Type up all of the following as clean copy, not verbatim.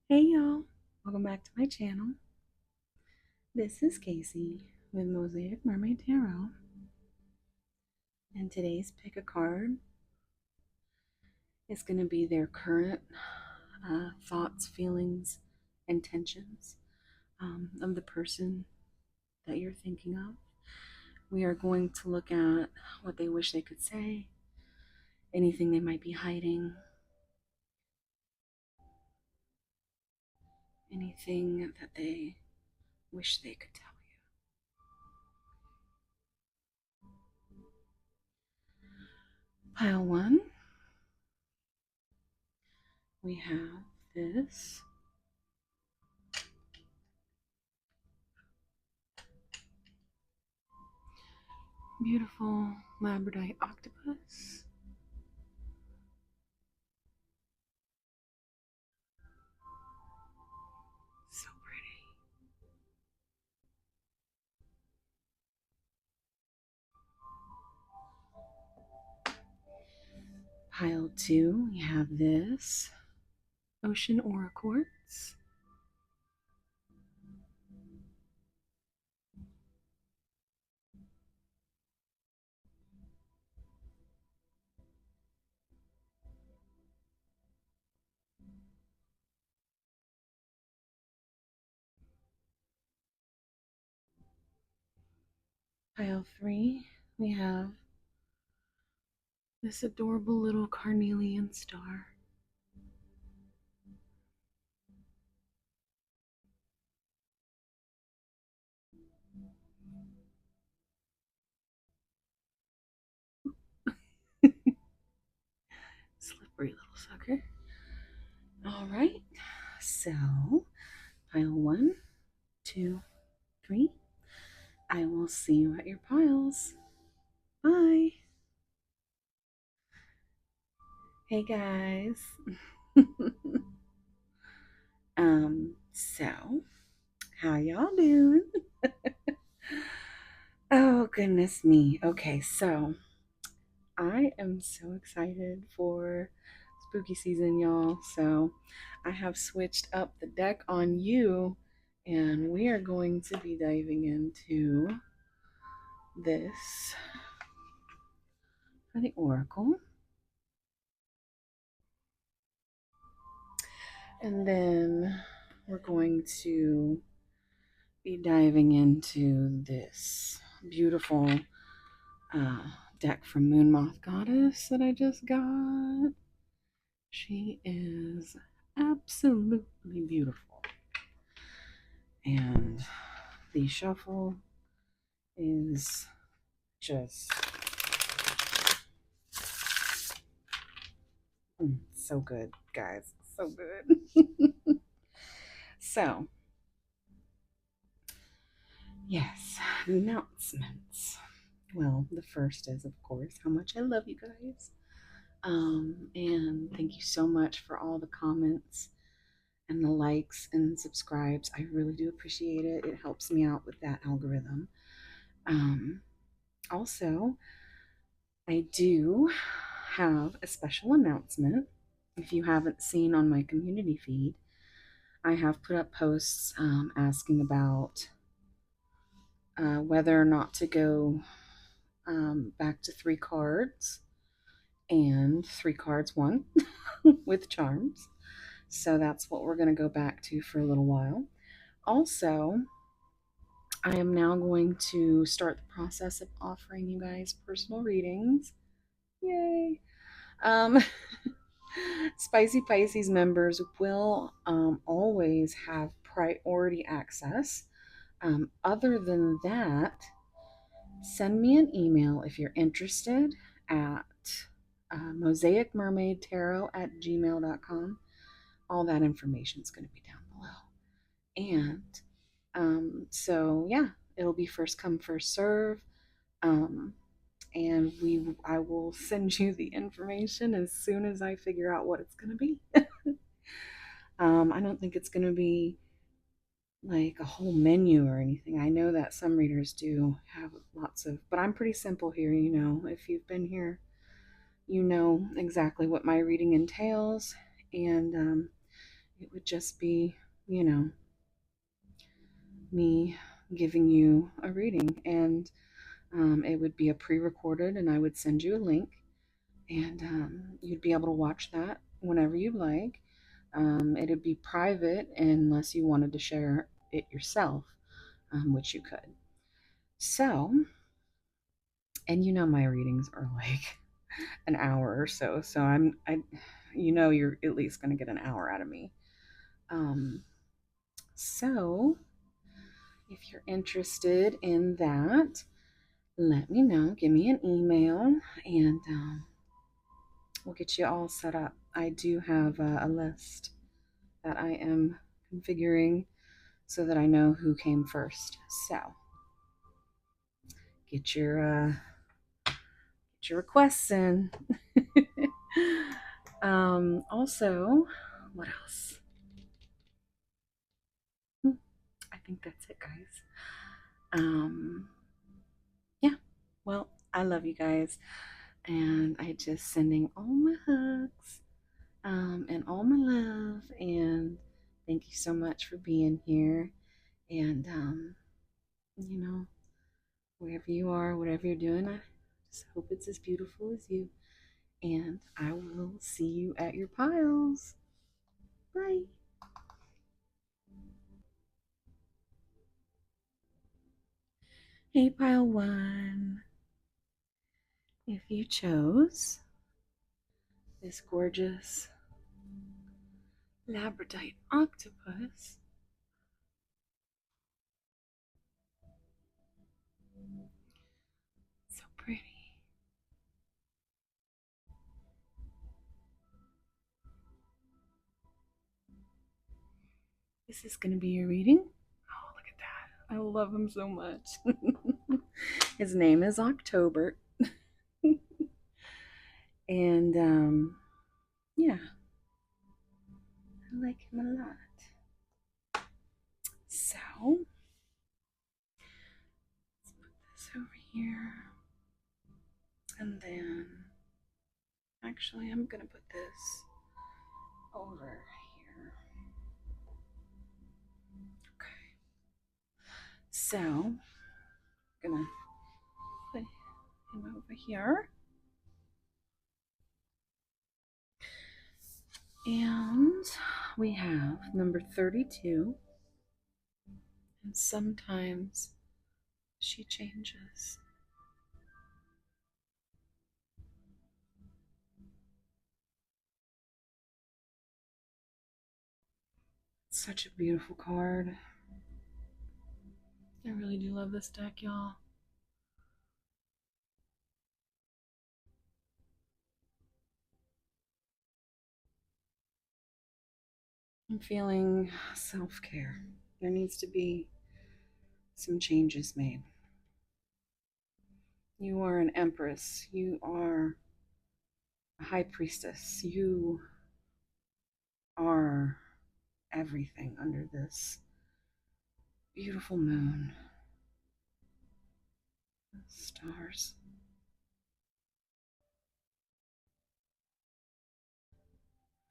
Hey y'all, welcome back to my channel. This is Casey with Mosaic Mermaid Tarot, and today's pick a card is going to be their current thoughts, feelings, intentions of the person that you're thinking of. We are going to look at what they wish they could say, anything they might be hiding, anything that they wish they could tell you. Pile one, we have this beautiful labradorite octopus. So pretty. Pile two, we have this ocean aura quartz. Pile three, we have this adorable little carnelian star. Slippery little sucker. All right, so pile one, two, three. I will see you at your piles. Bye. Hey guys. So how y'all doing? Oh goodness me. Okay, so I am so excited for spooky season, y'all. So I have switched up the deck on you, and we are going to be diving into this for the Oracle. And then we're going to be diving into this beautiful uh, deck from Moon Moth Goddess that I just got. She is absolutely beautiful. And the shuffle is just so good, guys. So good. So, yes, announcements. Well, the first is, of course, how much I love you guys. And thank you so much for all the comments and the likes and subscribes. I really do appreciate it. It helps me out with that algorithm. Um, Also, I do have a special announcement. If you haven't seen on my community feed, I have put up posts asking about whether or not to go back to three cards and three cards one with charms. So that's what we're going to go back to for a little while. Also, I am now going to start the process of offering you guys personal readings. Yay! Um, Spicy Pisces members will always have priority access. Other than that, send me an email if you're interested at mosaicmermaidtarot@gmail.com. All that information is going to be down below. And so, yeah, it'll be first come, first serve. Um, and I will send you the information as soon as I figure out what it's going to be. I don't think it's going to be like a whole menu or anything. I know that some readers do have lots of, but I'm pretty simple here, you know. If you've been here, you know exactly what my reading entails. And It would just be, you know, me giving you a reading, and it would be a pre-recorded, and I would send you a link, and you'd be able to watch that whenever you like. It'd be private unless you wanted to share it yourself, which you could. So, and you know my readings are like an hour or so, so you know, you're at least going to get an hour out of me. Um, so, if you're interested in that, let me know. Give me an email, and we'll get you all set up. I do have a list that I am configuring so that I know who came first. So get your uh, get your requests in. Also, what else? I think that's it, guys. Yeah. Well, I love you guys, and I just sending all my hugs, and all my love, and thank you so much for being here. And you know, wherever you are, whatever you're doing, I just hope it's as beautiful as you. And I will see you at your piles. Bye. Hey, pile one. If you chose this gorgeous labradorite octopus, so pretty. This is going to be your reading. Oh, look at that. I love him so much. His name is October. And yeah, I like him a lot. So, let's put this over here. And then, actually, I'm going to put this over here. Okay. So, I'm going to put him over here. And we have number 32. And sometimes she changes. Such a beautiful card. I really do love this deck, y'all. I'm feeling self-care. There needs to be some changes made. You are an empress. You are a high priestess. You are everything under this beautiful moon. Stars.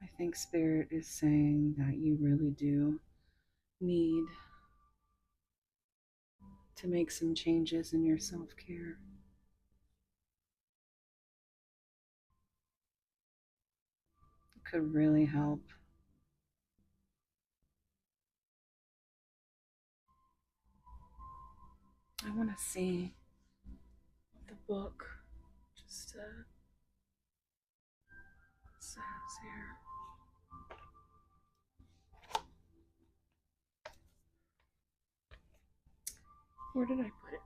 I think Spirit is saying that you really do need to make some changes in your self-care. It could really help. I want to see the book just says here. Where did I put it?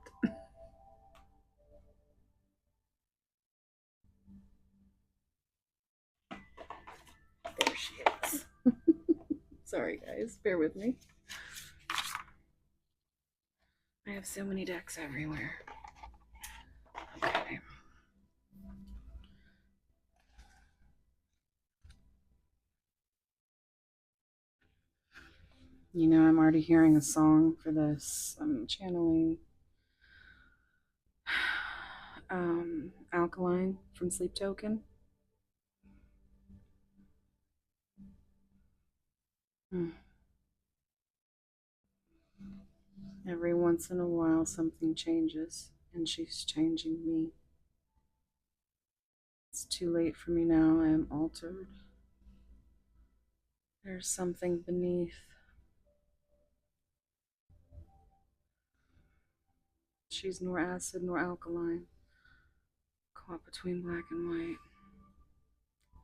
There she is. Sorry, guys. Bear with me. I have so many decks everywhere. Okay. You know, I'm already hearing a song for this. I'm channeling Alkaline from Sleep Token. Mm. Every once in a while, something changes, and she's changing me. It's too late for me now. I am altered. There's something beneath. She's nor acid nor alkaline, caught between black and white,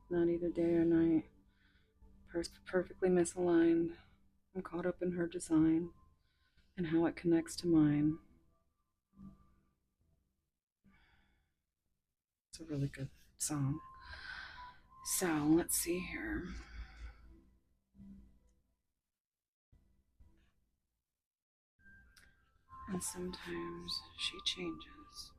not either day or night, perfectly misaligned. I'm caught up in her design and how it connects to mine. It's a really good song. So let's see here. And sometimes she changes.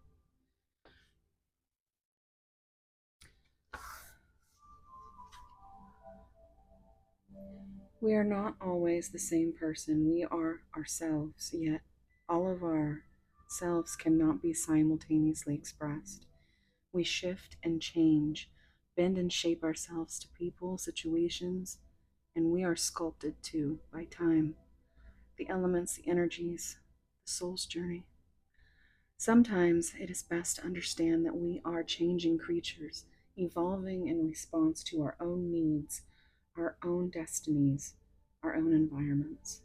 We are not always the same person. We are ourselves, yet all of our selves cannot be simultaneously expressed. We shift and change, bend and shape ourselves to people, situations, and we are sculpted too by time, the elements, the energies, the soul's journey. Sometimes it is best to understand that we are changing creatures, evolving in response to our own needs, our own destinies, our own environments.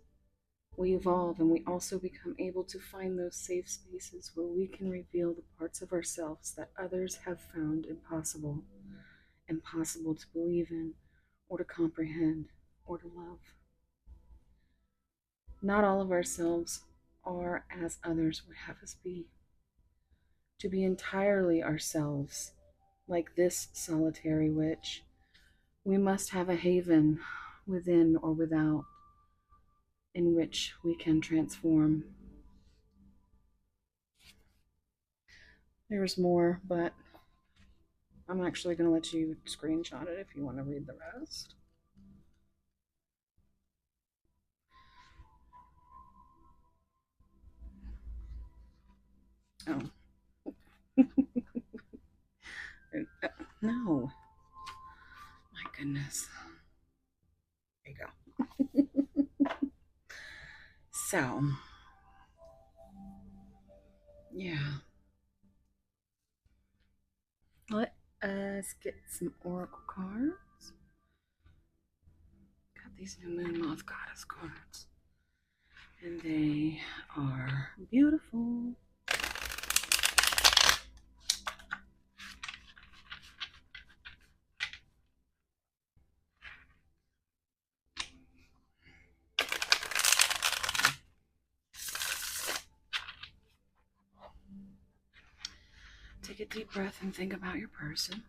We evolve and we also become able to find those safe spaces where we can reveal the parts of ourselves that others have found impossible to believe in, or to comprehend, or to love. Not all of ourselves are as others would have us be. To be entirely ourselves, like this solitary witch, we must have a haven within or without in which we can transform. There's more, but I'm actually going to let you screenshot it if you want to read the rest. Oh. No. My goodness. There you go. So, yeah. Let us get some oracle cards. Got these new moon moth goddess cards. And they are beautiful. Take a deep breath and think about your person.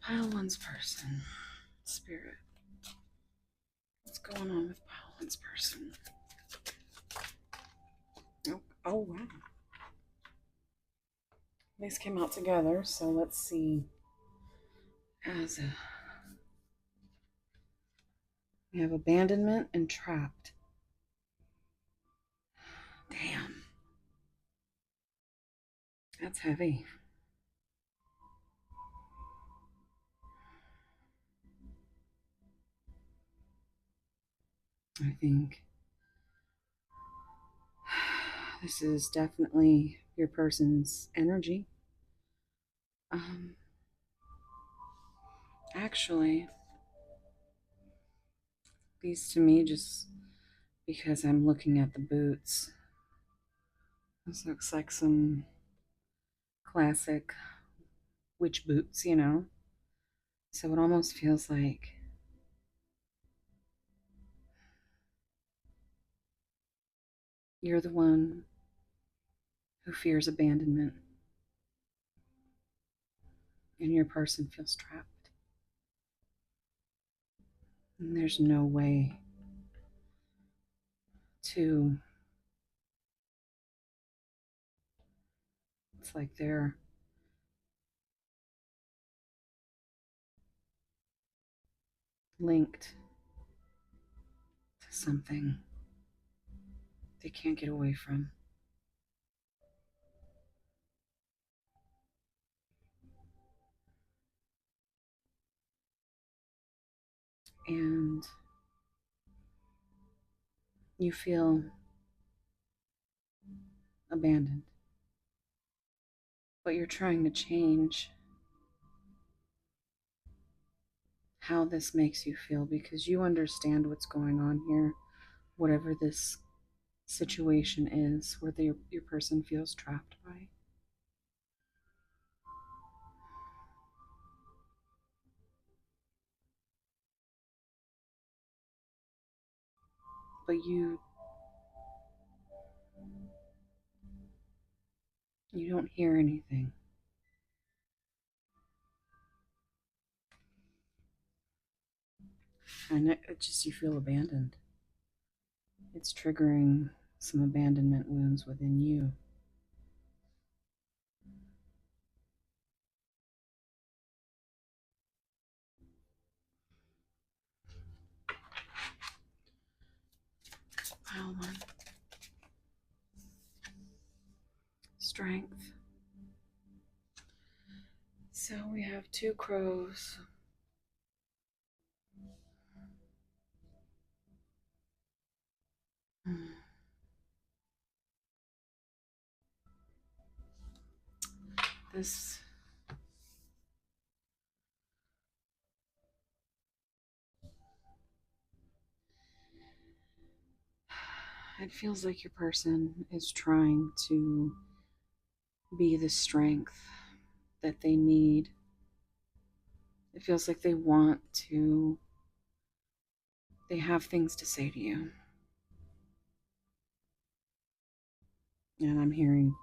Pile one's person. Spirit. What's going on with pile one's person? Oh, oh wow. These came out together, so let's see. We have abandonment and trapped. Damn. That's heavy. I think this is definitely your person's energy. Um, Actually, these to me, just because I'm looking at the boots, this looks like some classic witch boots, you know? So it almost feels like you're the one who fears abandonment and your person feels trapped. And there's no way to, it's like they're linked to something. they can't get away from. And you feel abandoned, but you're trying to change how this makes you feel because you understand what's going on here, whatever this situation is where your person feels trapped by. But you don't hear anything. And it just you feel abandoned. It's triggering some abandonment wounds within you. Pile one. Strength. So we have two crows. This it feels like your person is trying to be the strength that they need. It feels like they want to, they have things to say to you. And I'm hearing,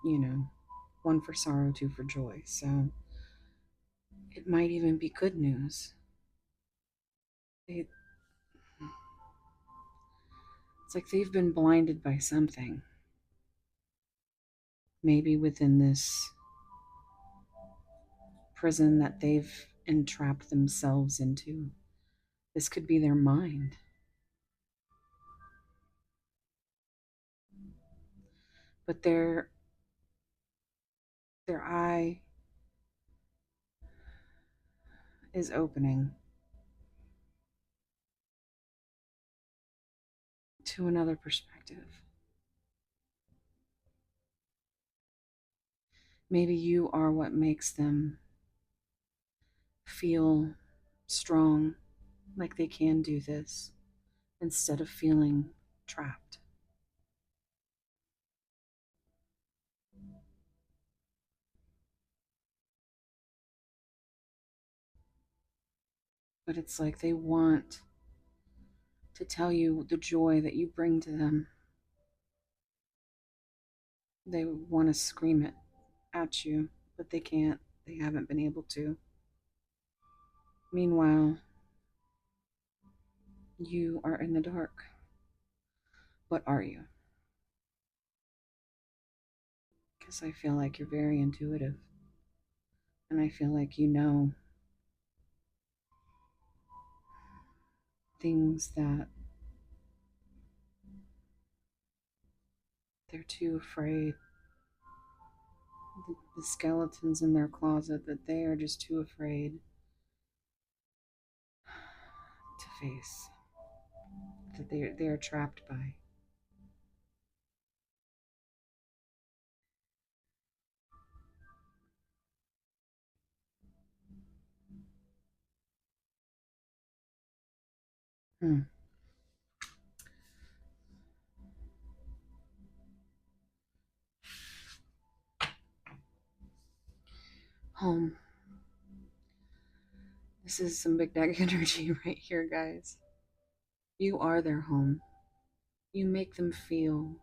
one for sorrow, two for joy. So it might even be good news. They, it's like they've been blinded by something. Maybe within this prison that they've entrapped themselves into. This could be their mind. But their eye is opening to another perspective. Maybe you are what makes them feel strong, like they can do this, instead of feeling trapped. But it's like they want to tell you the joy that you bring to them. They want to scream it at you, but they can't. They haven't been able to. Meanwhile, you are in the dark. What are you? Because I feel like you're very intuitive. And I feel like you know things that they're too afraid. The skeletons in their closet that they are just too afraid to face. That they are trapped by. Hmm. Home. This is some big deck energy right here, guys. You are their home. You make them feel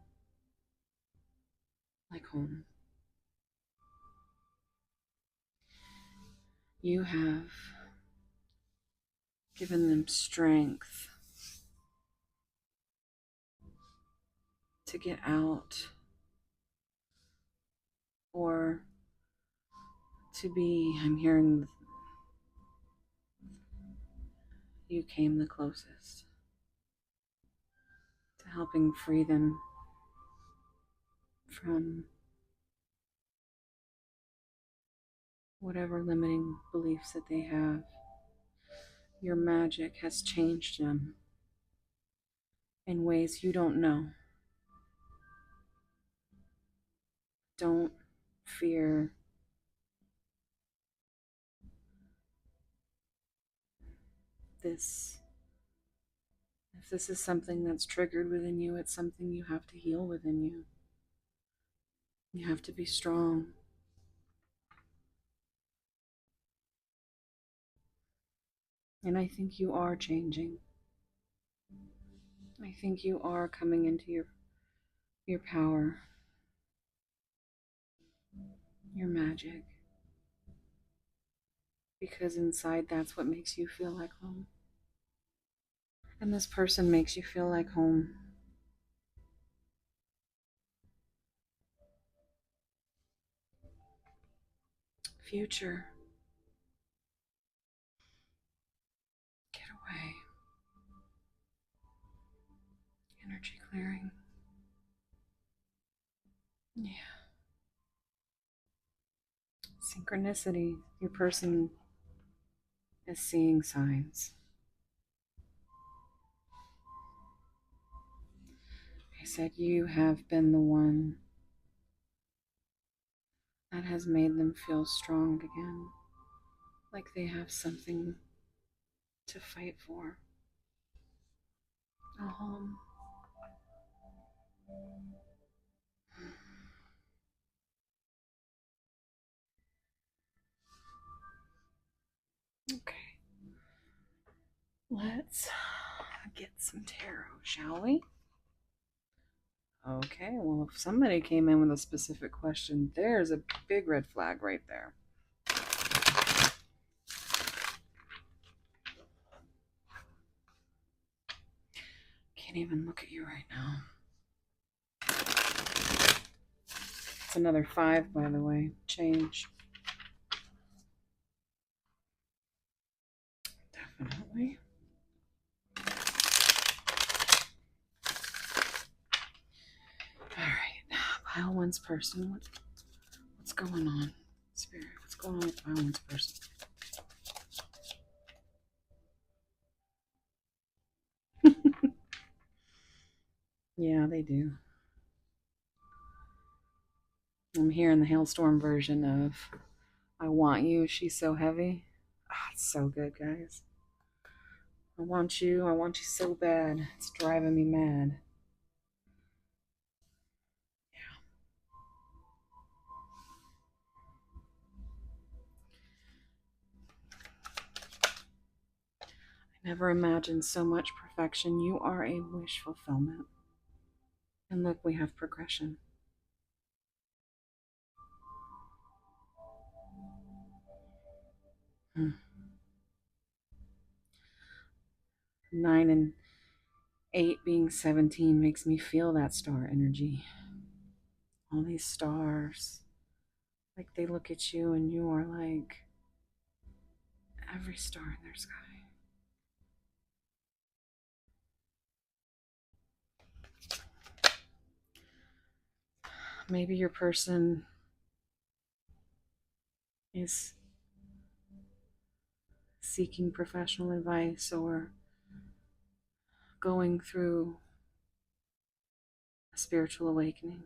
like home. You have given them strength to get out or to be, I'm hearing you came the closest to helping free them from whatever limiting beliefs that they have. Your magic has changed them in ways you don't know. Don't fear this. If this is something that's triggered within you, it's something you have to heal within you. You have to be strong. And I think you are changing. I think you are coming into your power, your magic. Because inside that's what makes you feel like home. And this person makes you feel like home. Future. Get away. Energy clearing. Yeah. Synchronicity. Your person is seeing signs. I said you have been the one that has made them feel strong again. Like they have something to fight for. A home. Okay. Let's get some tarot, shall we? Okay, well, if somebody came in with a specific question, there's a big red flag right there. Can't even look at you right now. It's another 5, by the way. Change. Definitely. Alright. Pile one's person. What's going on? Spirit, what's going on with pile one's person? Yeah, they do. I'm hearing the hailstorm version of I Want You, She's So Heavy. Ah, it's so good, guys. I want you so bad. It's driving me mad. I never imagined so much perfection. You are a wish fulfillment. And look, we have progression. Hmm. 9 and 8 being 17 makes me feel that star energy. All these stars. Like they look at you and you are like every star in their sky. Maybe your person is seeking professional advice or going through a spiritual awakening.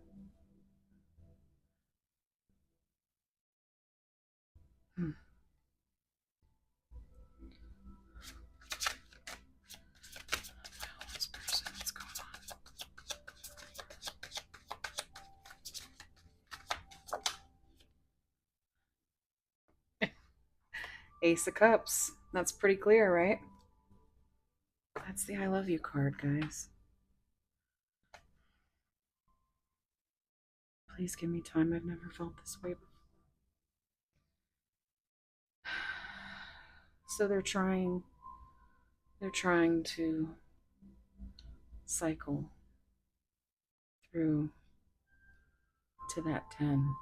Hmm. This person, what's going on? Ace of Cups. That's pretty clear, right? That's the I love you card, guys. Please give me time. I've never felt this way before. So they're trying to cycle through to that 10.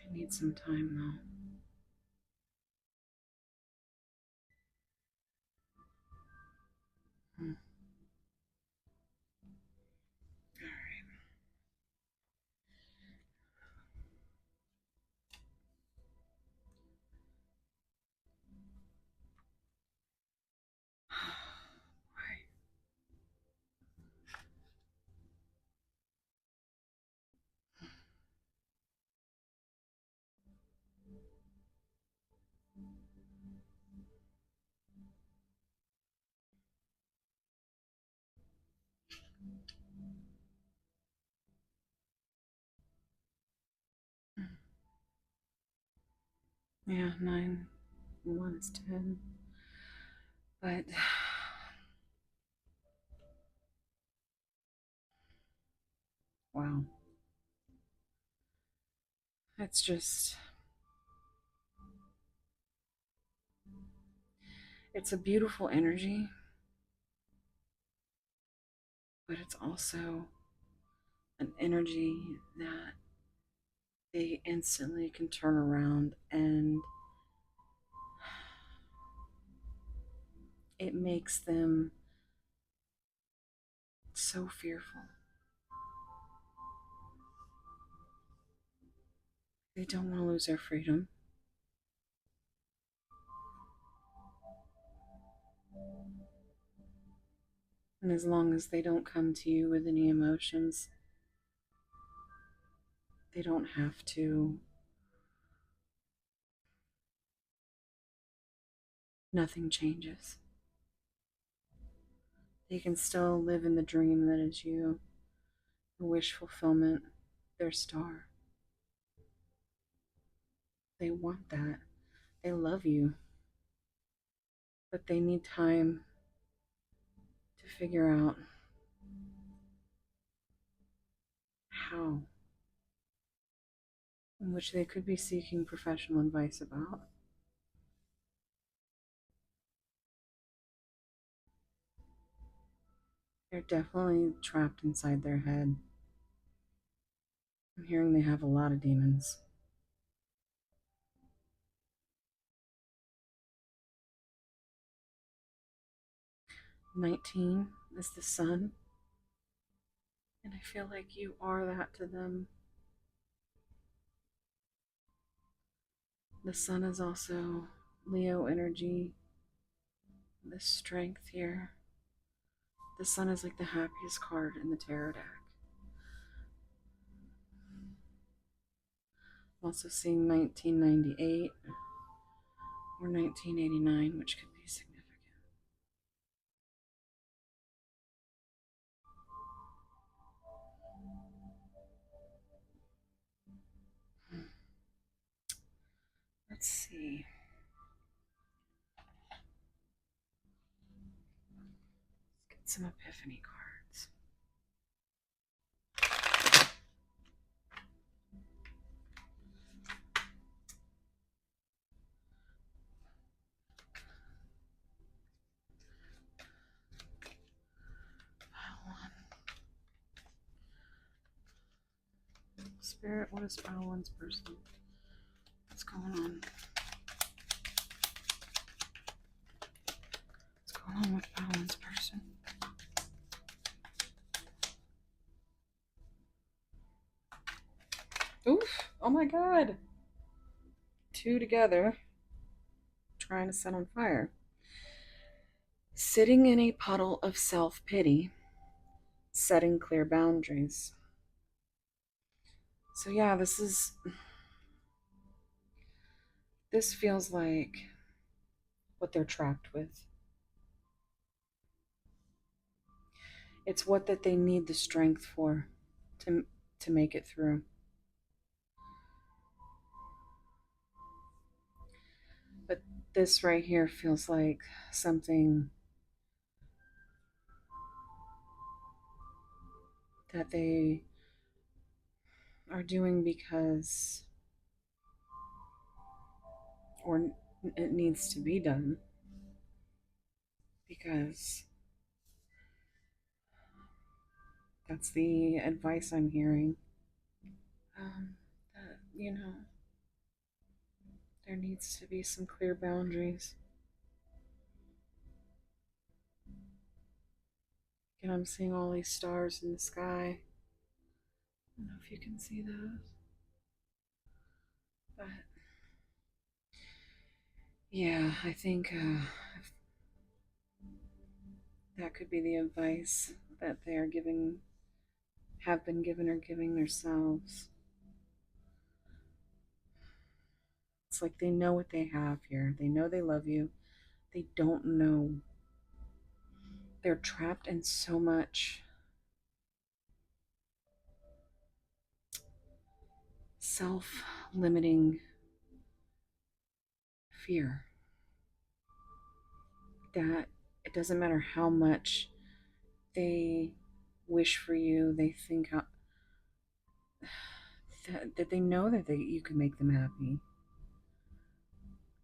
I need some time though. Yeah, 9 and 1 is 10. But wow, it's just, it's a beautiful energy, but it's also an energy that they instantly can turn around, and it makes them so fearful. They don't want to lose their freedom. And as long as they don't come to you with any emotions, they don't have to, nothing changes. They can still live in the dream that is you, the wish fulfillment, their star. They want that. They love you, but they need time to figure out how, in which they could be seeking professional advice about. They're definitely trapped inside their head. I'm hearing they have a lot of demons. 19 is the sun, and I feel like you are that to them. The sun is also Leo energy, the strength here. The sun is like the happiest card in the tarot deck. I'm also seeing 1998 or 1989, which could be significant. Let's see. Let's get some epiphany cards. Pile one. Spirit, what is pile one's person? What's going on? What's going on with pile one's person? Oof! Oh my god! Two together, trying to set on fire. Sitting in a puddle of self pity, setting clear boundaries. So, yeah, this feels like what they're trapped with. It's what that they need the strength for to make it through. But this right here feels like something that they are doing because, or it needs to be done because that's the advice I'm hearing. That, there needs to be some clear boundaries. And I'm seeing all these stars in the sky. I don't know if you can see those. But yeah, I think that could be the advice that they are giving, have been given, or giving themselves. It's like they know what they have here. They know they love you. They don't know. They're trapped in so much self limiting fear that it doesn't matter how much they wish for you, they think that they know that you can make them happy.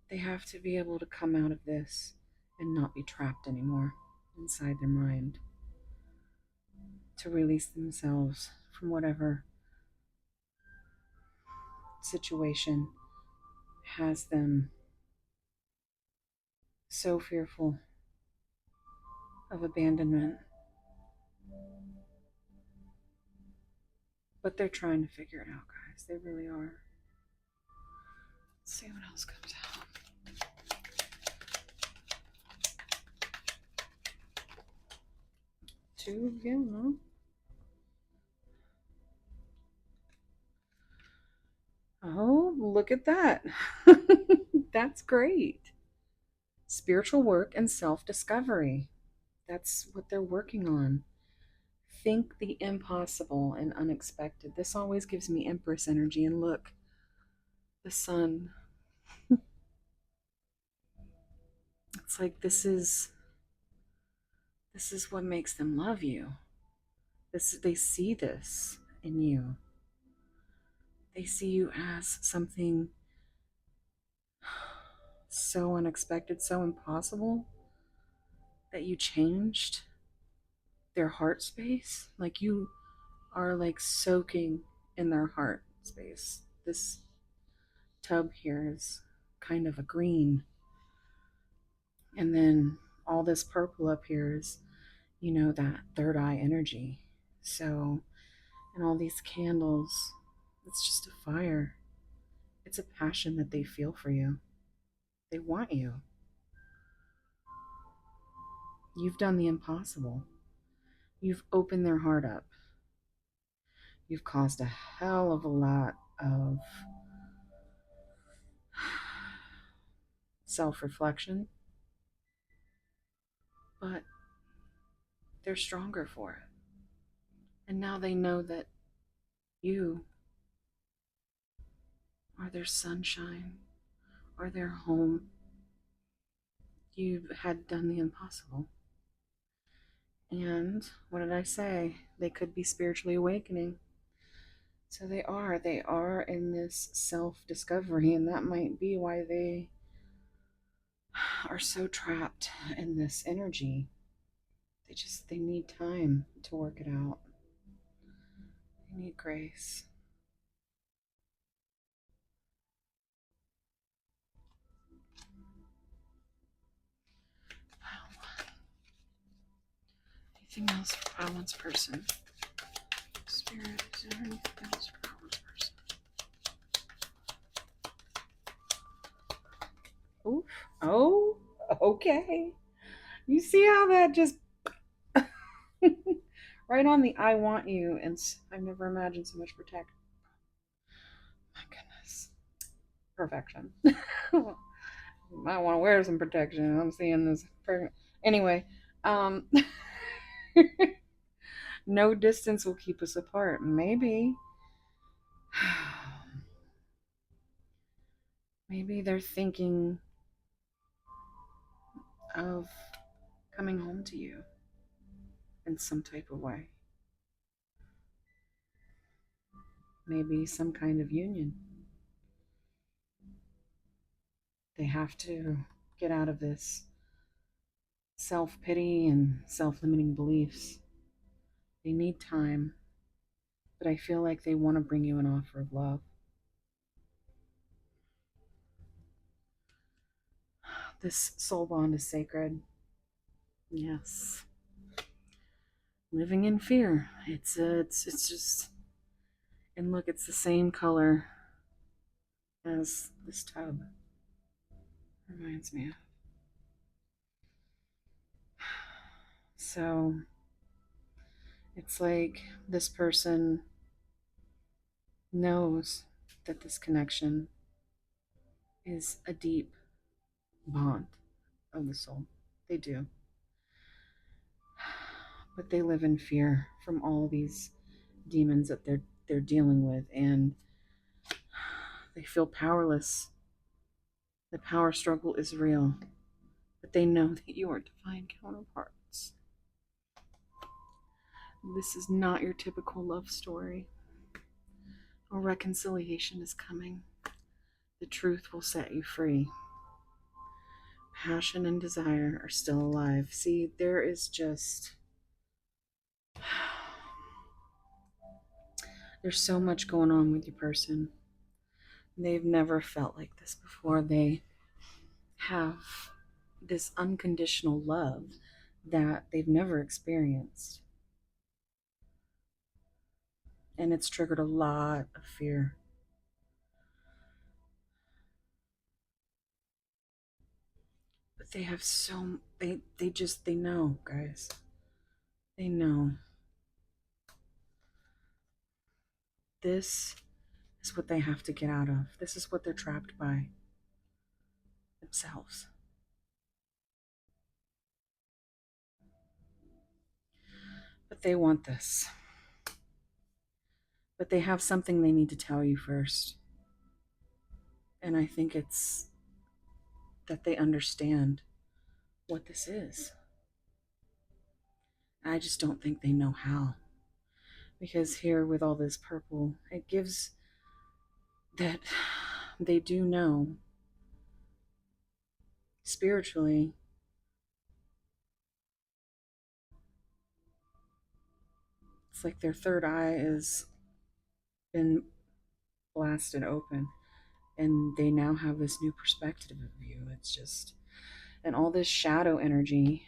They have to be able to come out of this and not be trapped anymore inside their mind, to release themselves from whatever situation has them so fearful of abandonment. But they're trying to figure it out, guys. They really are. Let's see what else comes out. Two again, huh? Oh, look at that. That's great. Spiritual work and self discovery. That's what they're working on. Think the impossible and unexpected. This always gives me Empress energy. And look, the sun. It's like this is what makes them love you. They see this in you. They see you as something so unexpected, so impossible, that you changed their heart space. Like you are like soaking in their heart space. This tub here is kind of a green. And then all this purple up here is, that third eye energy. So, and all these candles, it's just a fire. It's a passion that they feel for you. They want you. You've done the impossible. You've opened their heart up. You've caused a hell of a lot of self reflection, but they're stronger for it. And now they know that you are their sunshine or their home. You had done the impossible. And what did I say? They could be spiritually awakening. So they are in this self discovery, and that might be why they are so trapped in this energy. They need time to work it out. They need grace. Anything else for Pile One's person? Spirit, is there anything else for Pile One's person? Oof. Oh, okay. You see how that just right on the I want you, and I've never imagined so much protect. My goodness. Perfection. Might want to wear some protection. I'm seeing this. Anyway, um, no distance will keep us apart. Maybe. Maybe they're thinking of coming home to you in some type of way. Maybe some kind of union. They have to get out of this self pity and self limiting beliefs. They need time, but I feel like they want to bring you an offer of love. This soul bond is sacred. Yes. Living in fear. It's just, and look, it's the same color as this tub. Reminds me of. So it's like this person knows that this connection is a deep bond of the soul. They do. But they live in fear from all these demons that they're dealing with, and they feel powerless The power struggle is real, but they know that you are divine counterparts. This is not your typical love story. A reconciliation is coming. The truth will set you free. Passion and desire are still alive. See, there is just. There's so much going on with your person. They've never felt like this before. They have this unconditional love that they've never experienced. And it's triggered a lot of fear. But they have they know, guys. They know. This is what they have to get out of. This is what they're trapped by themselves. But they want this. But they have something they need to tell you first. And I think it's that they understand what this is. I just don't think they know how. Because here with all this purple, it gives that they do know spiritually. It's like their third eye has been blasted open and they now have this new perspective of you. It's just, and all this shadow energy,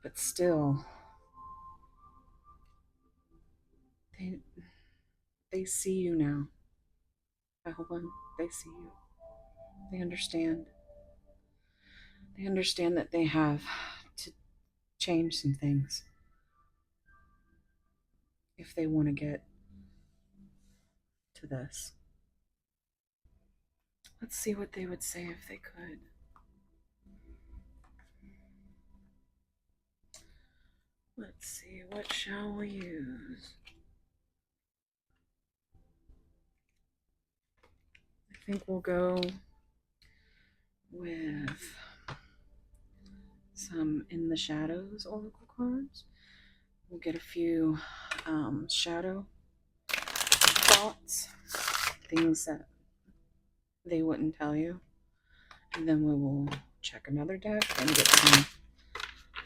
but still, they, they see you now. Evelyn, they see you. They understand. They understand that they have to change some things if they want to get to this. Let's see what they would say if they could. Let's see, what shall we use? I think we'll go with some In the Shadows oracle cards. We'll get a few shadow thoughts, things that they wouldn't tell you. And then we will check another deck and get some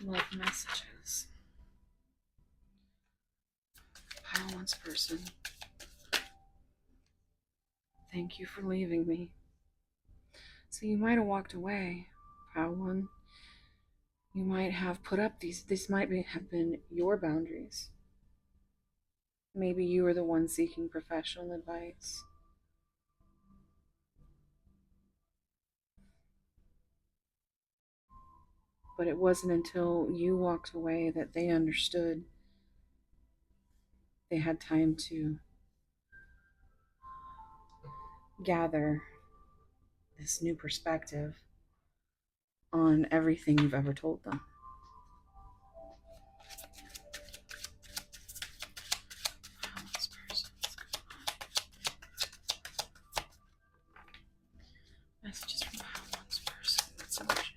love messages. Pile one's person. Thank you for leaving me. So you might have walked away, pile one. You might have put up this might have been your boundaries. Maybe you were the one seeking professional advice. But it wasn't until you walked away that they understood. They had time to gather this new perspective on everything you've ever told them. Messages from one's person. That's emotion.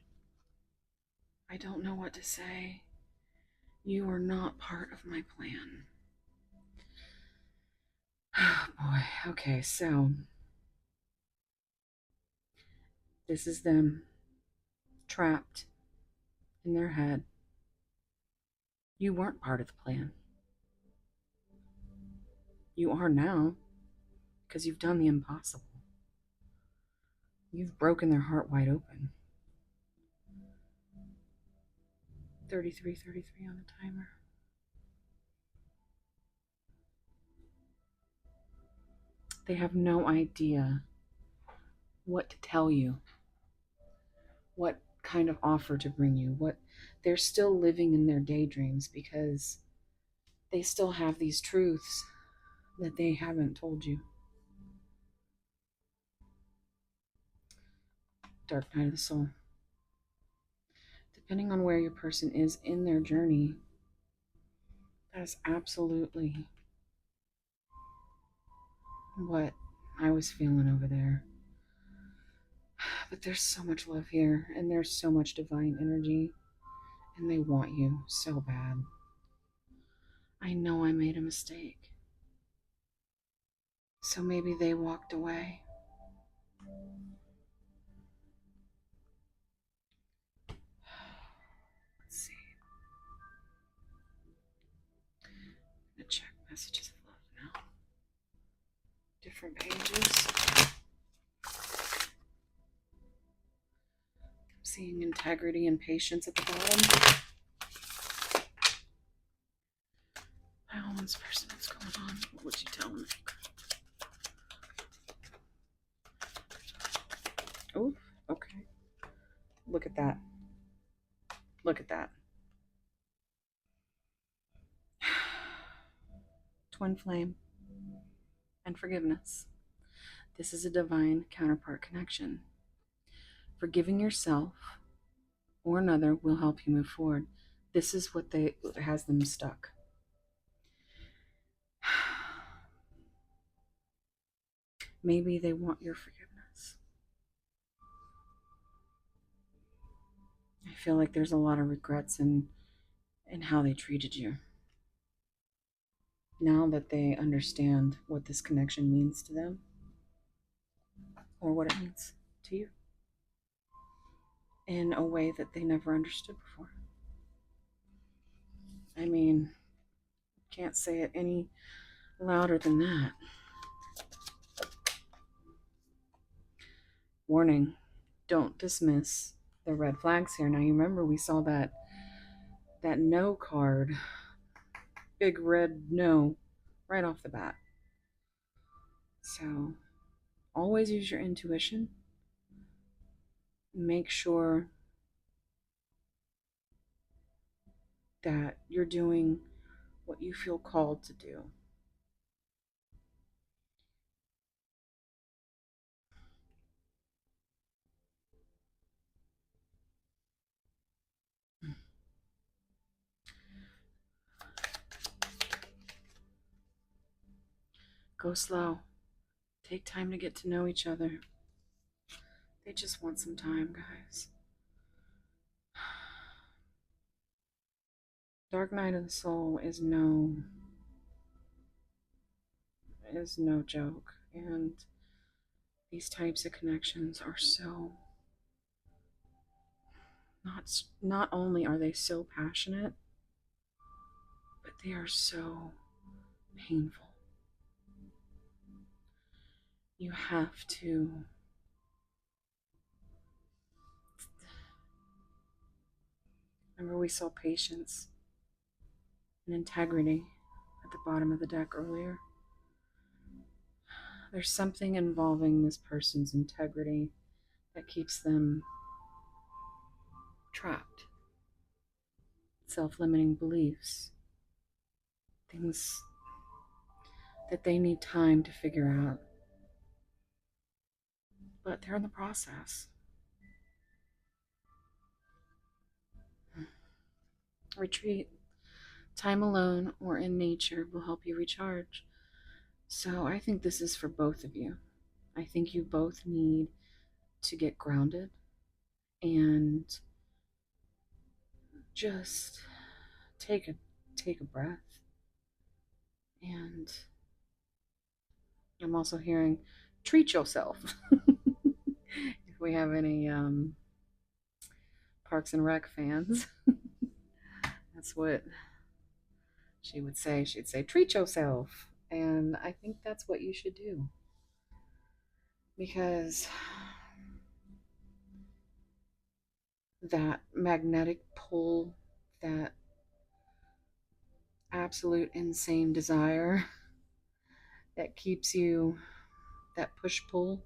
I don't know what to say. You are not part of my plan. Oh boy. Okay, so this is them trapped in their head. You weren't part of the plan. You are now, because you've done the impossible. You've broken their heart wide open. 33 on the timer. They have no idea what to tell you, what kind of offer to bring you, what they're still living in their daydreams because they still have these truths that they haven't told you. Dark night of the soul. Depending on where your person is in their journey, that's absolutely what I was feeling over there. But there's so much love here, and there's so much divine energy, and they want you so bad. I know I made a mistake. So maybe they walked away. Let's see. I'm gonna check messages of love now. Different pages. I'm seeing integrity and patience at the bottom. Oh, this person, what's going on? What would you tell me? Oh, okay. Look at that. Look at that. Twin flame and forgiveness. This is a divine counterpart connection. Forgiving yourself or another will help you move forward. This is what has them stuck. Maybe they want your forgiveness. I feel like there's a lot of regrets in how they treated you. Now that they understand what this connection means to them, or what it means to you, in a way that they never understood before. I mean, can't say it any louder than that. Warning, don't dismiss the red flags here. Now you remember we saw that no card, big red no, right off the bat. So always use your intuition. Make sure that you're doing what you feel called to do. Go slow. Take time to get to know each other. They just want some time, guys. Dark night of the soul is no joke, and these types of connections are so not only are they so passionate, but they are so painful. You have to remember, we saw patience and integrity at the bottom of the deck earlier. There's something involving this person's integrity that keeps them trapped. Self-limiting beliefs, things that they need time to figure out. But they're in the process. Retreat, time alone or in nature will help you recharge. So I think this is for both of you. I think you both need to get grounded and just take a breath. And I'm also hearing treat yourself. If we have any Parks and Rec fans, that's what she would say. She'd say, treat yourself. And I think that's what you should do. Because that magnetic pull, that absolute insane desire that keeps you, that push pull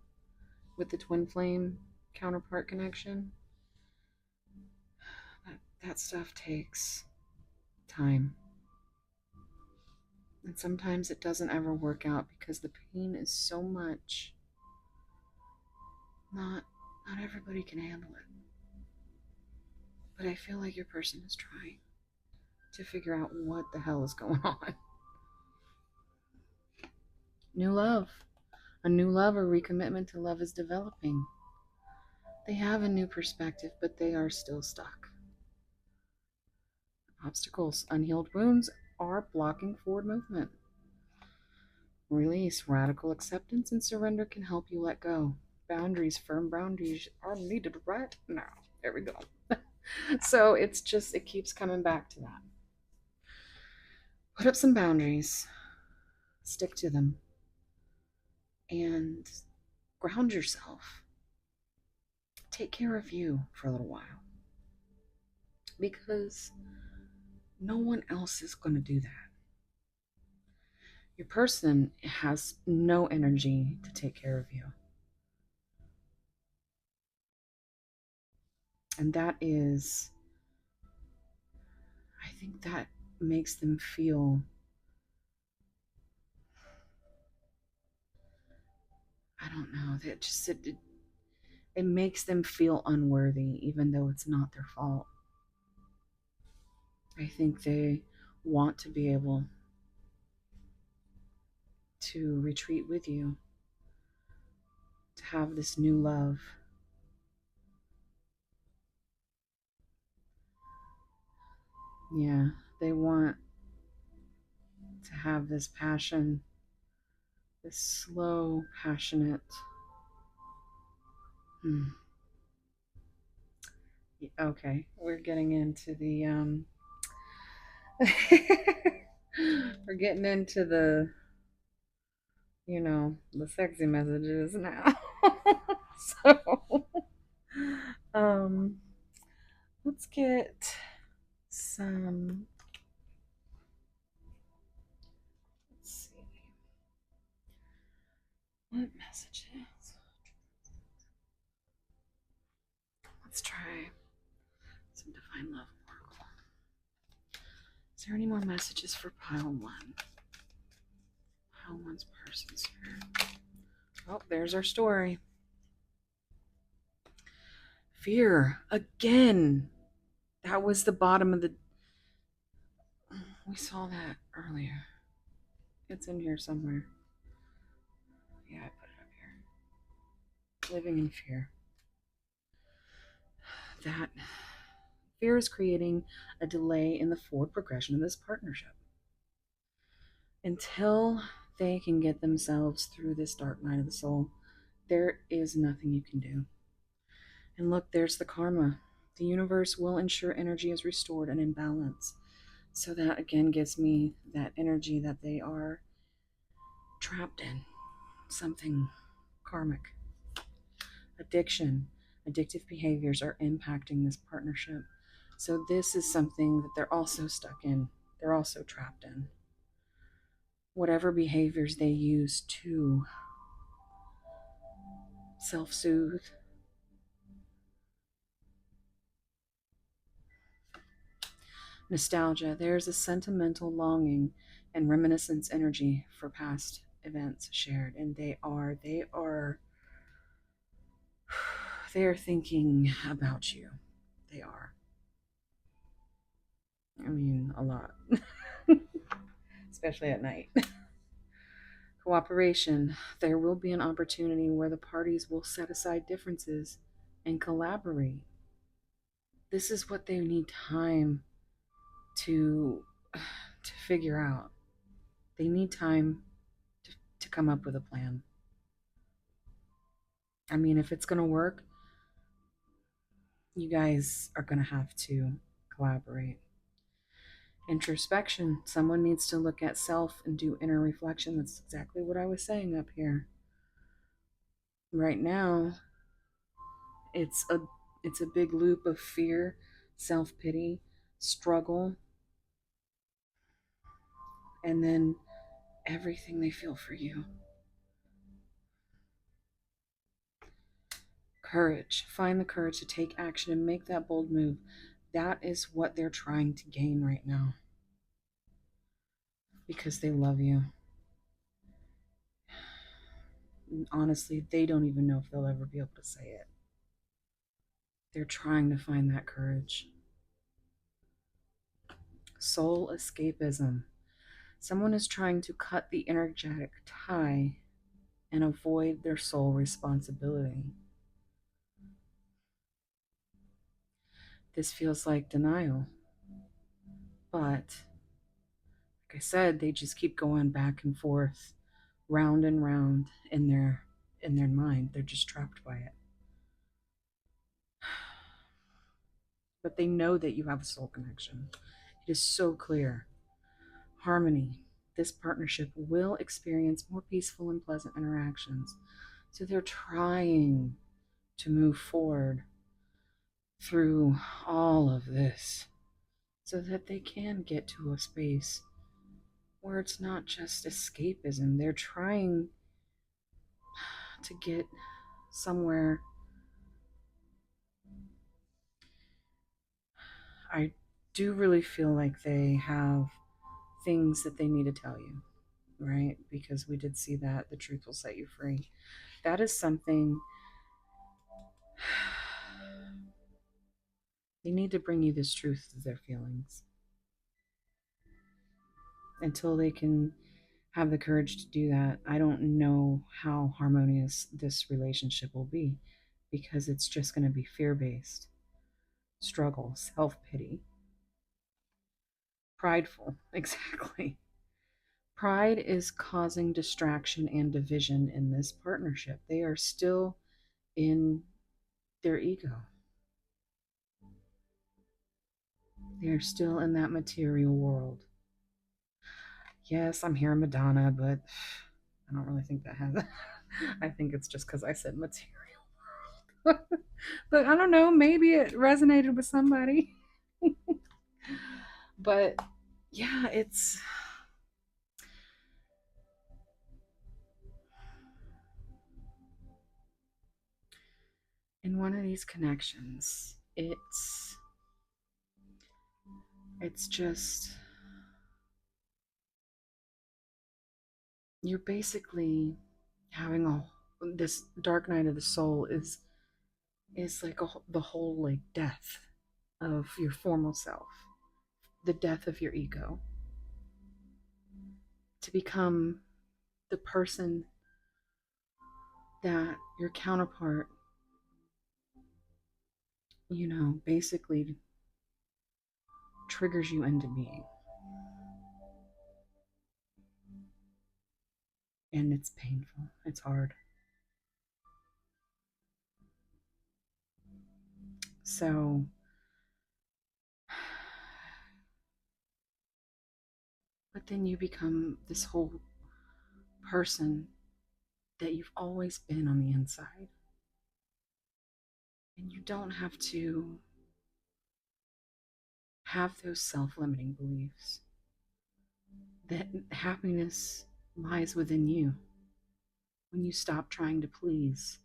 with the twin flame counterpart connection, that stuff takes time. And sometimes it doesn't ever work out because the pain is so much. Not everybody can handle it. But I feel like your person is trying to figure out what the hell is going on. New love. A new love or recommitment to love is developing. They have a new perspective, but they are still stuck. Obstacles, unhealed wounds are blocking forward movement. Release, radical acceptance, and surrender can help you let go. Boundaries, firm boundaries are needed right now. There we go. So it's just, it keeps coming back to that. Put up some boundaries, stick to them, and ground yourself. Take care of you for a little while because no one else is going to do that. Your person has no energy to take care of you. And that is, I think that makes them feel, I don't know, that just, it makes them feel unworthy, even though it's not their fault. I think they want to be able to retreat with you, to have this new love. Yeah, they want to have this passion, this slow, passionate. Hmm. Okay, we're getting into the we're getting into the, the sexy messages now. So, um, let's get some. Let's see what messages. Let's try some divine love oracle. Is there any more messages for pile one? Pile one's person spirit. Oh, there's our story. Fear again. That was the bottom of the. We saw that earlier. It's in here somewhere. Yeah, I put it up here. Living in fear. That fear is creating a delay in the forward progression of this partnership. Until they can get themselves through this dark night of the soul, there is nothing you can do. And look, there's the karma. The universe will ensure energy is restored and in balance. So that again gives me that energy that they are trapped in something karmic. Addiction, addictive behaviors are impacting this partnership. So this is something that they're also stuck in. They're also trapped in. Whatever behaviors they use to self-soothe, nostalgia, there's a sentimental longing and reminiscence energy for past events shared, and they are thinking about you. They are. I mean, a lot. Especially at night. Cooperation. There will be an opportunity where the parties will set aside differences and collaborate. This is what they need time to figure out. They need time to come up with a plan. I mean, if it's going to work, you guys are going to have to collaborate. Introspection. Someone needs to look at self and do inner reflection. That's exactly what I was saying up here. Right now, it's a it's a big loop of fear, self-pity, struggle, and then everything they feel for you. Courage. Find the courage to take action and make that bold move. That is what they're trying to gain right now because they love you. And honestly, they don't even know if they'll ever be able to say it. They're trying to find that courage. Soul escapism. Someone is trying to cut the energetic tie and avoid their soul responsibility. this feels like denial. But like I said, they just keep going back and forth, round and round in their mind. They're just trapped by it. But they know that you have a soul connection. It is so clear. Harmony. This partnership will experience more peaceful and pleasant interactions. So they're trying to move forward through all of this so that they can get to a space where it's not just escapism. They're trying to get somewhere. I do really feel like they have things that they need to tell you, right? Because we did see that the truth will set you free. That is something they need to bring you this truth of their feelings until they can have the courage to do that. I don't know how harmonious this relationship will be because it's just going to be fear based, struggle, self pity, prideful. Exactly. Pride is causing distraction and division in this partnership. They are still in their ego, they are still in that material world. Yes, I'm hearing Madonna, but I don't really think that has. I think it's just because I said material. But I don't know, maybe it resonated with somebody. But yeah, it's in one of these connections. It's just you're basically having a this dark night of the soul is like the whole like death of your formal self, the death of your ego to become the person that your counterpart, basically triggers you into being. And it's painful. It's hard. So, but then you become this whole person that you've always been on the inside. And you don't have to have those self limiting beliefs that happiness lies within you when you stop trying to please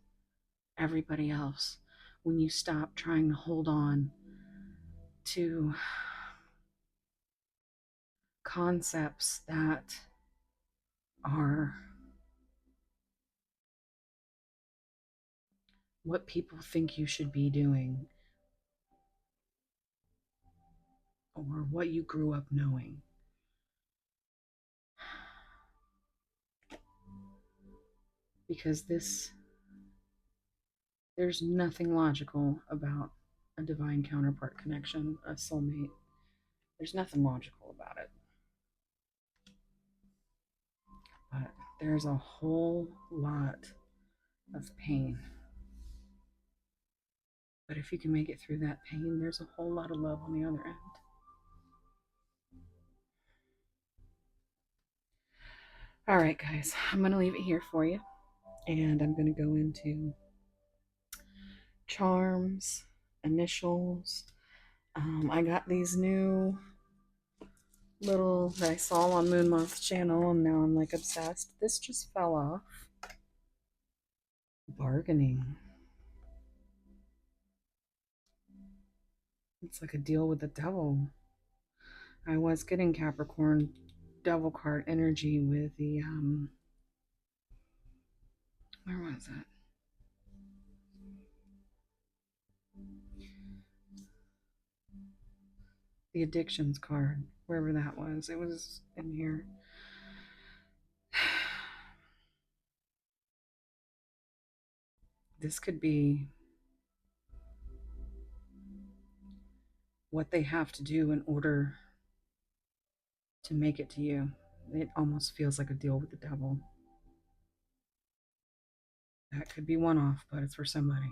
everybody else, when you stop trying to hold on to concepts that are what people think you should be doing or what you grew up knowing. Because there's nothing logical about a divine counterpart connection, a soulmate. There's nothing logical about it. But there's a whole lot of pain. But if you can make it through that pain, there's a whole lot of love on the other end. All right, guys, I'm going to leave it here for you. And I'm going to go into charms, initials. I got these new little that I saw on Moon Moth's channel, and now I'm like obsessed. This just fell off. Bargaining. It's like a deal with the devil. I was getting Capricorn devil card energy with the where was it? The addictions card, wherever that was. It was in here. This could be what they have to do in order to make it to you. It almost feels like a deal with the devil. That could be one off, but it's for somebody.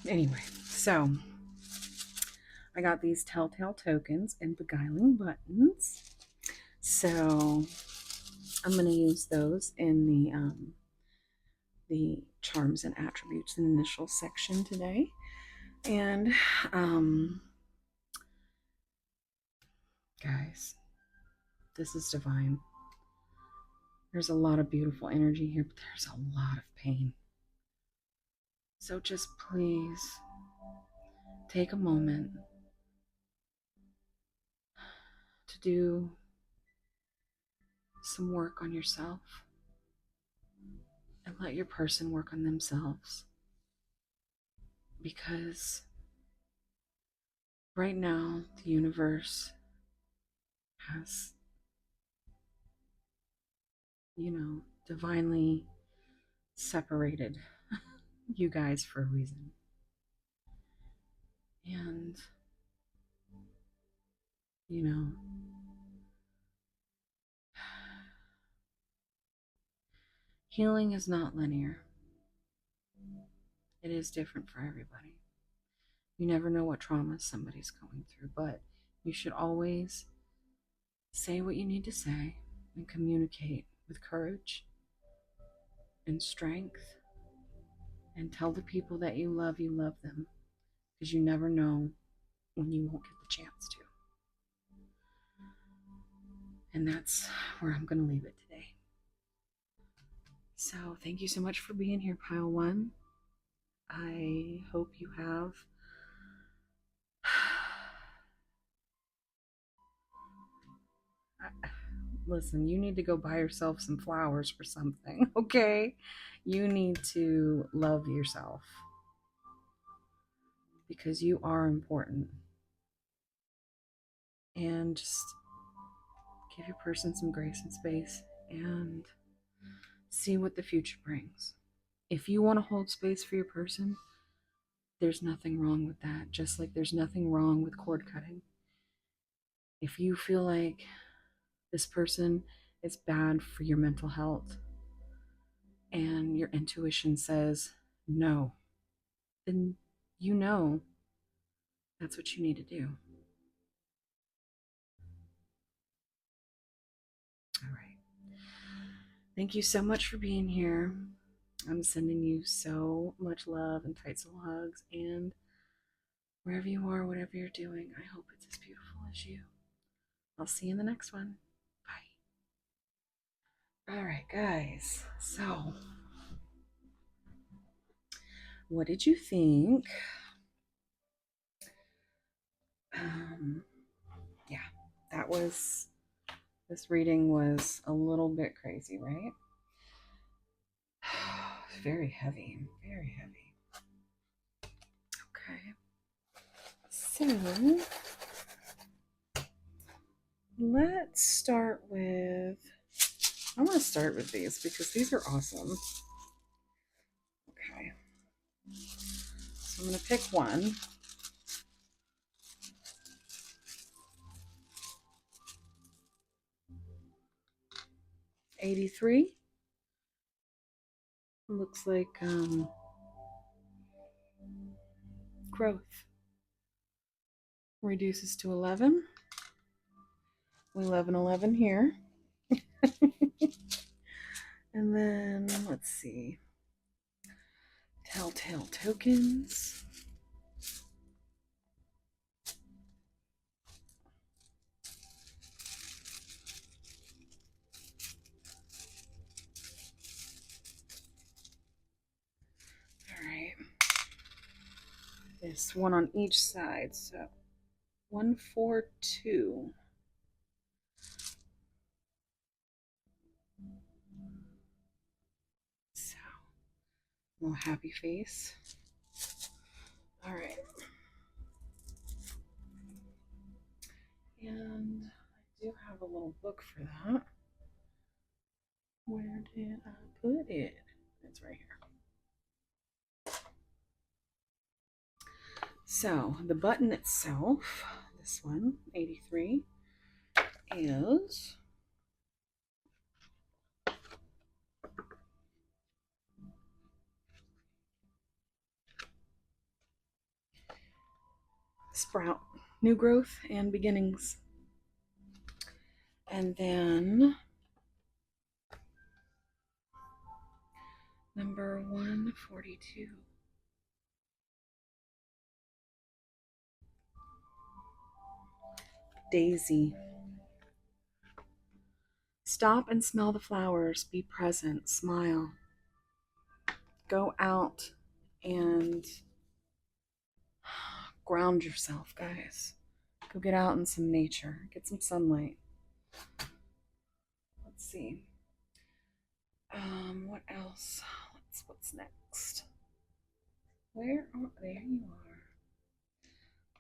Anyway, so I got these telltale tokens and beguiling buttons. So I'm going to use those in the charms and attributes and initial section today. And guys, this is divine. There's a lot of beautiful energy here, but there's a lot of pain. So just please take a moment to do some work on yourself and let your person work on themselves. Because right now, the universe has, divinely separated you guys for a reason. And, you know, healing is not linear. It is different for everybody. You never know what trauma somebody's going through, but you should always say what you need to say and communicate with courage and strength, and tell the people that you love them, because you never know when you won't get the chance to. And that's where I'm going to leave it today. So thank you so much for being here, Pile One. I hope you have listen, you need to go buy yourself some flowers for something, okay? You need to love yourself because you are important. And just give your person some grace and space and see what the future brings. If you want to hold space for your person, there's nothing wrong with that. Just like there's nothing wrong with cord cutting. If you feel like this person is bad for your mental health and your intuition says no, then that's what you need to do. All right. Thank you so much for being here. I'm sending you so much love and tight soul hugs. And wherever you are, whatever you're doing, I hope it's as beautiful as you. I'll see you in the next one. Bye. All right, guys. So, what did you think? Yeah, this reading was a little bit crazy, right? Very heavy, very heavy. Okay. So, let's start with, I'm going to start with these because these are awesome. Okay. So I'm going to pick one. $83. Looks like growth. Reduces to 11. We 11 here. And then let's see. Telltale tokens. All right. There's one on each side, so 142. So, little happy face. All right. And I do have a little book for that. Where did I put it? It's right here. So the button itself, this one, 83, is sprout, new growth and beginnings. And then number 142. Daisy. Stop and smell the flowers. Be present. Smile. Go out and ground yourself, guys. Go get out in some nature. Get some sunlight. Let's see. What else? What's next? Where are there you are.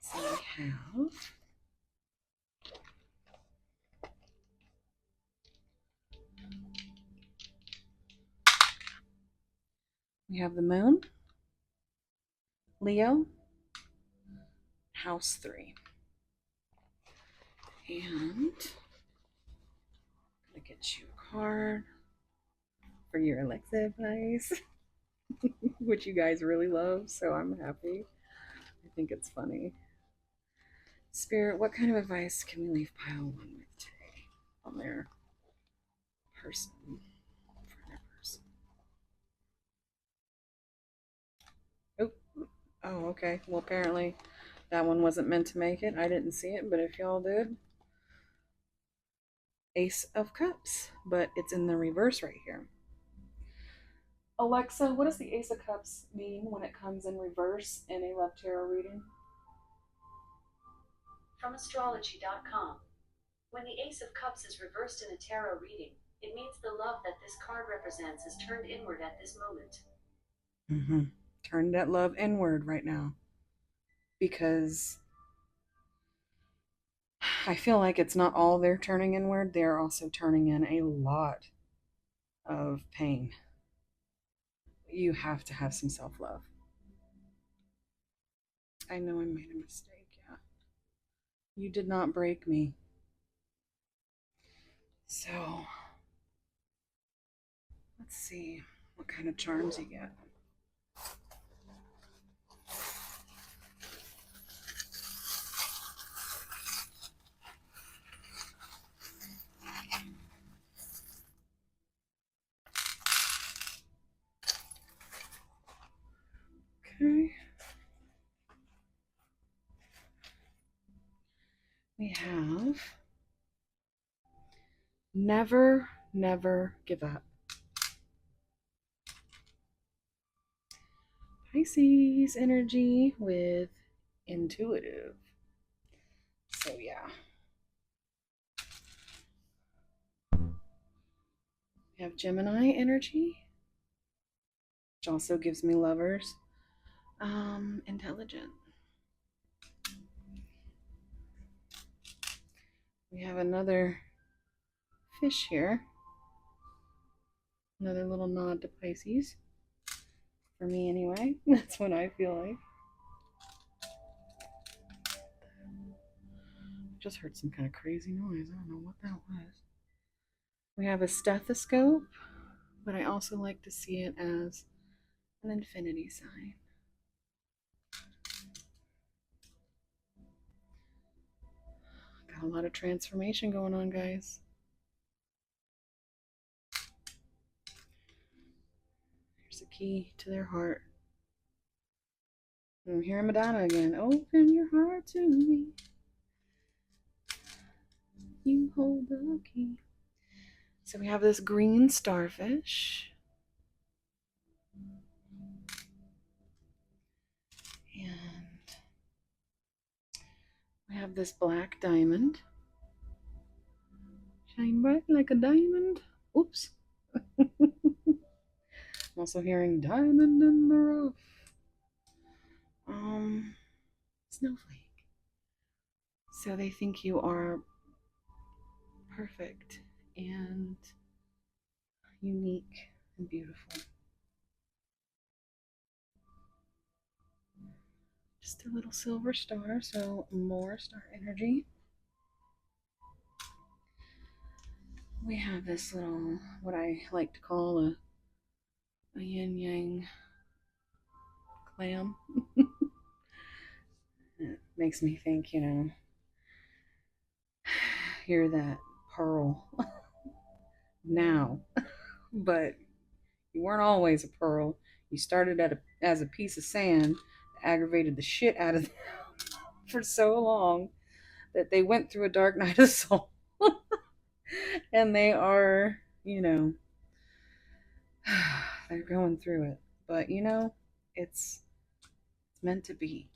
So we have the moon, Leo, house 3. And I'm gonna get you a card for your Alexa advice, which you guys really love, so I'm happy. I think it's funny. Spirit, what kind of advice can we leave pile 1 with today on their person? For their person. Oh, okay. Well, apparently that one wasn't meant to make it. I didn't see it, but if y'all did, Ace of Cups, but it's in the reverse right here. Alexa, what does the Ace of Cups mean when it comes in reverse in a love tarot reading? From astrology.com. When the Ace of Cups is reversed in a tarot reading, it means the love that this card represents is turned inward at this moment. Turn that love inward right now. Because I feel like it's not all they're turning inward. They're also turning in a lot of pain. You have to have some self-love. I know I made a mistake, yeah. You did not break me. So, let's see what kind of charms you get. Okay. We have never, never give up. Pisces energy with intuitive. So yeah. We have Gemini energy, which also gives me lovers. Intelligent. We have another fish here. Another little nod to Pisces. For me, anyway. That's what I feel like. Just heard some kind of crazy noise. I don't know what that was. We have a stethoscope, but I also like to see it as an infinity sign. Got a lot of transformation going on, guys. Here's a key to their heart. I'm hearing Madonna again. Open your heart to me. You hold the key. So we have this green starfish. And we have this black diamond. Shine bright like a diamond. Oops. I'm also hearing diamond in the rough. Snowflake. So they think you are perfect and unique and beautiful. just a little silver star, so more star energy. We have this little, what I like to call a yin yang clam. It makes me think, you're that pearl now, but you weren't always a pearl. You started as a piece of sand, aggravated the shit out of them for so long that they went through a dark night of soul. And they are, they're going through it. But it's meant to be.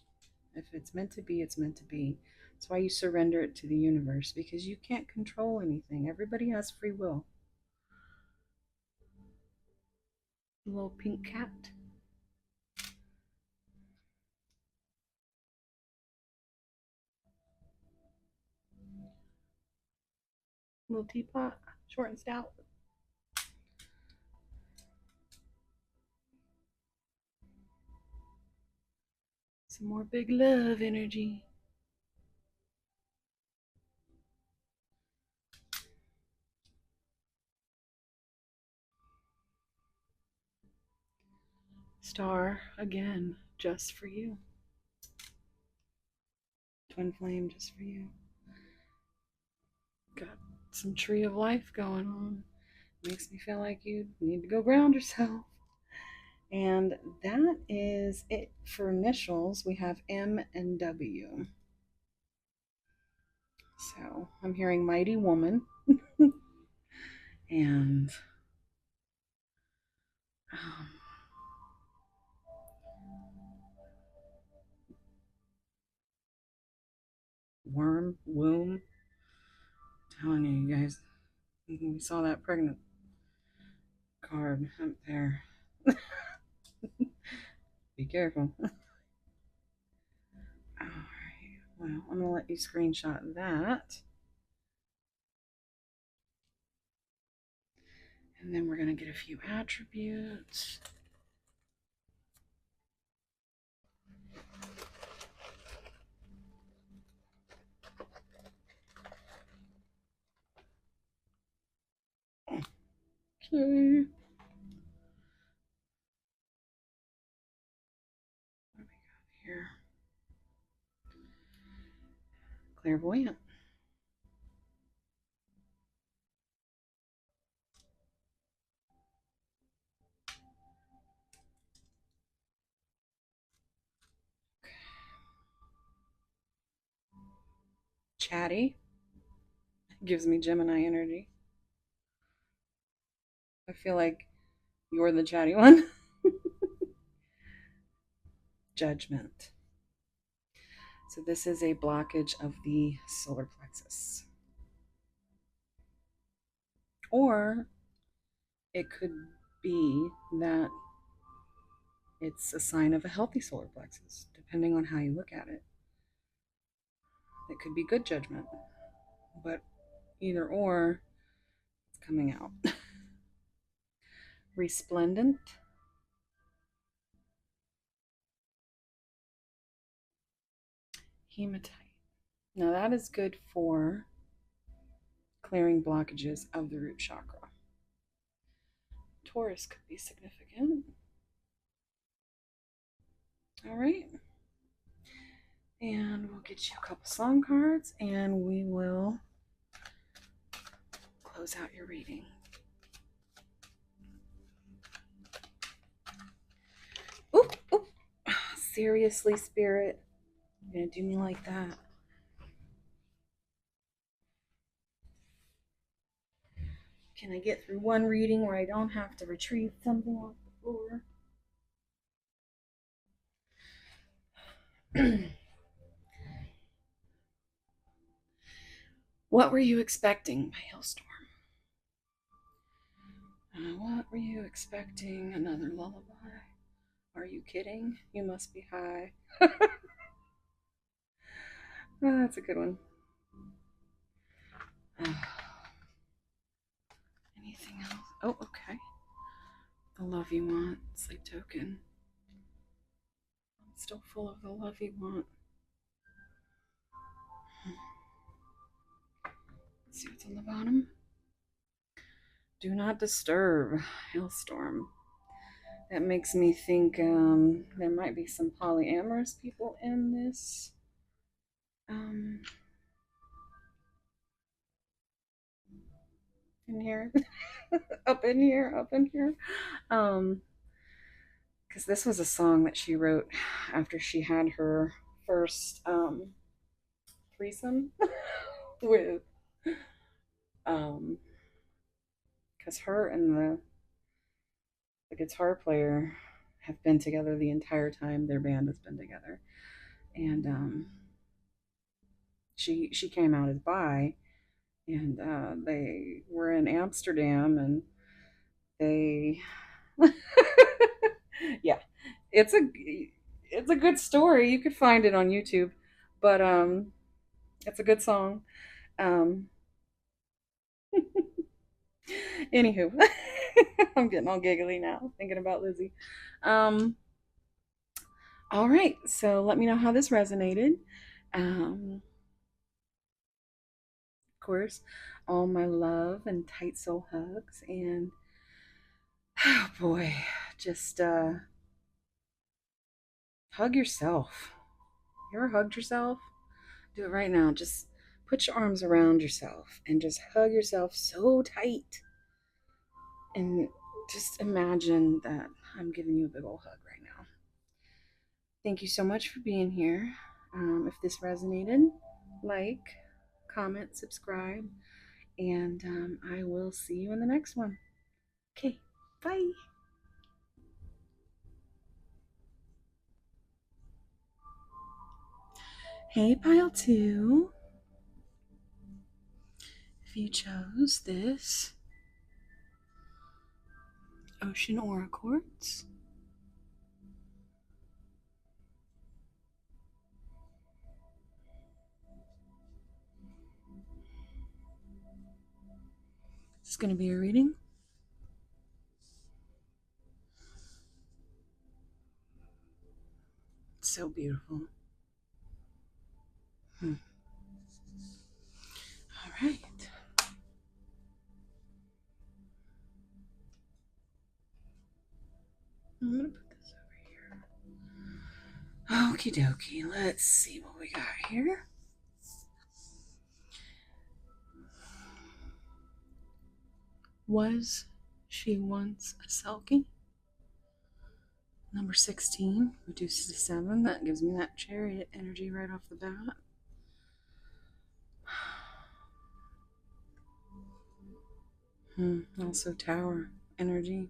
If it's meant to be, it's meant to be. That's why you surrender it to the universe, because you can't control anything. Everybody has free will. A little pink cat. Little teapot, short and stout. Some more big love energy. Star again, just for you. Twin flame, just for you. Got some tree of life going on. Makes me feel like you need to go ground yourself. And that is it for initials. We have M and W. So I'm hearing Mighty Woman and um, Worm, Womb. I'm telling you, guys, we saw that pregnant card up there. Be careful. Alright, well, I'm going to let you screenshot that. And then we're going to get a few attributes. Okay. What do we got here? Clairvoyant. Chatty. Gives me Gemini energy. I feel like you're the chatty one. Judgment. So this is a blockage of the solar plexus. Or it could be that it's a sign of a healthy solar plexus, depending on how you look at it. It could be good judgment, but either or, it's coming out. Resplendent. Hematite. Now that is good for clearing blockages of the root chakra. Taurus could be significant. All right. And we'll get you a couple song cards and we will close out your reading. Oop, oop. Seriously, Spirit. You're going to do me like that. Can I get through one reading where I don't have to retrieve something off the floor? What were you expecting by Hailstorm? What were you expecting? Another lullaby? Are you kidding? You must be high. Oh, that's a good one. Anything else? Oh, okay. The love you want, sleep token. Still full of the love you want. Let's see what's on the bottom. Do not disturb, hailstorm. That makes me think there might be some polyamorous people in this. Um, in here, up in here, up in here. Because this was a song that she wrote after she had her first threesome with because her and the guitar player have been together the entire time their band has been together, and she came out as bi, and they were in Amsterdam, and they yeah, it's a good story. You could find it on YouTube, but it's a good song. Um, Anywho, I'm getting all giggly now thinking about Lizzie. Um, all right, so let me know how this resonated. Of course, all my love and tight soul hugs, and oh boy, just hug yourself. You ever hugged yourself? Do it right now. Just put your arms around yourself and just hug yourself so tight. And just imagine that I'm giving you a big old hug right now. Thank you so much for being here. If this resonated, like, comment, subscribe, and I will see you in the next one. Okay, bye. Hey, pile two. If you chose this ocean aura quartz, this is going to be a reading. It's so beautiful. All right. I'm going to put this over here. Okie dokie. Let's see what we got here. Was she once a Selkie? Number 16 reduces to 7. That gives me that chariot energy right off the bat. Also tower energy.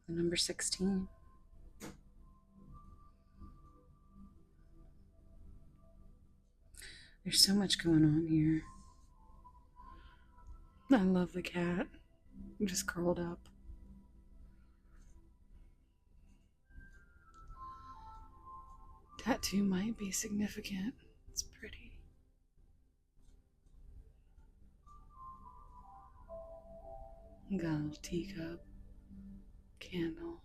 The number 16. There's so much going on here. I love the cat. I'm just curled up. Tattoo might be significant. It's pretty. Got a little teacup, candle,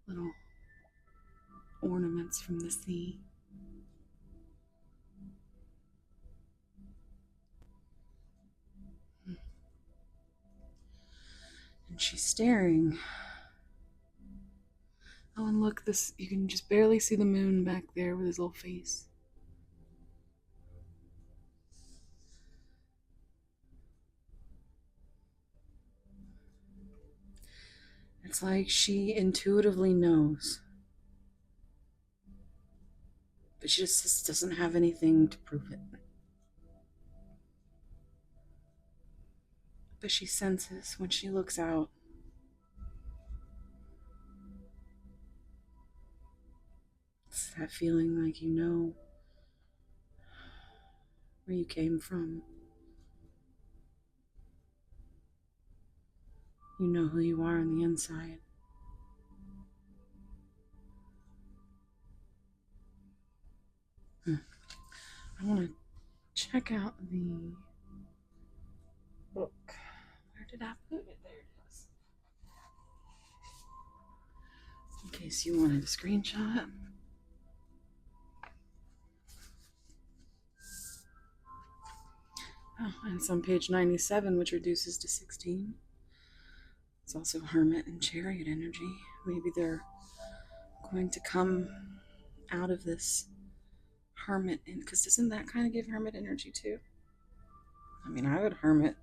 little ornaments from the sea. And she's staring. Oh, and look, this you can just barely see the moon back there with his little face. It's like she intuitively knows, but she just doesn't have anything to prove it. But she senses when she looks out. It's that feeling like you know where you came from. You know who you are on the inside. I want to check out the book. Where did I put it? There it is. case you wanted a screenshot. Oh, and it's on page 97, which reduces to 16. It's also Hermit and Chariot energy. Maybe they're going to come out of this Hermit, because doesn't that kind of give Hermit energy too? I mean, I would Hermit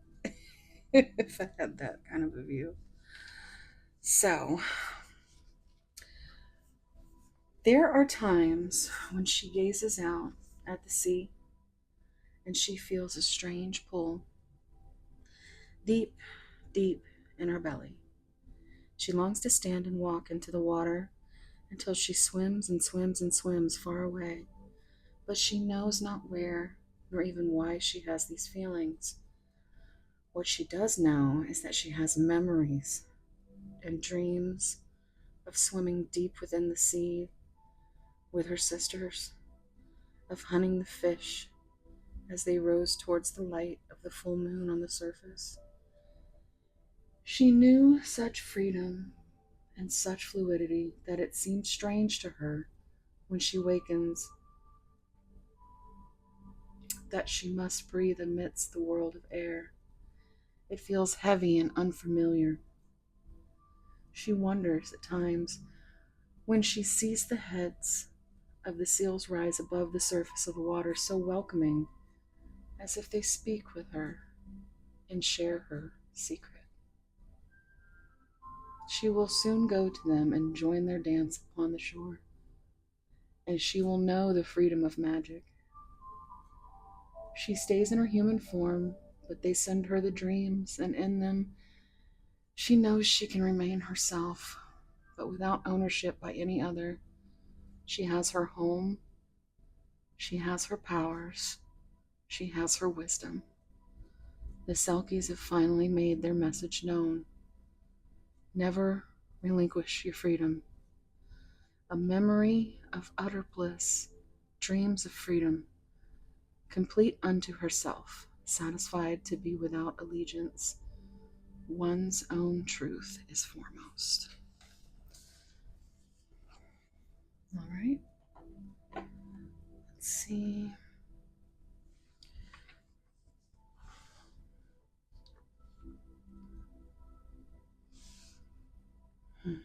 if I had that kind of a view. So, there are times when she gazes out at the sea and she feels a strange pull deep, deep in her belly. She longs to stand and walk into the water until she swims and swims and swims far away, but she knows not where nor even why she has these feelings. What she does know is that she has memories and dreams of swimming deep within the sea with her sisters, of hunting the fish as they rose towards the light of the full moon on the surface. She knew such freedom and such fluidity that it seemed strange to her when she wakens that she must breathe amidst the world of air. It feels heavy and unfamiliar. She wonders at times when she sees the heads of the seals rise above the surface of the water, so welcoming, as if they speak with her and share her secret. She will soon go to them and join their dance upon the shore, and she will know the freedom of magic. She stays in her human form, but they send her the dreams, and in them she knows she can remain herself, but without ownership by any other. She has her home, she has her powers, she has her wisdom. The Selkies have finally made their message known. Never relinquish your freedom. A memory of utter bliss, dreams of freedom, complete unto herself, satisfied to be without allegiance. One's own truth is foremost. All right. Let's see. I'm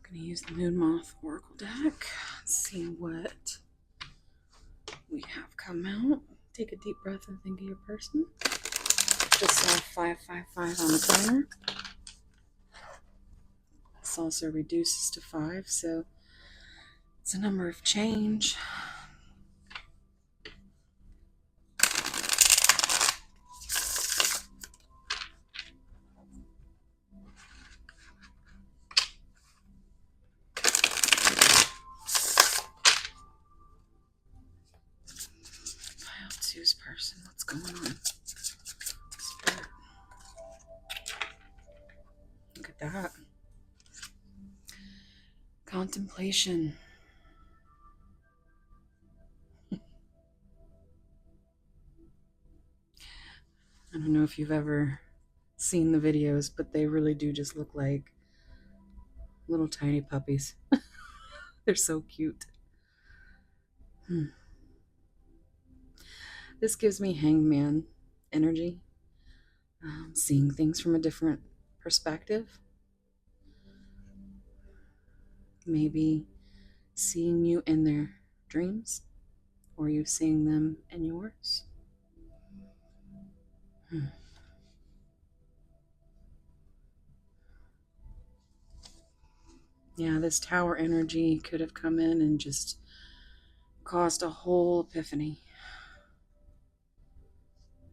going to use the Moon Moth Oracle deck. Let's see what we have come out. Take a deep breath and think of your person. Just saw 555 on the timer. This also reduces to 5, so it's a number of change. Pile 2's person. What's going on? Spirit. Look at that. Contemplation. I don't know if you've ever seen the videos, but they really do just look like little tiny puppies. They're so cute. This gives me hangman energy, seeing things from a different perspective. Maybe seeing you in their dreams, or you seeing them in yours. Yeah, this tower energy could have come in and just caused a whole epiphany.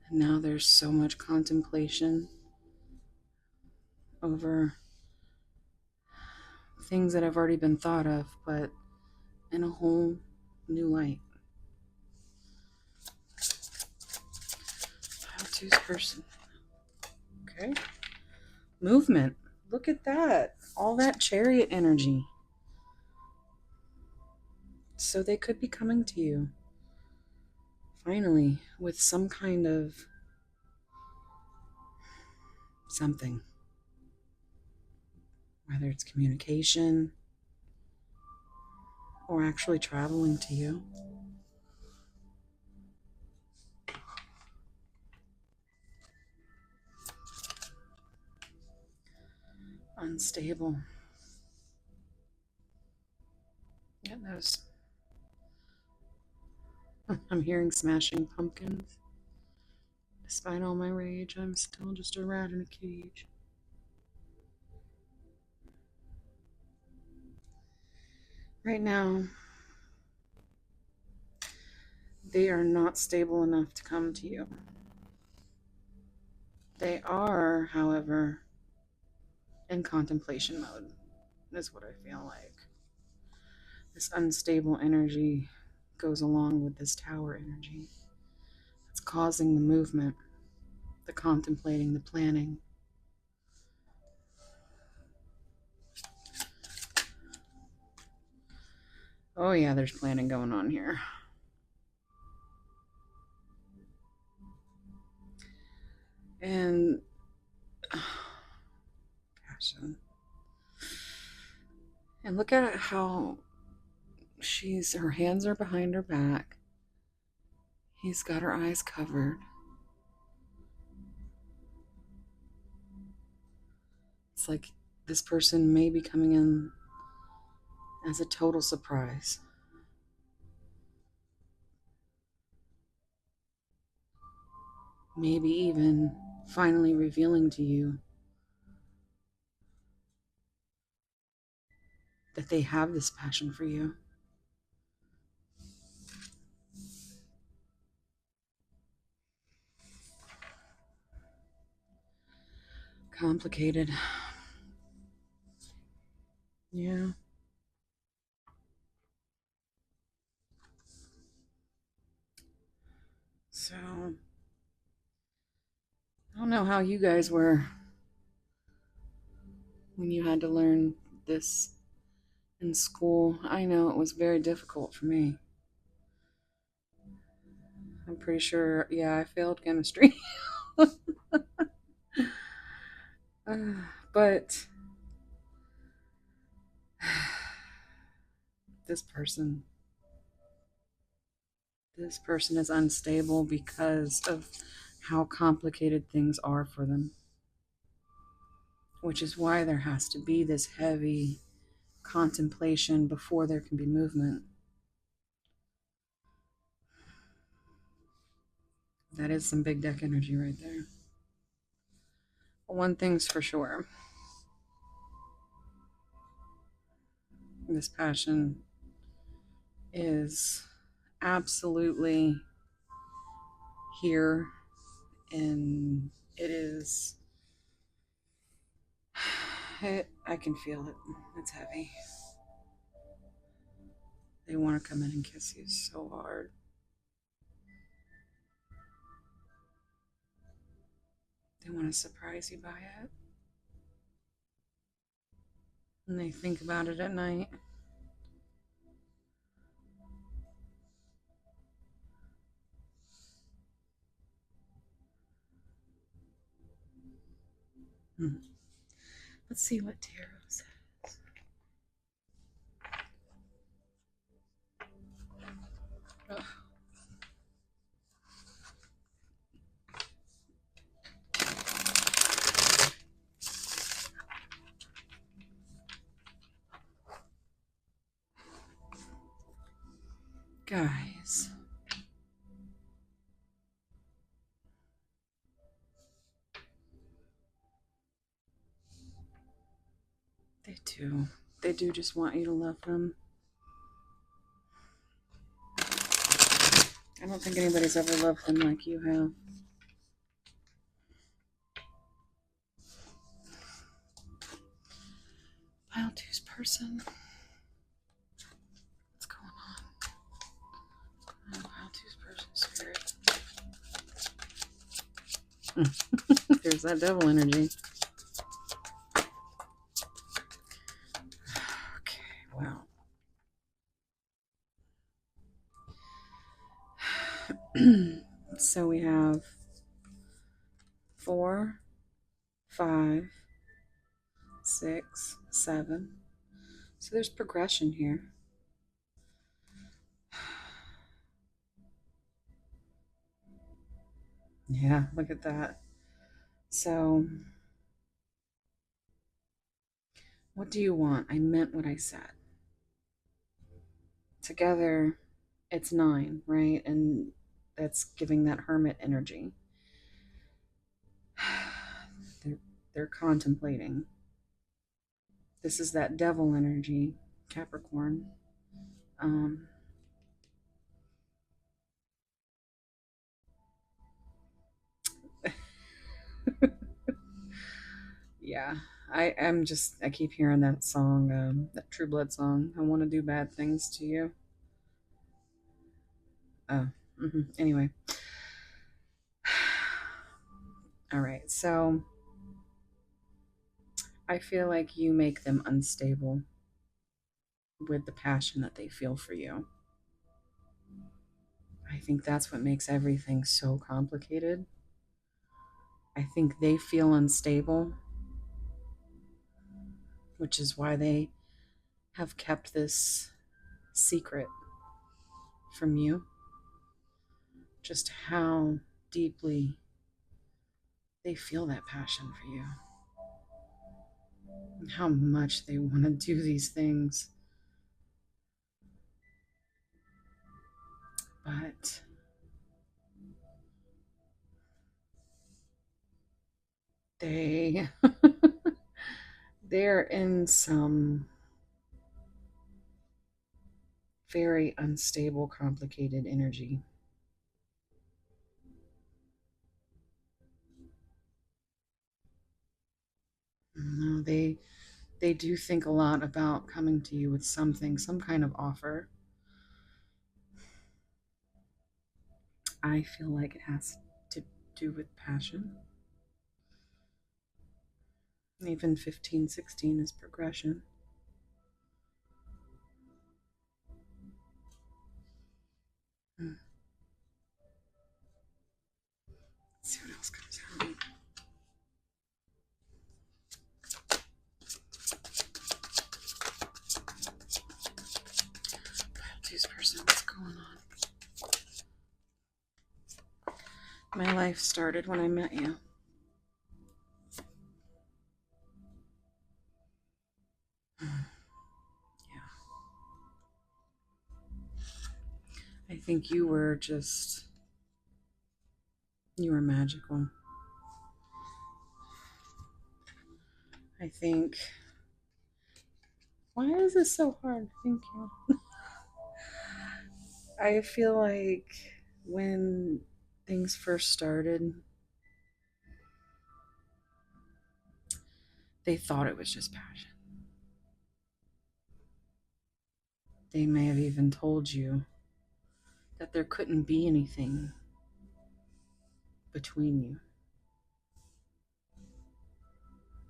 And now there's so much contemplation over things that have already been thought of, but in a whole new light. Pile 2's person. Okay. Movement. Look at that. All that chariot energy. So they could be coming to you, finally, with some kind of something. whether it's communication or actually traveling to you. Unstable. Yeah, those. I'm hearing smashing pumpkins. Despite all my rage, I'm still just a rat in a cage. Right now, they are not stable enough to come to you. They are, however, in contemplation mode, is what I feel like. This unstable energy goes along with this tower energy. It's causing the movement, the contemplating, the planning. Oh, yeah, there's planning going on here. And passion. And look at how her hands are behind her back. He's got her eyes covered. It's like this person may be coming in as a total surprise. Maybe even finally revealing to you that they have this passion for you. Complicated. Yeah. So, I don't know how you guys were when you had to learn this in school. I know it was very difficult for me. I'm pretty sure, yeah, I failed chemistry. But this person, this person is unstable because of how complicated things are for them, which is why there has to be this heavy contemplation before there can be movement. That is some big deck energy right there. One thing's for sure, this passion is absolutely here, and it is, I can feel it. It's heavy. They want to come in and kiss you so hard. They want to surprise you by it. And they think about it at night. Hmm. Let's see what tarot says. Ugh. Guys, they do. They do just want you to love them. I don't think anybody's ever loved them like you have. Pile two's person. What's going on? Pile two's person spirit. There's that devil energy. Okay, wow. So we have 4, 5, 6, 7. So there's progression here. Yeah, look at that. So, what do you want? I meant what I said. Together, it's 9, right? And that's giving that hermit energy. They're, they're contemplating. This is that devil energy, Capricorn. Um, yeah, I keep hearing that song, that True Blood song. I want to do bad things to you. Oh, anyway. All right, so I feel like you make them unstable with the passion that they feel for you. I think that's what makes everything so complicated. I think they feel unstable, which is why they have kept this secret from you. Just how deeply they feel that passion for you, and how much they want to do these things. But they they're in some very unstable, complicated energy. No, they do think a lot about coming to you with something, some kind of offer. I feel like it has to do with passion. Even 15, 16 is progression. Hmm. Let's see what else comes out. This person, what's going on? My life started when I met you. Yeah. I think you were magical. I think, why is this so hard? Thank you. I feel like when things first started, they thought it was just passion. They may have even told you that there couldn't be anything between you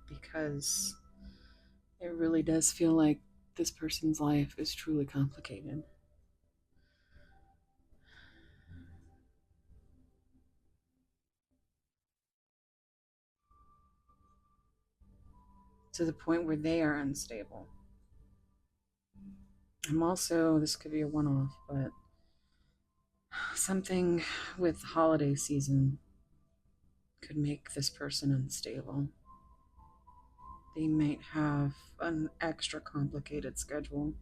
because it really does feel like this person's life is truly complicated. To the point where they are unstable. I'm also, this could be a one off, but something with holiday season could make this person unstable. They might have an extra complicated schedule.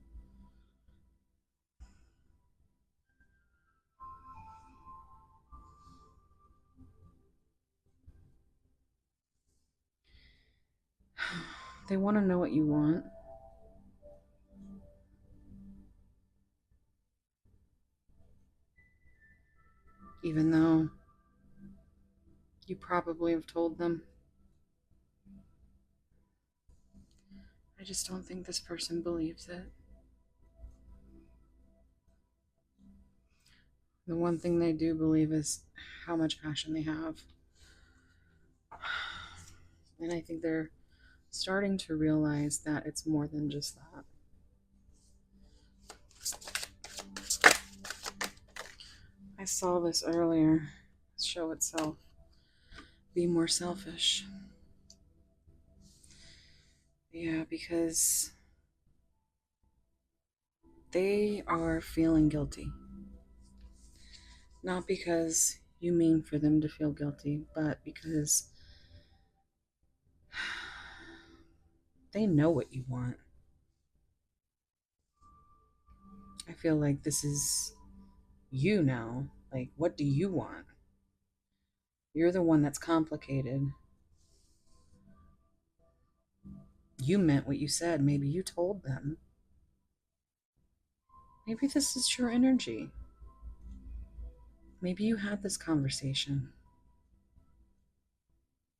They want to know what you want, even though you probably have told them. I just don't think this person believes it. The one thing they do believe is how much passion they have. And I think they're starting to realize that it's more than just that. I saw this earlier. Show itself. Be more selfish. Yeah, because they are feeling guilty. Not because you mean for them to feel guilty, but because they know what you want. I feel like this is you now. Like, what do you want? You're the one that's complicated. You meant what you said. Maybe you told them. Maybe this is your energy. Maybe you had this conversation.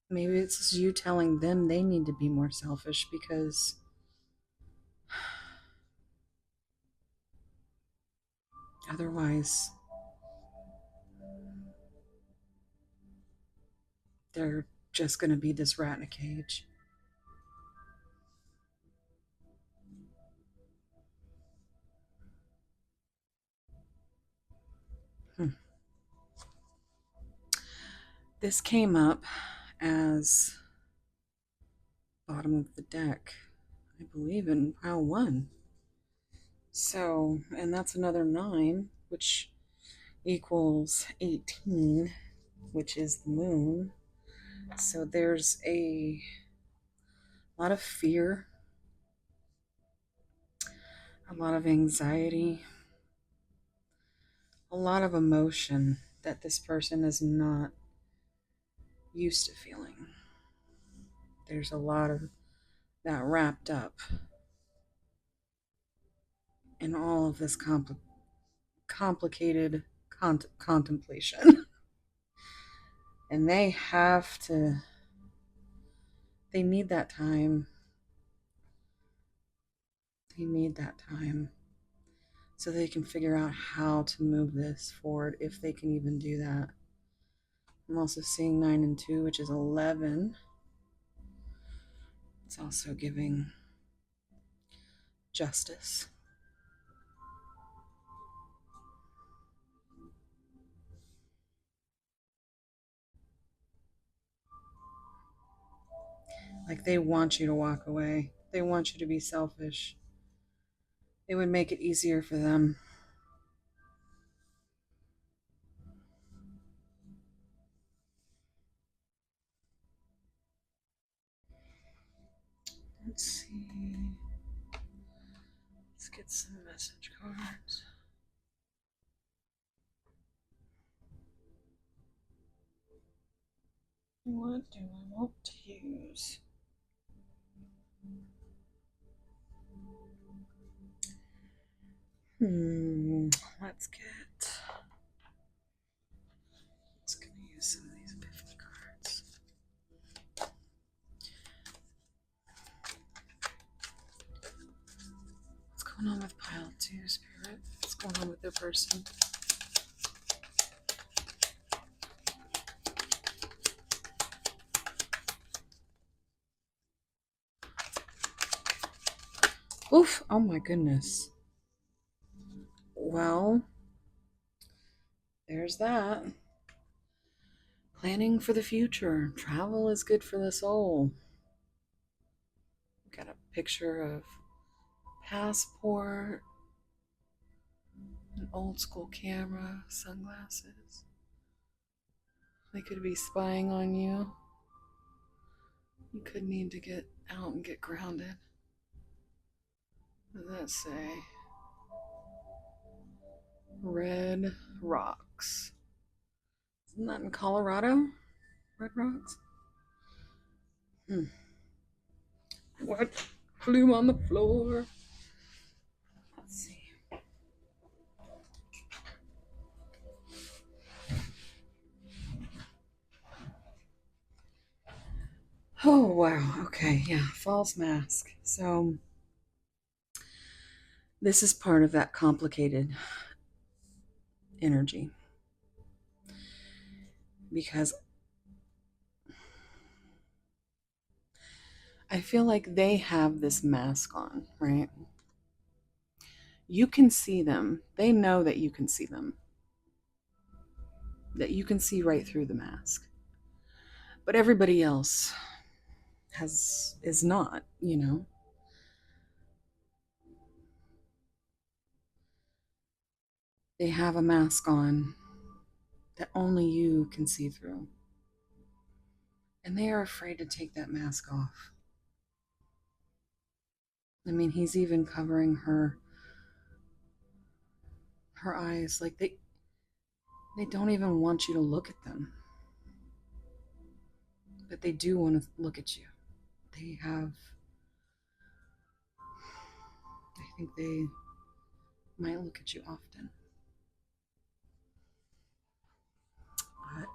Maybe it's just you telling them they need to be more selfish because otherwise they're just going to be this rat in a cage. Hmm. This came up as bottom of the deck, I believe, in pile one. So, and that's another nine, which equals 18, which is the moon. So there's a lot of fear, a lot of anxiety, a lot of emotion that this person is not used to feeling. There's a lot of that wrapped up in all of this complicated contemplation. And they need that time. They need that time so they can figure out how to move this forward if they can even do that. I'm also seeing 9 and 2, which is 11. It's also giving justice. Like they want you to walk away, they want you to be selfish. It would make it easier for them. Let's see. Let's get some message cards. What do I want to use? Hmm. Let's get. Let's gonna use some of these epiphany cards. What's going on with pile two, Spirit? What's going on with their person? Oof! Oh my goodness. Well, there's that. Planning for the future. Travel is good for the soul. Got a picture of passport, an old school camera, sunglasses. They could be spying on you. You could need to get out and get grounded. What does that say? Red rocks. Isn't that in Colorado? Red rocks? Hmm. What flew on the floor? Let's see. Oh, wow. Okay, yeah. False mask. So, this is part of that complicated energy because I feel like they have this mask on, right? You can see them. They know that you can see them, that you can see right through the mask. But everybody else is not, you know. They have a mask on that only you can see through. And they are afraid to take that mask off. I mean, he's even covering her eyes. Like they don't even want you to look at them. But they do want to look at you. They have I think they might look at you often. But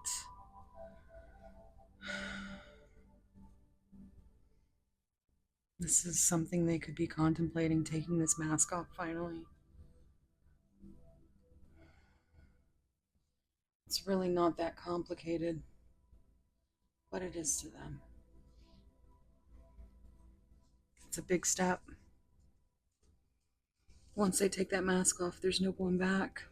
this is something they could be contemplating, taking this mask off finally. It's really not that complicated, but it is to them. It's a big step. Once they take that mask off, there's no going back.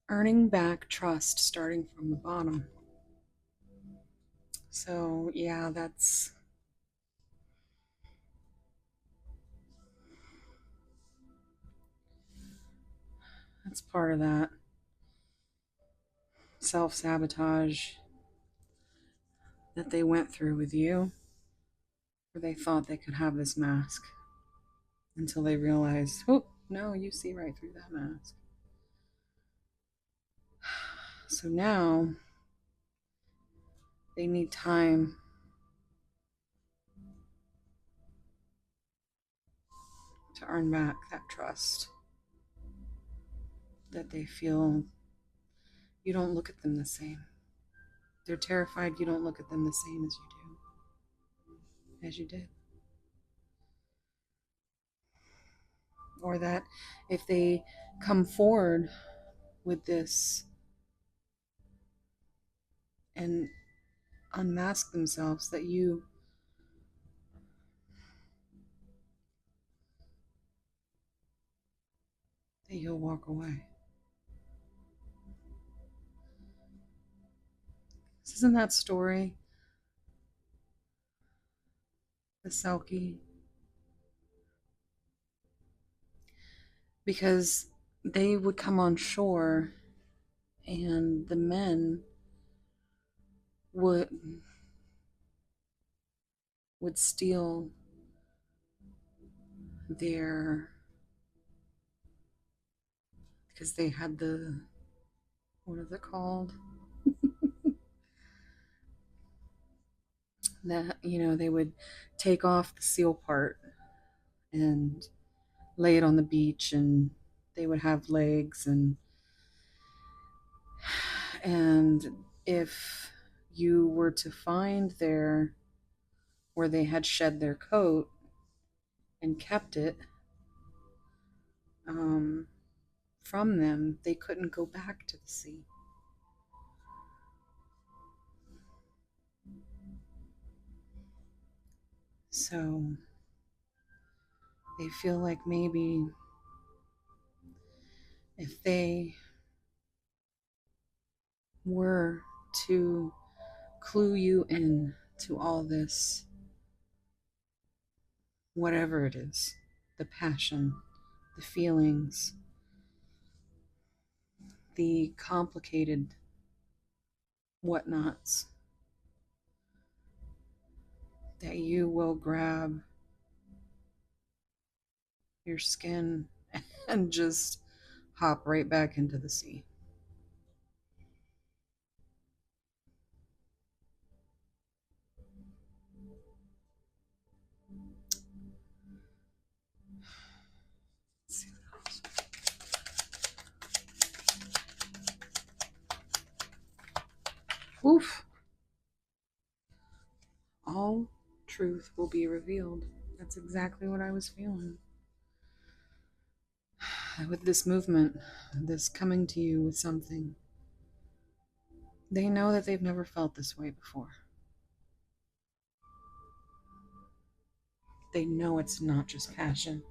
Earning back trust starting from the bottom. So, yeah, that's part of that self-sabotage that they went through with you, where they thought they could have this mask until they realized, oh, no, you see right through that mask. So now they need time to earn back that trust that they feel you don't look at them the same. They're terrified you don't look at them the same as you did. Or that if they come forward with this and unmask themselves, that you'll walk away. Isn't that story the Selkie? Because they would come on shore and the men would steal their, because they had the, what is it called, that, you know, they would take off the seal part and lay it on the beach, and they would have legs, and if you were to find their, where they had shed their coat and kept it from them, they couldn't go back to the sea. So they feel like maybe if they were to clue you in to all this, whatever it is, the passion, the feelings, the complicated whatnots, that you will grab your skin and just hop right back into the sea. Let's see what else. Oof. All truth will be revealed. That's exactly what I was feeling. With this movement, this coming to you with something, they know that they've never felt this way before. They know it's not just passion.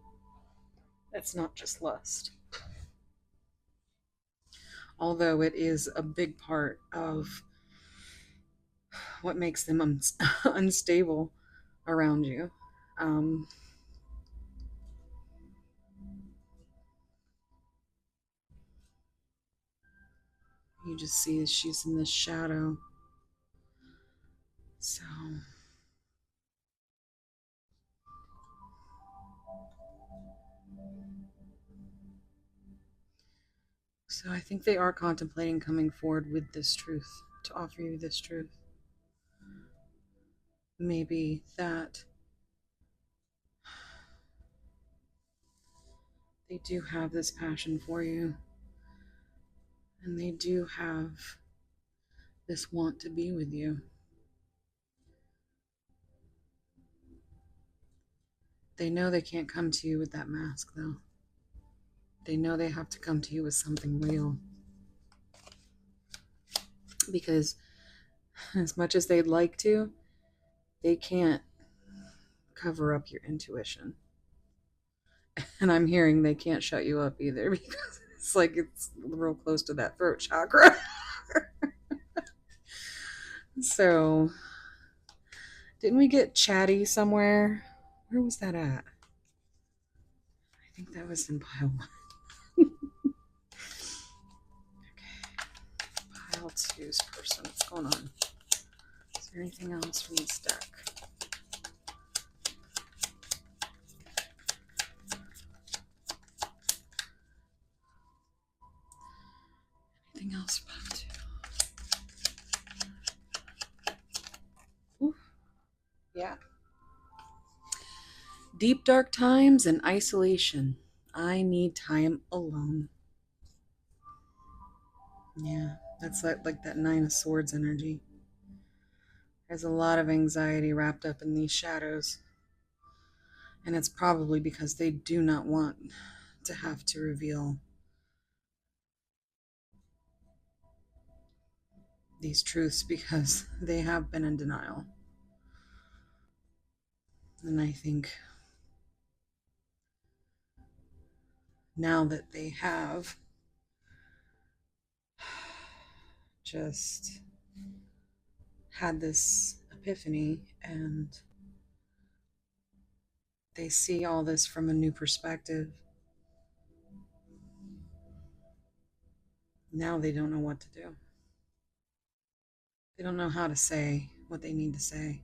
It's not just lust. Although it is a big part of what makes them unstable around you. Um, you just see she's in this shadow. So, I think they are contemplating coming forward with this truth, to offer you this truth. Maybe that they do have this passion for you, and they do have this want to be with you. They know they can't come to you with that mask, though. They know they have to come to you with something real. Because as much as they'd like to, they can't cover up your intuition. And I'm hearing they can't shut you up either because it's like it's real close to that throat chakra. So, didn't we get chatty somewhere? Where was that at? I think that was in pile one. Okay. Pile two's person. What's going on? Is there anything else from this deck? Anything else about two? Ooh. Yeah. Deep dark times and isolation. I need time alone. Yeah, that's like that Nine of Swords energy. There's a lot of anxiety wrapped up in these shadows. And it's probably because they do not want to have to reveal these truths because they have been in denial. And I think now that they have just had this epiphany and they see all this from a new perspective, now they don't know what to do. They don't know how to say what they need to say.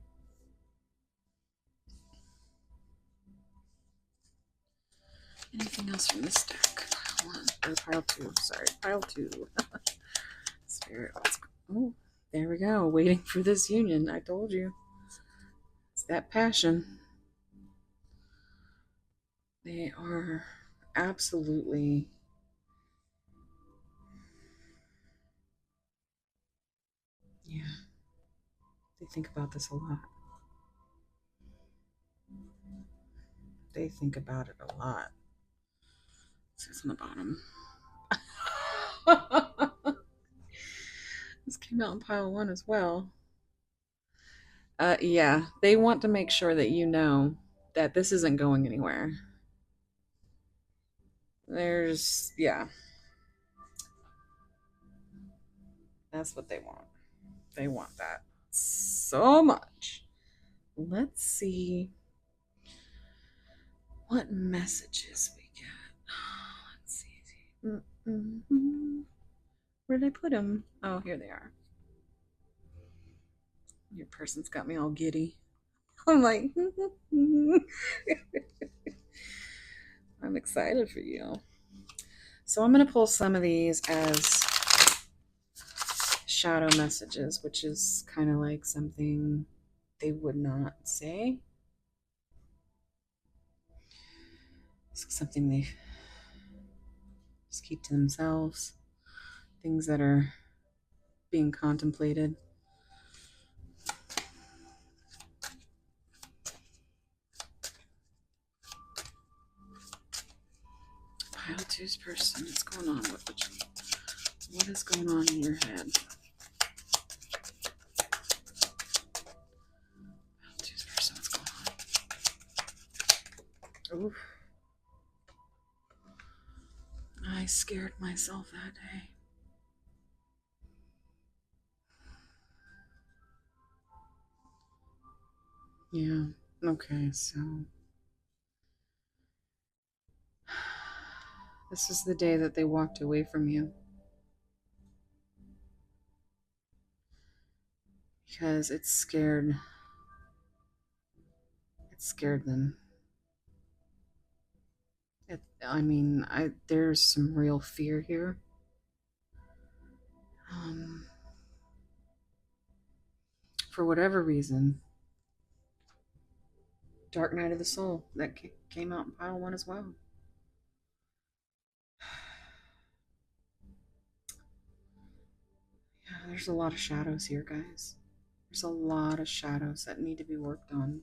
Anything else from this deck? Pile one, or pile two, sorry, pile two. Spirit, let's go. Oh, there we go. Waiting for this union. I told you. It's that passion. They are absolutely yeah. They think about this a lot. They think about it a lot. It says on the bottom. This came out in pile one as well. Yeah, they want to make sure that you know that this isn't going anywhere. Yeah, that's what they want. They want that so much. Let's see what messages we get. Let's see. Mm-hmm. Where did I put them? Oh, here they are. Your person's got me all giddy. I'm like, I'm excited for you. So I'm going to pull some of these as shadow messages, which is kind of like something they would not say. It's something they just keep to themselves. Things that are being contemplated. Pile two's person. What's going on? What is going on in your head? Pile two's person. What's going on? Oof. I scared myself that day. Yeah. Okay, so this is the day that they walked away from you because it scared them. There's some real fear here. Um, for whatever reason, Dark Night of the Soul that came out in pile one as well. Yeah, there's a lot of shadows here, guys. There's a lot of shadows that need to be worked on.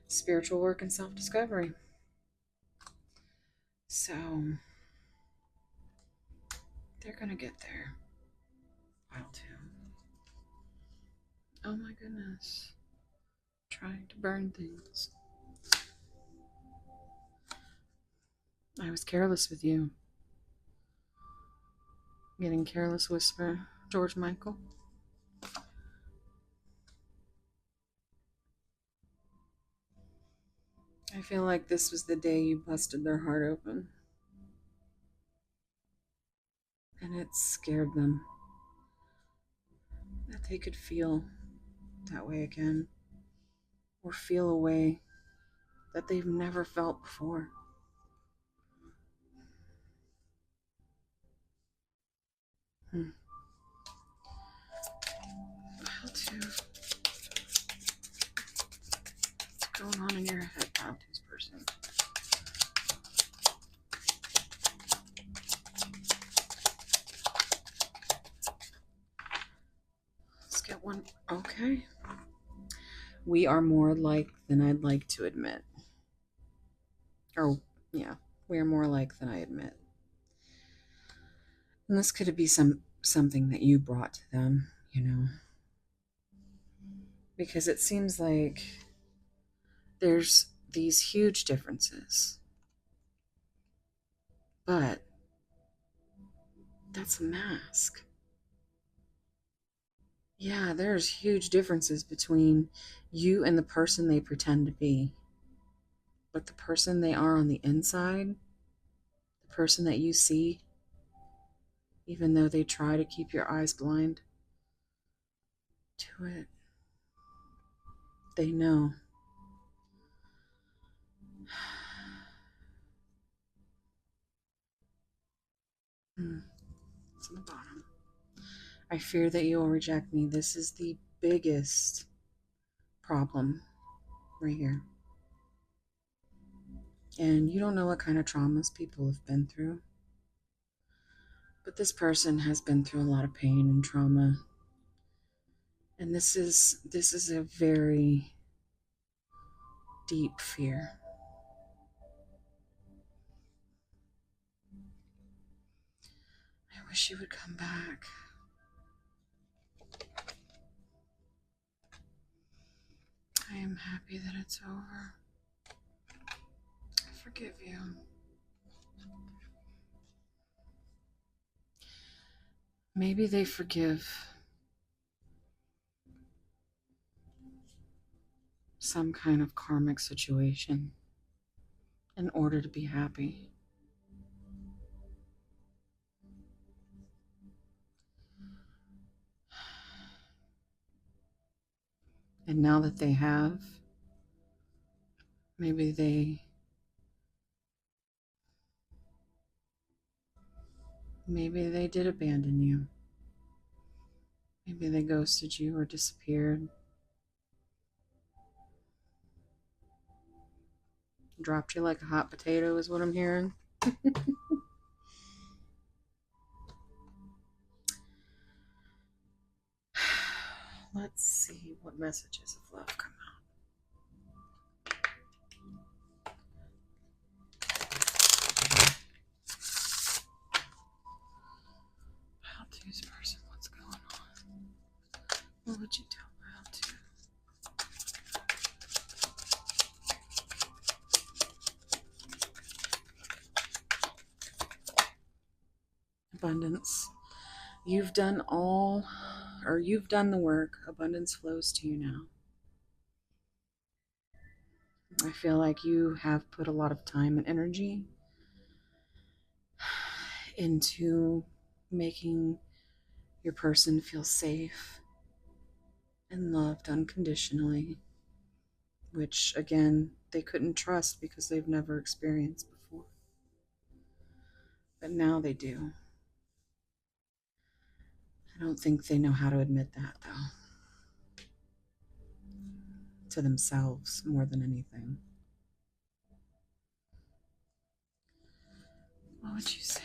Spiritual work and self discovery. So, they're gonna get there. Pile two. Oh my goodness. Trying to burn things. I was careless with you. Getting careless whisper. George Michael. I feel like this was the day you busted their heart open. And it scared them that they could feel that way again. Or feel a way that they've never felt before. Hmm. Pile two. What's going on in your head, pile two's person? Let's get one. Okay. We are more alike than I'd like to admit. Or, yeah, we are more alike than I admit. And this could be something that you brought to them, because it seems like there's these huge differences. But that's a mask. Yeah, there's huge differences between you and the person they pretend to be. But the person they are on the inside, the person that you see, even though they try to keep your eyes blind to it, they know. It's on the bottom. I fear that you will reject me. This is the biggest problem right here. And you don't know what kind of traumas people have been through. But this person has been through a lot of pain and trauma. And this is a very deep fear. I wish you would come back. I am happy that it's over. I forgive you. Maybe they forgive some kind of karmic situation in order to be happy. And now that they have, maybe they did abandon you. Maybe they ghosted you or disappeared. Dropped you like a hot potato is what I'm hearing. Let's see what messages of love come out. How to's person, what's going on? What would you tell how to? abundance. You've done all, or you've done the work. Abundance flows to you now. I feel like you have put a lot of time and energy into making your person feel safe and loved unconditionally, which again, they couldn't trust because they've never experienced before. But now they do. I don't think they know how to admit that, though, to themselves more than anything. What would you say?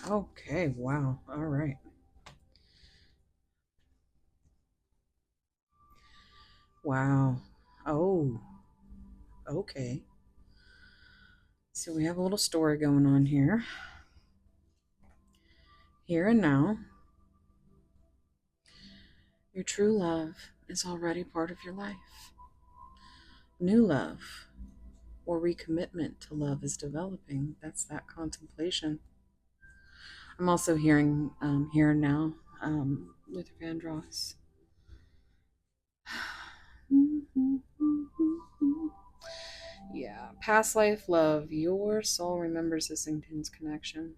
Okay, wow. All right. Wow. Oh, okay. So we have a little story going on here. Here and now, your true love is already part of your life. New love or recommitment to love is developing. That's that contemplation. I'm also hearing here and now, Luther Vandross. Yeah, past life love. Your soul remembers this intense connection,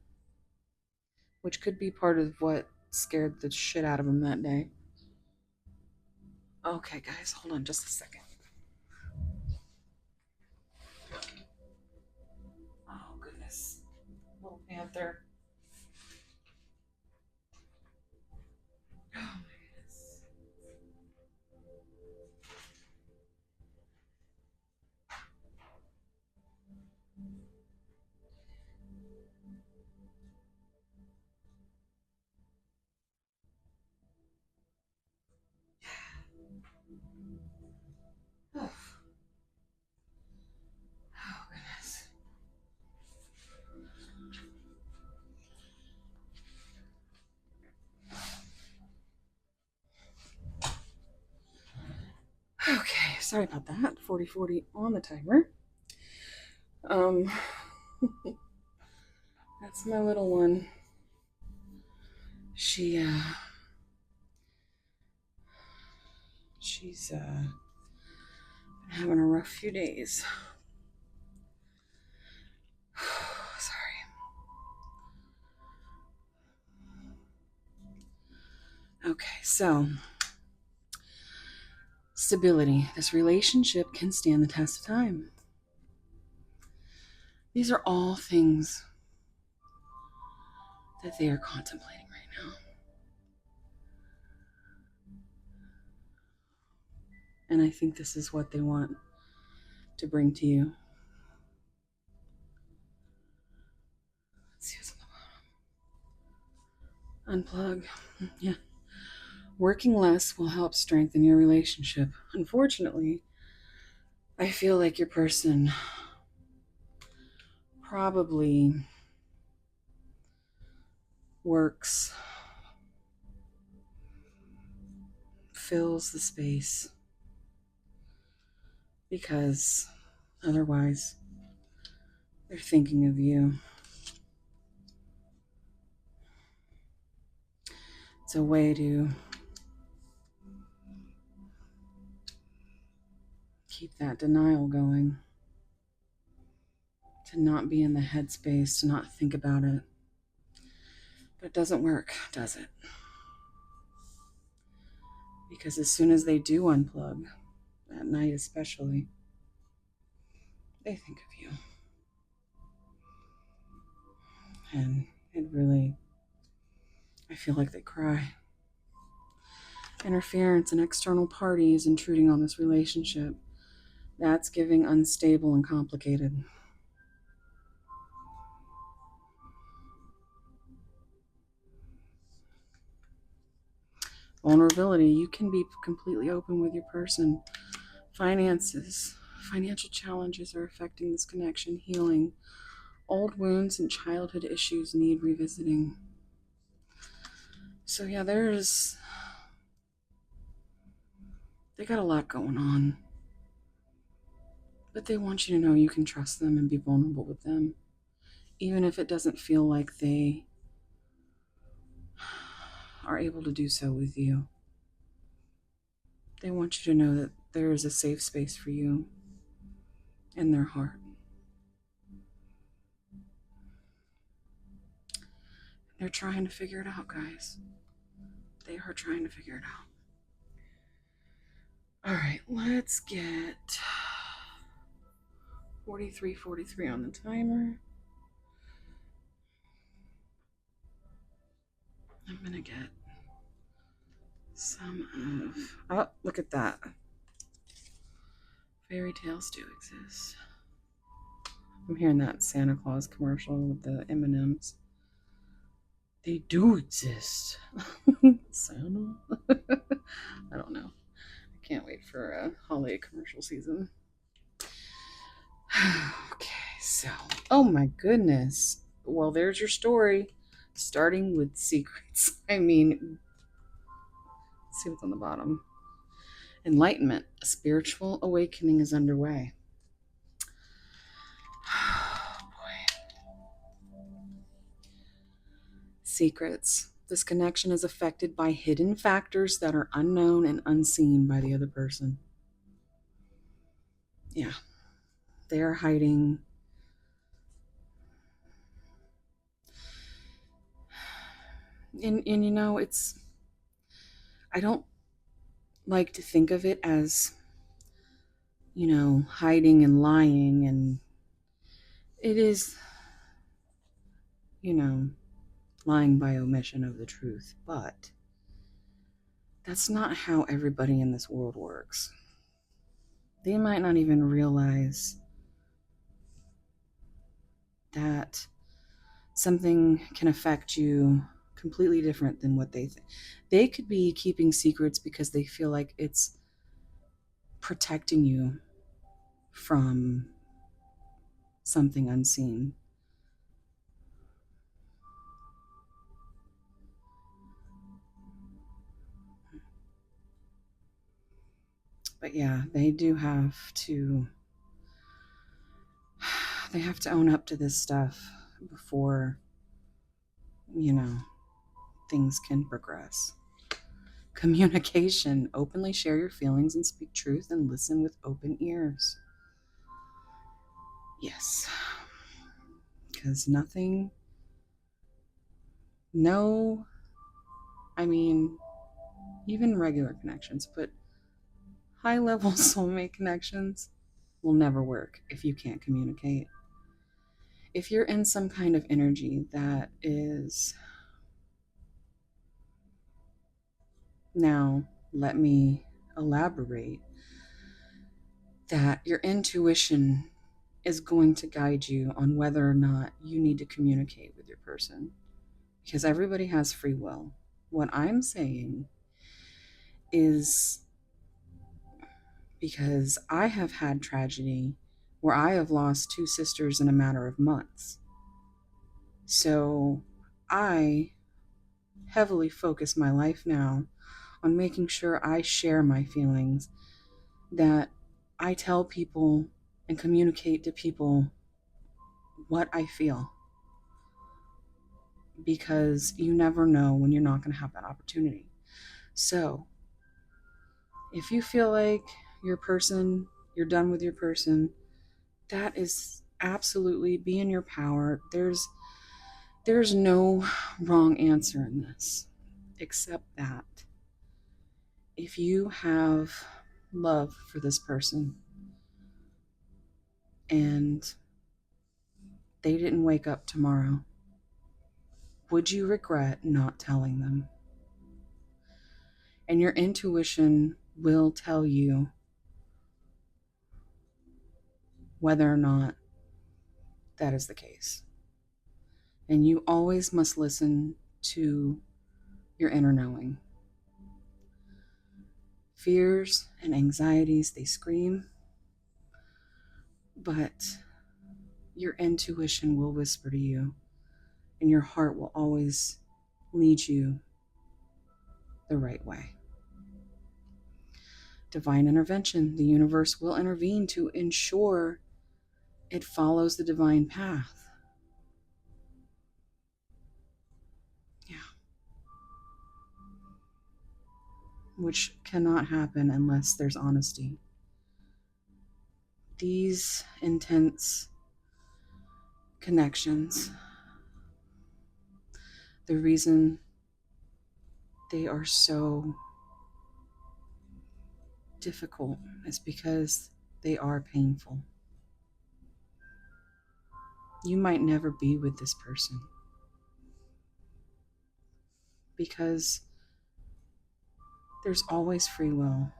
which could be part of what scared the shit out of him that day. Okay, guys, hold on just a second. Oh, goodness. Little panther. Oh, my goodness. Oh, oh goodness. Okay, sorry about that. 40-40 on the timer. Um, that's my little one. She's been having a rough few days. Sorry. Okay, so stability. This relationship can stand the test of time. These are all things that they are contemplating right now. And I think this is what they want to bring to you. Let's see what's on the bottom. Unplug. Yeah. Working less will help strengthen your relationship. Unfortunately, I feel like your person probably works, fills the space, because otherwise they're thinking of you. It's a way to keep that denial going, to not be in the headspace, to not think about it. But it doesn't work, does it? Because as soon as they do unplug, at night especially, they think of you. And it really, I feel like they cry. Interference and external parties intruding on this relationship, that's giving unstable and complicated. Vulnerability, you can be completely open with your person. Finances, financial challenges are affecting this connection. Healing, old wounds and childhood issues need revisiting. So yeah, they got a lot going on, but they want you to know you can trust them and be vulnerable with them, even if it doesn't feel like they are able to do so with you. They want you to know that there is a safe space for you in their heart. They're trying to figure it out, guys. They are trying to figure it out. All right, let's get 43:43 on the timer. I'm going to get some of. Oh, look at that. Fairy tales do exist. I'm hearing that Santa Claus commercial with the M&Ms. They do exist. Santa? I don't know. I can't wait for a holiday commercial season. Okay, so, oh my goodness. Well, there's your story. Starting with secrets. I mean, let's see what's on the bottom. Enlightenment. A spiritual awakening is underway. Oh boy. Secrets. This connection is affected by hidden factors that are unknown and unseen by the other person. Yeah, they are hiding. And you know, I don't like to think of it as, hiding and lying. And it is, you know, lying by omission of the truth. But that's not how everybody in this world works. They might not even realize that something can affect you completely different than what they think. They could be keeping secrets because they feel like it's protecting you from something unseen. But yeah, they have to own up to this stuff before, you know, things can progress. Communication. Openly share your feelings and speak truth and listen with open ears. Yes. Because nothing, no, I mean, even regular connections, but high level soulmate connections will never work if you can't communicate. If you're in some kind of energy that is, now let me elaborate, that your intuition is going to guide you on whether or not you need to communicate with your person, because everybody has free will. What I'm saying is, because I have had tragedy where I have lost two sisters in a matter of months. So I heavily focus my life now on making sure I share my feelings, that I tell people and communicate to people what I feel, because you never know when you're not going to have that opportunity. So if you feel like you're done with your person, that is absolutely be in your power. There's no wrong answer in this, except that if you have love for this person and they didn't wake up tomorrow, would you regret not telling them? And your intuition will tell you whether or not that is the case. And you always must listen to your inner knowing. Fears and anxieties, they scream, but your intuition will whisper to you, and your heart will always lead you the right way. Divine intervention. The universe will intervene to ensure it follows the divine path. Yeah. Which cannot happen unless there's honesty. These intense connections, the reason they are so difficult is because they are painful. You might never be with this person because there's always free will,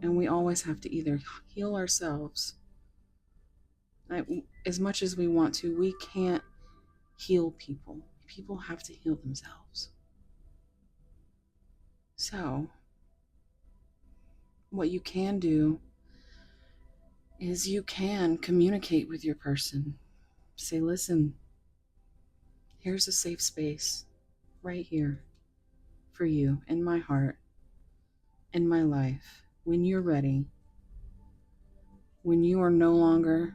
and we always have to either heal ourselves. As much as we want to, we can't heal people. People have to heal themselves. So, what you can do is you can communicate with your person. Say, listen, here's a safe space right here for you in my heart, in my life. When you're ready, when you are no longer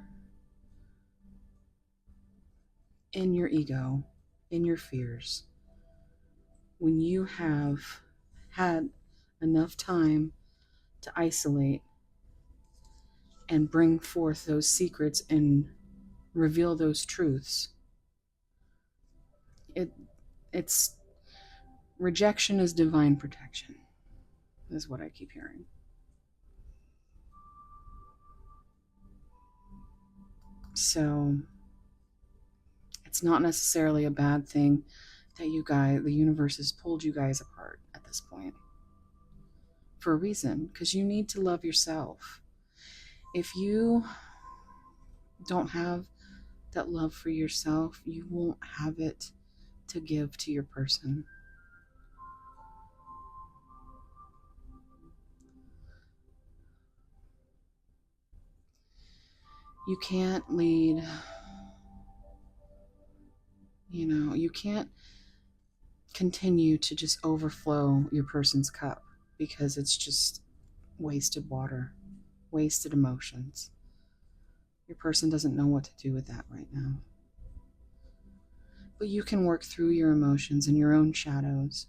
in your ego, in your fears, when you have had enough time to isolate and bring forth those secrets and reveal those truths, it it's rejection is divine protection, is what I keep hearing. So it's not necessarily a bad thing that the universe has pulled you guys apart at this point for a reason, because you need to love yourself. If you don't have that love for yourself, you won't have it to give to your person. You can't lead, you can't continue to just overflow your person's cup because it's just wasted water, wasted emotions. Your person doesn't know what to do with that right now. But you can work through your emotions and your own shadows.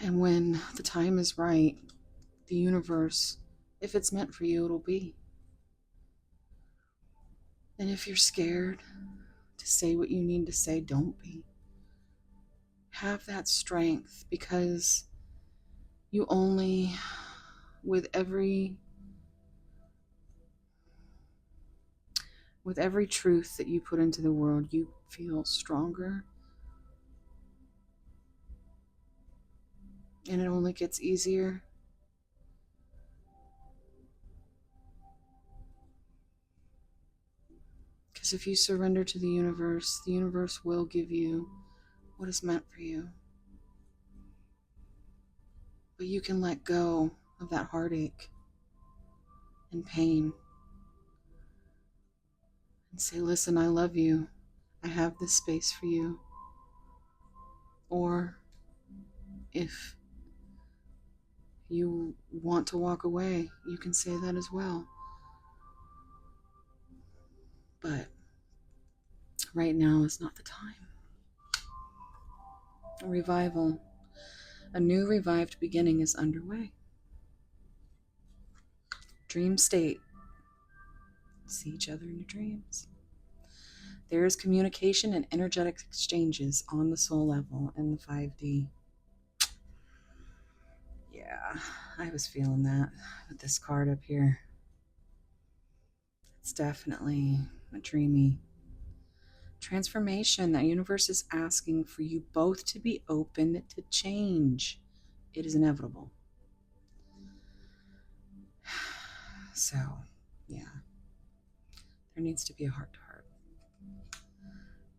And when the time is right, the universe, if it's meant for you, it'll be. And if you're scared to say what you need to say, don't be. Have that strength, because you only, with every truth that you put into the world, you feel stronger. And it only gets easier. Because if you surrender to the universe will give you what is meant for you. But you can let go of that heartache and pain and say, listen, I love you. I have this space for you. Or if you want to walk away, you can say that as well. But right now is not the time. A revival, a new revived beginning is underway. Dream state. See each other in your dreams. There is communication and energetic exchanges on the soul level in the 5D. Yeah, I was feeling that with this card up here. It's definitely a dreamy transformation. That universe is asking for you both to be open to change. It is inevitable. So, yeah, there needs to be a heart to heart.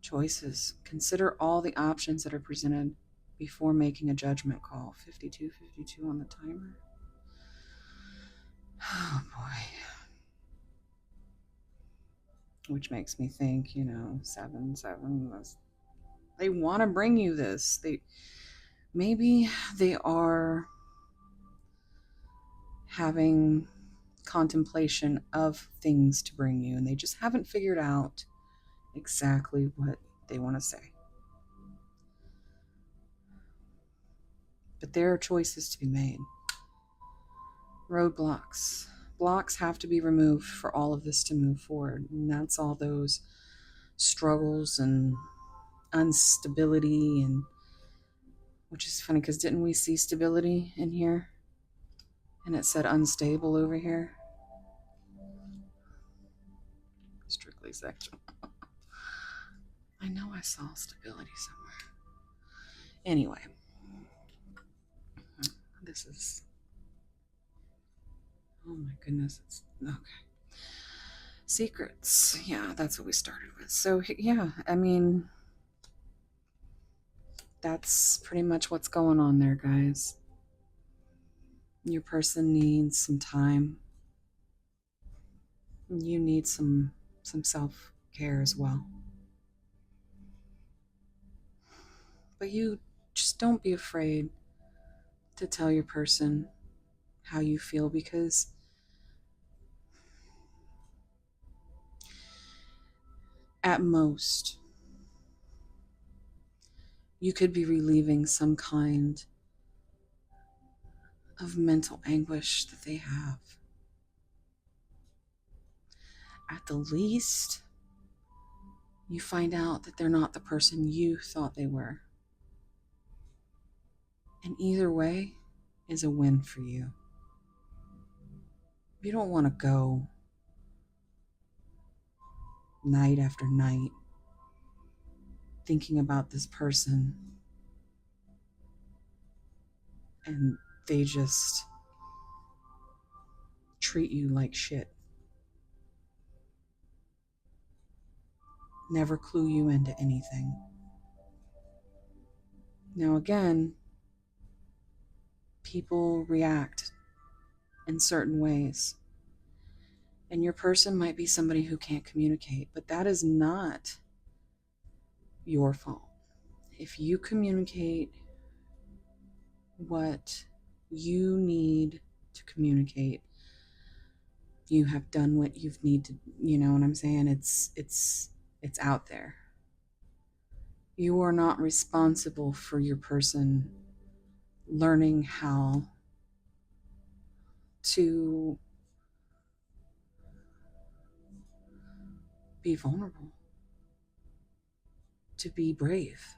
Choices. Consider all the options that are presented before making a judgment call. 52 on the timer. Oh boy. Which makes me think, 7, they want to bring you this. Maybe they are having contemplation of things to bring you, and they just haven't figured out exactly what they want to say. But there are choices to be made. Roadblocks. Blocks have to be removed for all of this to move forward. And that's all those struggles and instability, and which is funny because didn't we see stability in here? And it said unstable over here. Strictly sexual. I know I saw stability somewhere. Anyway, this is, oh my goodness, it's okay. Secrets. Yeah, that's what we started with. So, yeah, I mean, that's pretty much what's going on there, guys. Your person needs some time. You need some self-care as well. But you just don't be afraid to tell your person how you feel, because at most you could be relieving some kind of mental anguish that they have. At the least, you find out that they're not the person you thought they were. And either way is a win for you. You don't want to go night after night thinking about this person and they just treat you like shit. Never clue you into anything. Now, again, people react in certain ways. And your person might be somebody who can't communicate, but that is not your fault. If you communicate what you need to communicate, you have done what you need to, you know what I'm saying? It's out there. You are not responsible for your person learning how to be vulnerable, to be brave.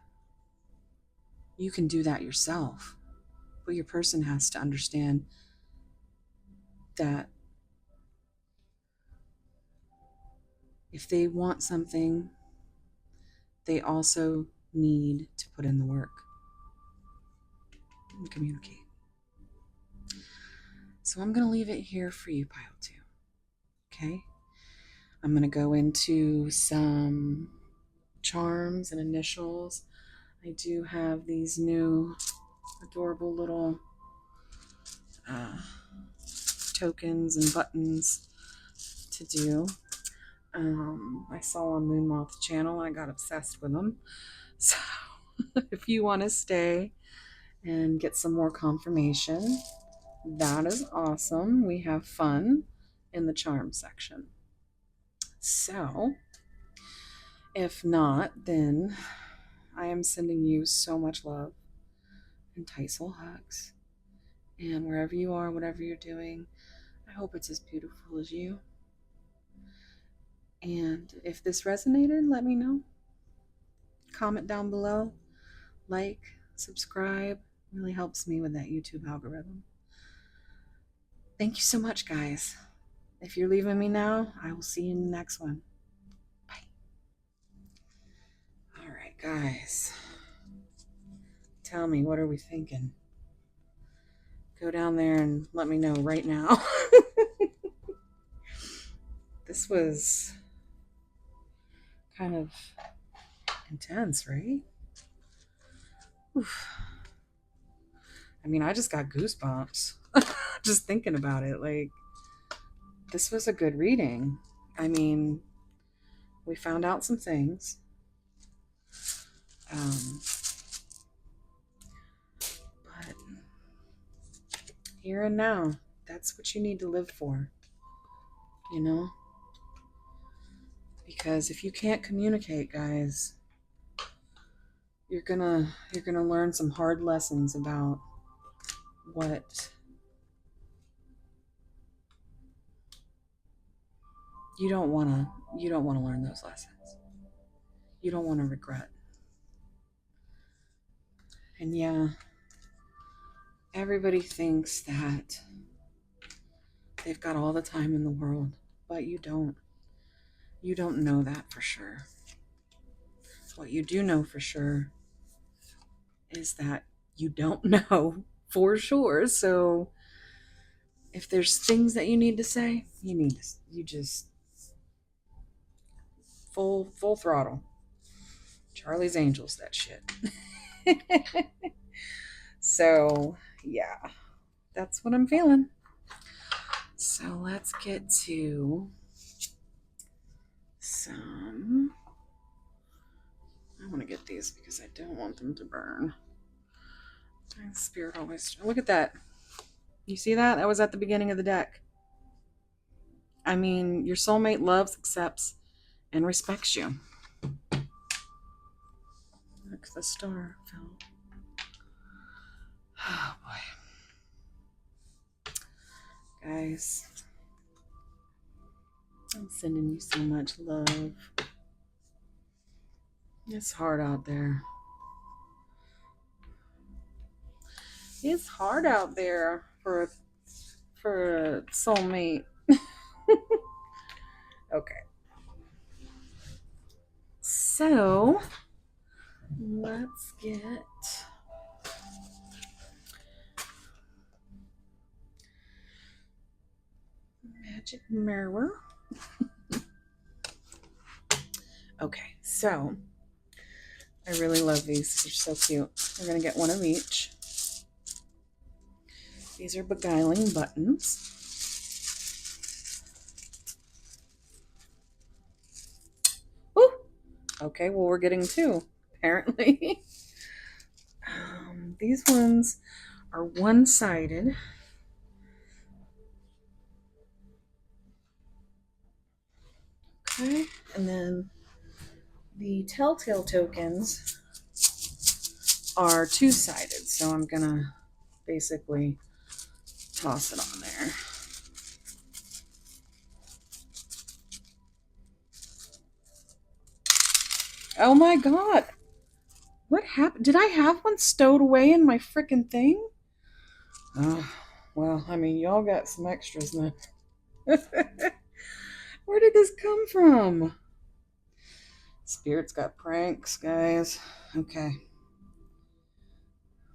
You can do that yourself, but your person has to understand that if they want something, they also need to put in the work and communicate. So I'm going to leave it here for you, Pile 2. Okay? I'm going to go into some charms and initials. I do have these new adorable little tokens and buttons to do. I saw on Moonmoth's channel. I got obsessed with them. So if you want to stay and get some more confirmation, that is awesome. We have fun in the charm section. So if not, then I am sending you so much love and tight soul hugs. And wherever you are, whatever you're doing, I hope it's as beautiful as you. And if this resonated, let me know. Comment down below. Like, subscribe. Really helps me with that YouTube algorithm. Thank you so much, guys. If you're leaving me now, I will see you in the next one. Bye. All right, guys. Tell me, what are we thinking? Go down there and let me know right now. This was kind of intense, right? Oof. I mean, I just got goosebumps just thinking about it. Like, this was a good reading. I mean, we found out some things. Here and now. That's what you need to live for, you know? Because if you can't communicate, guys, you're gonna learn some hard lessons about what you don't wanna learn those lessons. You don't want to regret. And yeah, everybody thinks that they've got all the time in the world, but you don't. You don't know that for sure. What you do know for sure is that you don't know for sure. So if there's things that you need to say, you just full throttle. Charlie's Angels, that shit. So yeah, that's what I'm feeling. So let's get to some. I want to get these because I don't want them to burn. My spirit always. Look at that. You see that? That was at the beginning of the deck. I mean, your soulmate loves, accepts, and respects you. Look, the star fell. Oh boy. Guys, I'm sending you so much love. It's hard out there. It's hard out there for a soulmate. Okay. So let's get magic mirror. Okay, so I really love these. They're so cute. We're gonna get one of each. These are beguiling buttons. Woo! Okay, well, we're getting two, apparently. These ones are one-sided. Okay, and then the telltale tokens are two-sided, so I'm gonna basically toss it on there. Oh my god! What happened? Did I have one stowed away in my freaking thing? Oh, well, I mean, y'all got some extras then. Where did this come from? Spirit's got pranks, guys. Okay.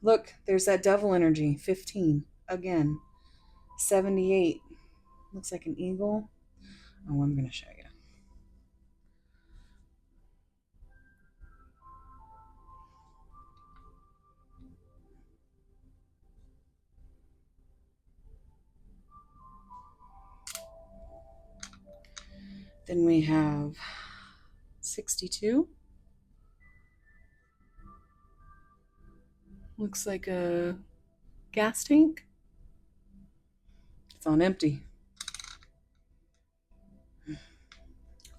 Look, there's that devil energy. 15. Again. 78. Looks like an eagle. Oh, I'm going to show you. Then we have 62. Looks like a gas tank. It's on empty.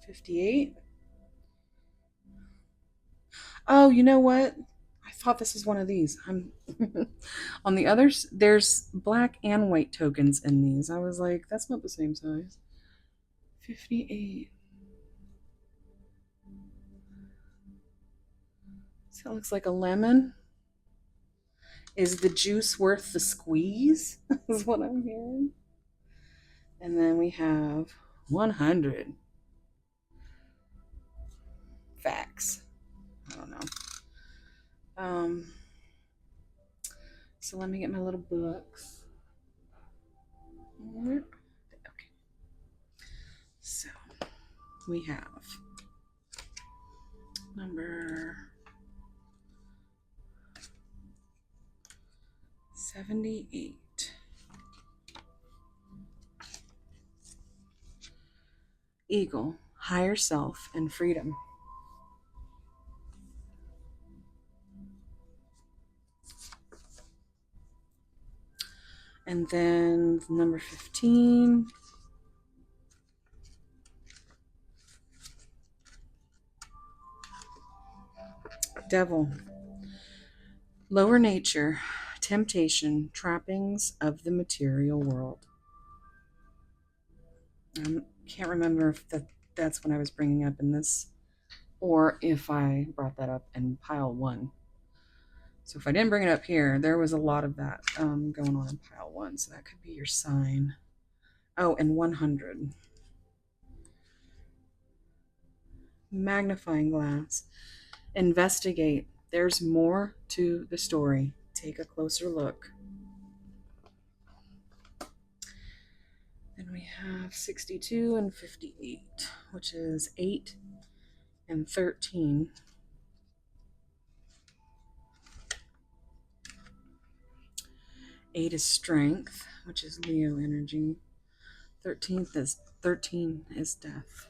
58. Oh, you know what? I thought this was one of these. I'm on the others. There's black and white tokens in these. I was like, that's not the same size. 58. So it looks like a lemon. Is the juice worth the squeeze? Is what I'm hearing. And then we have 100. Facts. I don't know. So let me get my little books. Okay. So we have number 78. Eagle, higher self and freedom. And then number 15. Devil. Lower nature, temptation, trappings of the material world. I can't remember if that's what I was bringing up in this, or if I brought that up in pile 1. So if I didn't bring it up here, there was a lot of that going on in pile 1, so that could be your sign. Oh, and 100. Magnifying glass. Investigate. There's more to the story. Take a closer look. Then we have 62 and 58, which is 8 and 13. 8 is strength, which is Leo energy. 13 is death.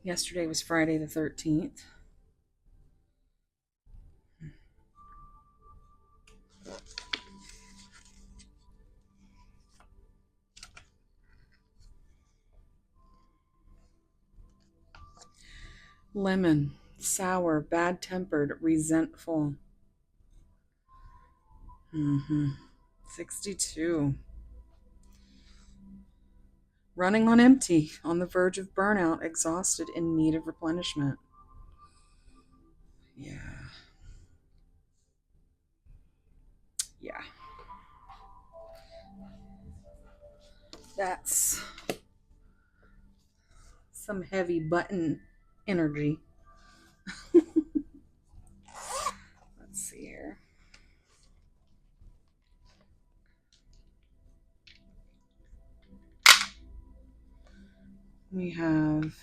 Yesterday was Friday the 13th. Lemon, sour, bad-tempered, resentful. 62. Running on empty, on the verge of burnout, exhausted, in need of replenishment. Yeah. Yeah. That's some heavy button energy. Let's see here. We have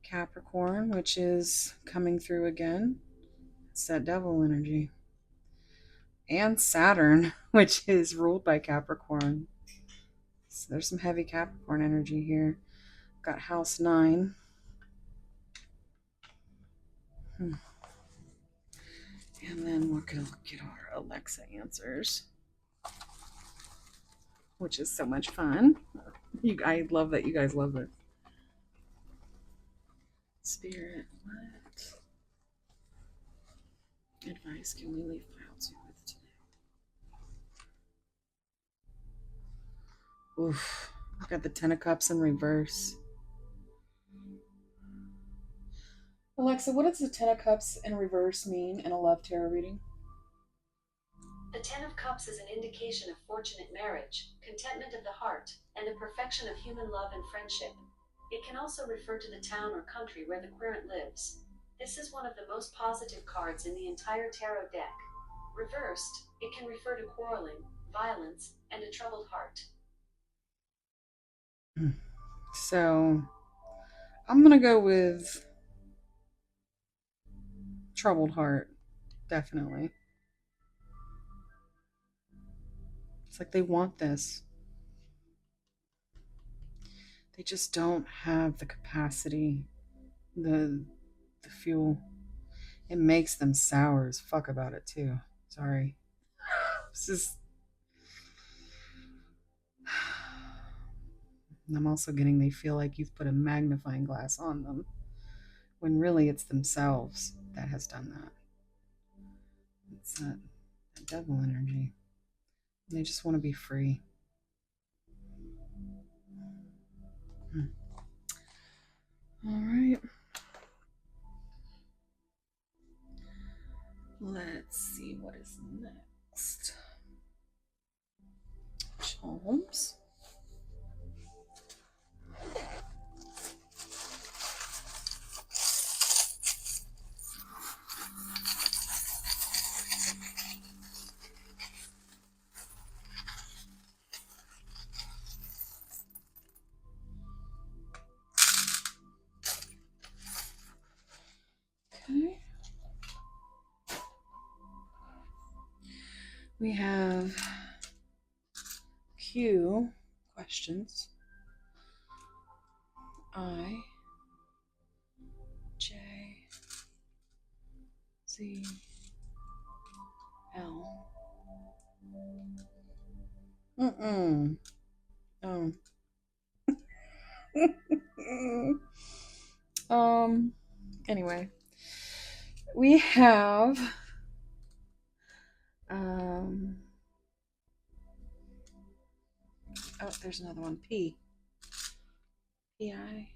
Capricorn, which is coming through again. It's that devil energy. And Saturn, which is ruled by Capricorn. So there's some heavy Capricorn energy here. Got house 9. And then we're going to get our Alexa answers, which is so much fun. I love that you guys love this. Spirit, what advice can we leave pile 2 with today? Oof. I've got the 10 of Cups in reverse. Alexa, what does the 10 of Cups in reverse mean in a love tarot reading? The Ten of Cups is an indication of fortunate marriage, contentment of the heart, and the perfection of human love and friendship. It can also refer to the town or country where the querent lives. This is one of the most positive cards in the entire tarot deck. Reversed, it can refer to quarreling, violence, and a troubled heart. So, I'm going to go with troubled heart, definitely. It's like they want this. They just don't have the capacity, the fuel. It makes them sour as fuck about it too. Sorry. This is. I'm also getting they feel like you've put a magnifying glass on them, when really it's themselves that has done that. It's that devil energy. They just want to be free. All right. Let's see what is next. Charms. Okay. We have Q questions. I, J, Z, L, Mm. Oh. um. Anyway, we have um. Oh, there's another one. P. P-I.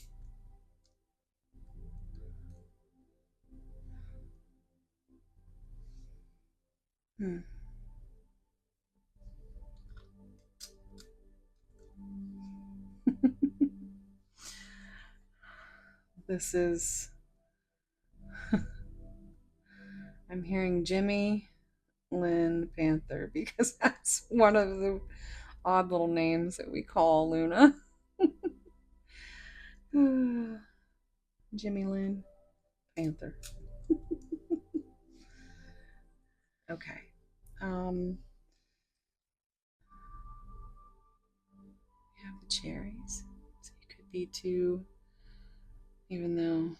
Hmm. This is. I'm hearing Jimmy Lynn Panther because that's one of the odd little names that we call Luna. Jimmy Lynn Panther. Okay. Um, we have the cherries. So you could be two, even though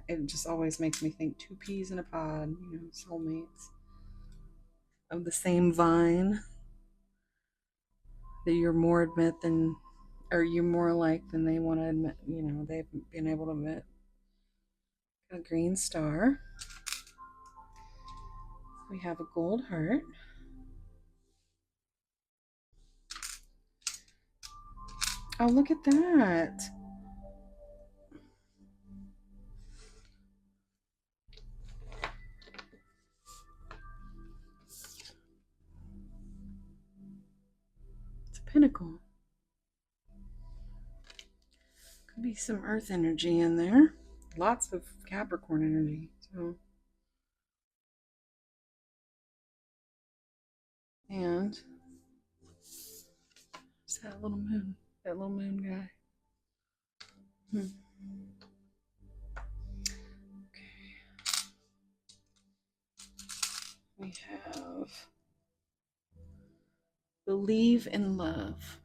it just always makes me think two peas in a pod, soulmates of the same vine that you're more admit than, or you're more like than they want to admit, they've been able to admit. A green star. We have a gold heart. Oh, look at that. It's a pinnacle. Could be some earth energy in there. Lots of Capricorn energy. So, and it's that little moon. That little moon guy. Hmm. Okay. We have believe in love.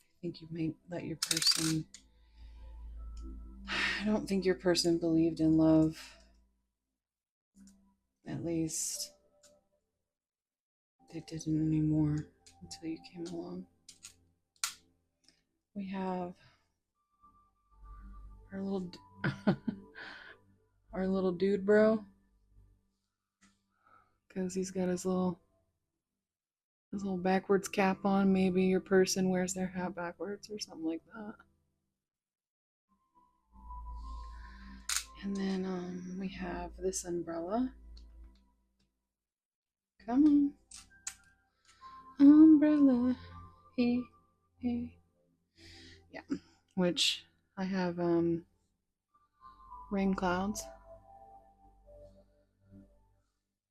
I think you may let your person. I don't think your person believed in love. At least they didn't anymore until you came along. We have our little our little dude bro, because he's got his little backwards cap on. Maybe your person wears their hat backwards or something like that. And then we have this umbrella. Come on, umbrella. Hey, hey. Yeah, which I have rain clouds,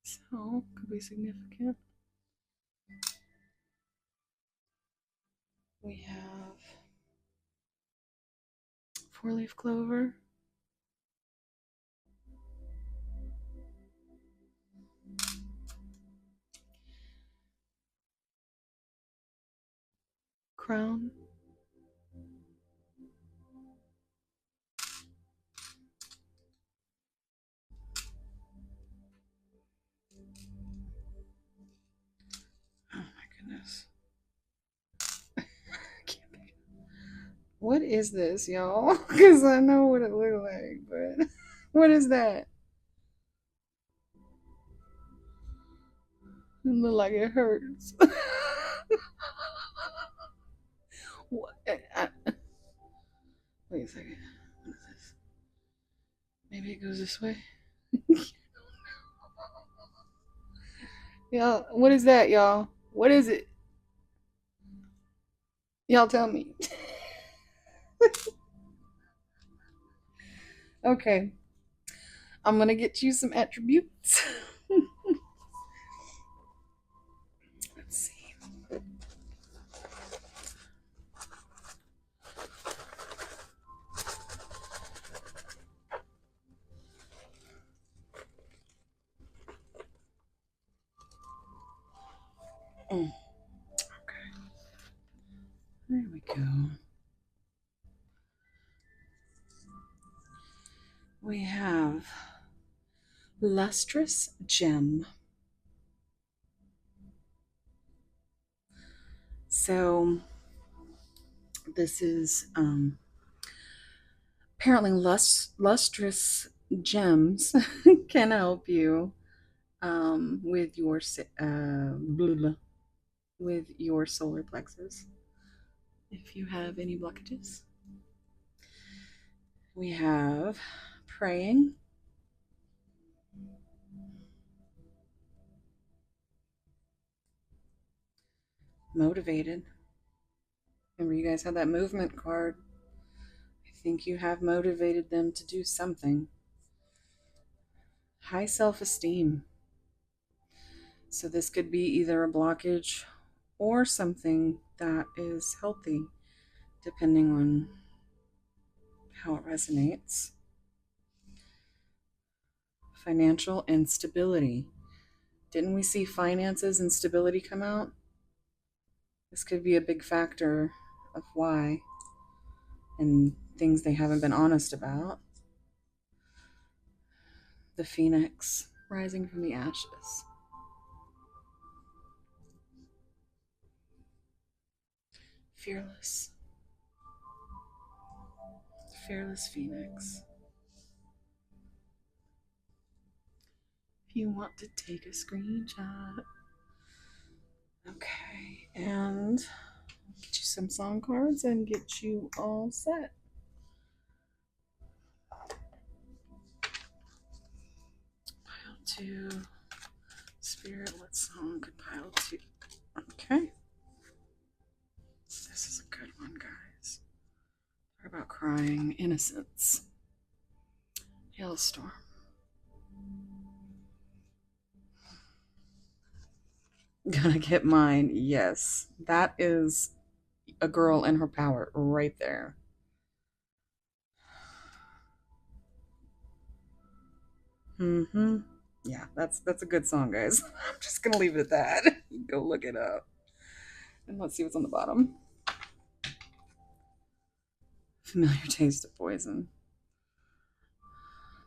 so could be significant. We have four-leaf clover. Crown. Oh my goodness. What is this, y'all? Because I know what it looks like, but what is that? It look like it hurts. What? Wait a second. What is this? Maybe it goes this way. Y'all, what is that, y'all? What is it? Y'all tell me. Okay, I'm gonna get you some attributes. Let's see. Okay, there we go. We have lustrous gem. So this is apparently lustrous gems can help you with your blah, blah, with your solar plexus if you have any blockages. We have praying, motivated. Remember, you guys had that movement card. I think you have motivated them to do something. High self esteem. So, this could be either a blockage or something that is healthy, depending on how it resonates. Financial instability. Didn't we see finances and stability come out? This could be a big factor of why and things they haven't been honest about. The phoenix rising from the ashes. Fearless. Fearless phoenix. If you want to take a screenshot. Okay, and get you some song cards and get you all set. Pile two. Spirit, what song could pile two? Okay. This is a good one, guys. Talk about crying innocence. Hailstorm. Gonna get mine. Yes. That is a girl in her power right there. Mm-hmm. Yeah, that's a good song, guys. I'm just gonna leave it at that. Go look it up. And let's see what's on the bottom. Familiar taste of poison.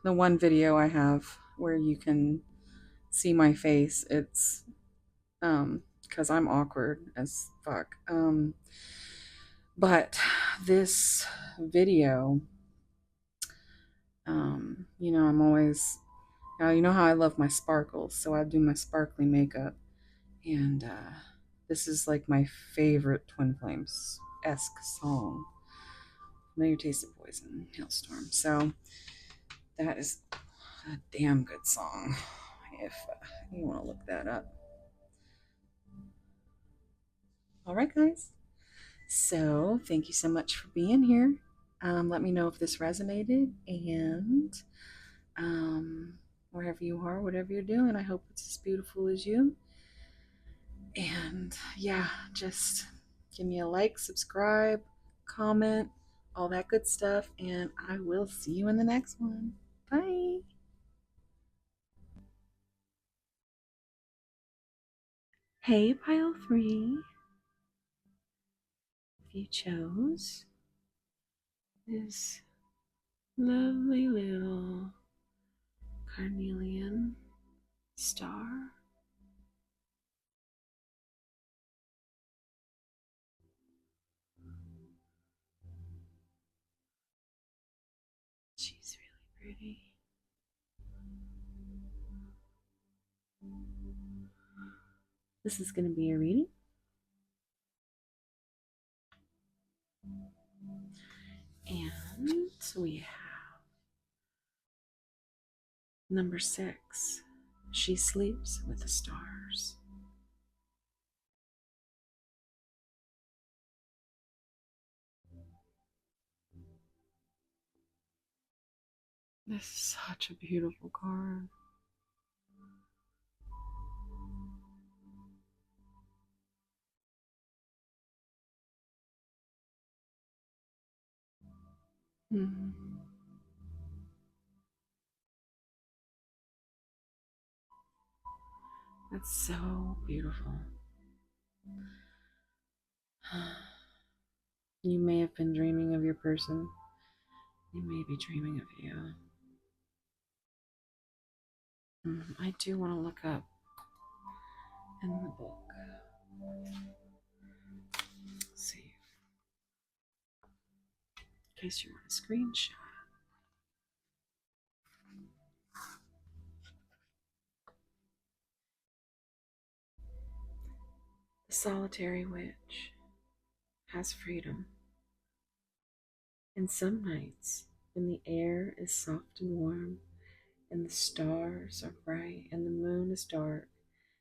The one video I have where you can see my face, it's because I'm awkward as fuck. But this video, I'm always, now you know how I love my sparkles, so I do my sparkly makeup, and this is like my favorite Twin Flames-esque song. Familiar Taste of Poison, Hailstorm. So that is a damn good song if you want to look that up. All right, guys. So thank you so much for being here. Let me know if this resonated, and wherever you are, whatever you're doing, I hope it's as beautiful as you. And yeah, just give me a like, subscribe, comment, all that good stuff, and I will see you in the next one. Bye. Hey, pile three. If you chose this lovely little carnelian star, she's really pretty. This is going to be a reading. And we have number 6. She sleeps with the stars. This is such a beautiful card. Mm. That's so beautiful. You may have been dreaming of your person. They may be dreaming of you. I do want to look up in the book in case you want a screenshot. The solitary witch has freedom. And some nights, when the air is soft and warm, and the stars are bright, and the moon is dark,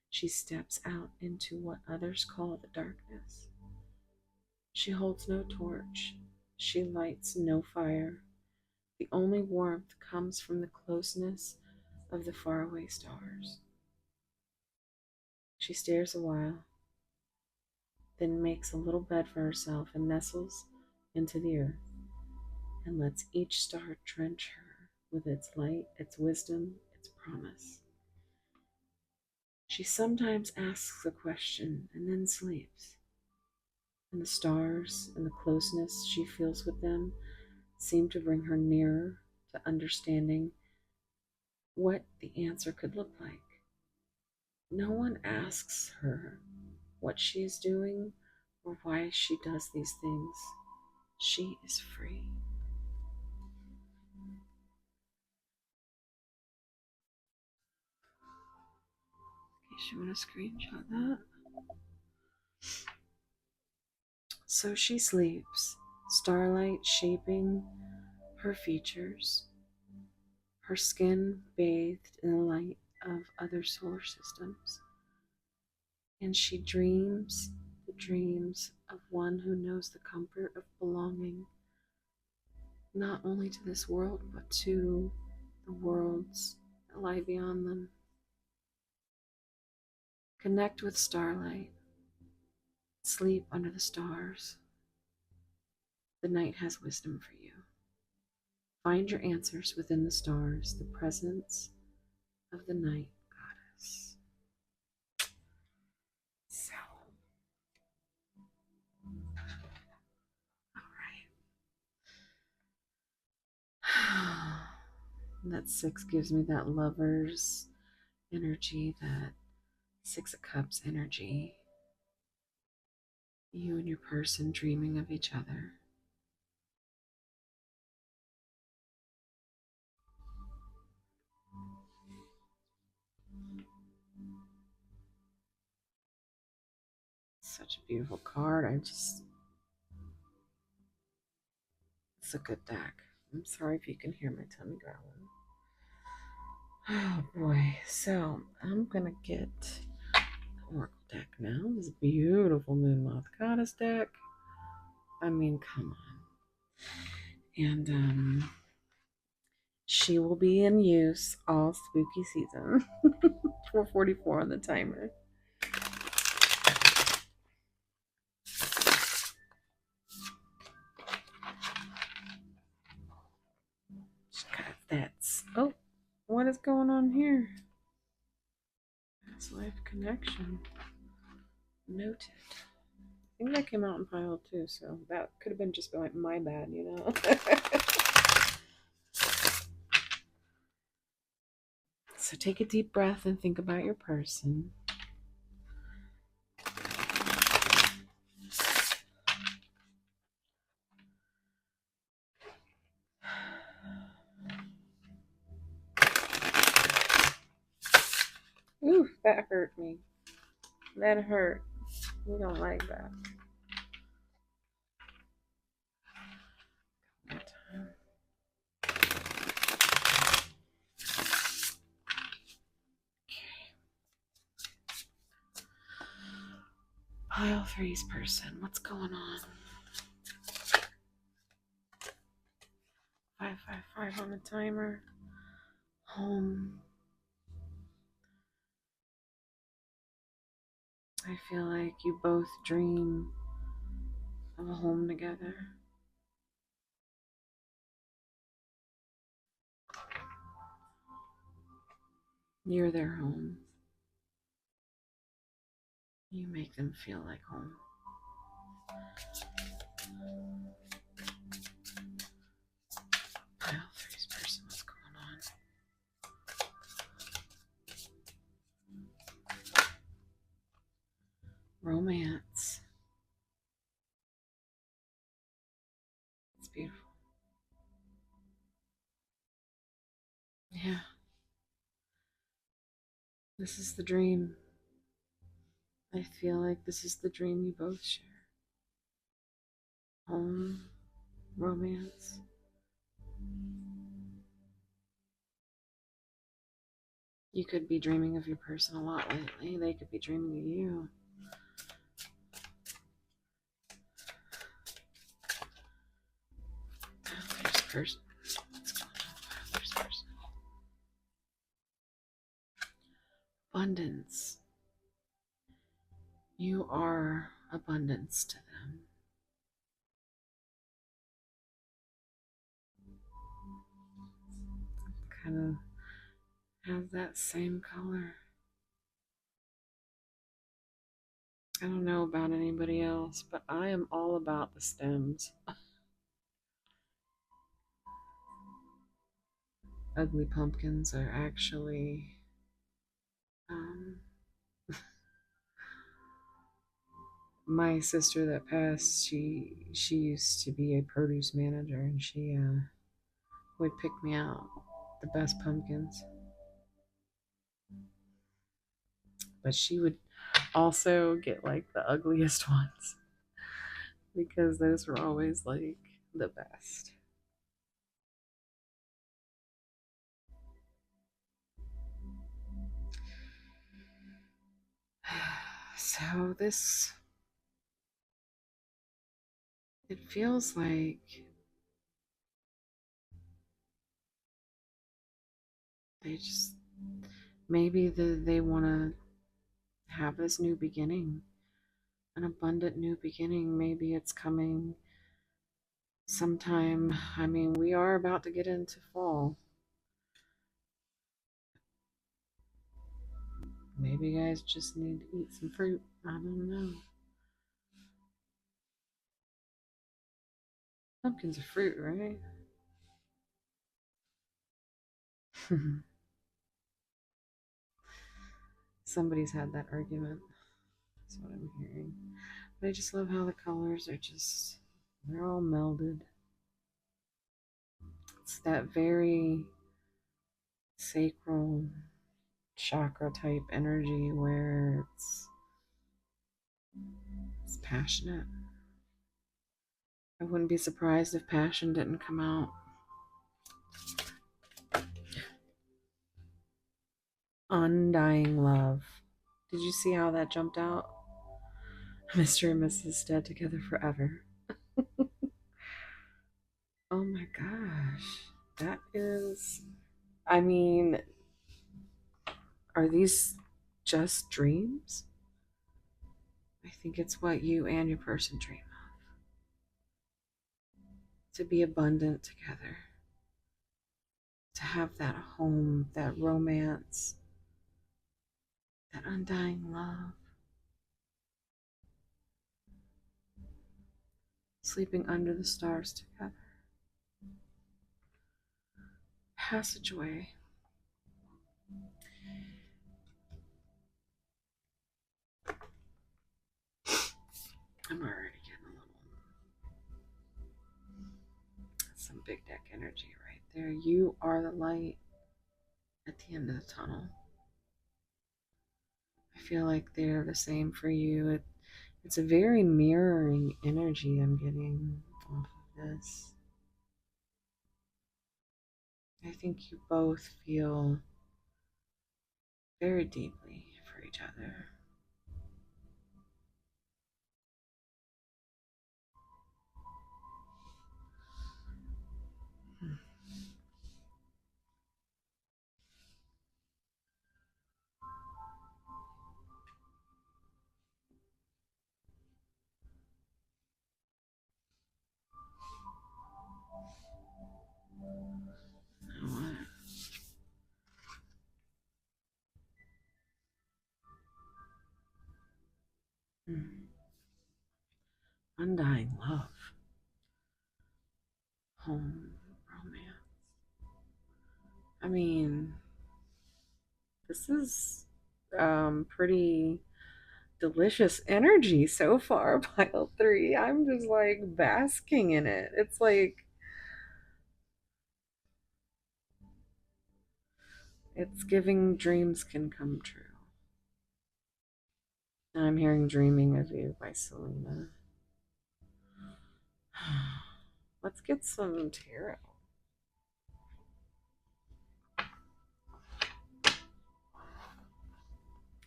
she steps out into what others call the darkness. She holds no torch, she lights no fire. The only warmth comes from the closeness of the faraway stars. She stares a while, then makes a little bed for herself and nestles into the earth, and lets each star drench her with its light, its wisdom, its promise. She sometimes asks a question and then sleeps, and the stars and the closeness she feels with them seem to bring her nearer to understanding what the answer could look like. No one asks her what she is doing or why she does these things. She is free. In case you want to screenshot that. So she sleeps, starlight shaping her features, her skin bathed in the light of other solar systems. And she dreams the dreams of one who knows the comfort of belonging not only to this world, but to the worlds that lie beyond them. Connect with starlight, sleep under the stars. The night has wisdom for you. Find your answers within the stars, the presence of the night goddess. So, all right. That 6 gives me that lover's energy, that 6 of Cups energy. You and your person dreaming of each other. Such a beautiful card. It's a good deck. I'm sorry if you can hear my tummy growling. Oh boy. So I'm gonna get the Oracle deck now. This beautiful Moonmoth Goddess deck. I mean, come on. And she will be in use all spooky season. 444 on the timer. That's what is going on here? Past life connection. Noted. I think that came out in pile 2, so that could have been just my bad, you know. So take a deep breath and think about your person. Ooh, that hurt me. That hurt. We don't like that. Pile 3's person. What's going on? 555 on the timer. Home. I feel like you both dream of a home together. You're their home. You make them feel like home. Pile 3's person, what's going on? Romance. It's beautiful. Yeah, this is the dream. I feel like this is the dream you both share. Home, romance. You could be dreaming of your person a lot lately. They could be dreaming of you. There's person. What's going on? There's person. Abundance. You are abundance to them. Kind of has that same color. I don't know about anybody else, but I am all about the stems. Ugly pumpkins are actually um, my sister that passed. She used to be a produce manager, and she would pick me out the best pumpkins. But she would also get like the ugliest ones because those were always like the best. So this, it feels like they just they want to have this new beginning, an abundant new beginning. Maybe it's coming sometime. I mean, we are about to get into fall. Maybe you guys just need to eat some fruit. I don't know. Pumpkin's a fruit, right? Somebody's had that argument. That's what I'm hearing. But I just love how the colors are just, they're all melded. It's that very sacral chakra type energy where it's passionate. I wouldn't be surprised if passion didn't come out. Undying love. Did you see how that jumped out? Mr. and Mrs. Dead together forever. Oh my gosh. That is, I mean, are these just dreams? I think it's what you and your person dream of. To be abundant together. To have that home, that romance, that undying love. Sleeping under the stars together. Passageway. I'm already getting a little, some big deck energy right there. You are the light at the end of the tunnel. I feel like they're the same for you. It's a very mirroring energy I'm getting off of this. I think you both feel very deeply for each other. Undying love, home, romance. I mean, this is pretty delicious energy so far, pile three. I'm just like basking in it. It's like It's giving dreams can come true. I'm hearing Dreaming of You by Selena. Let's get some tarot.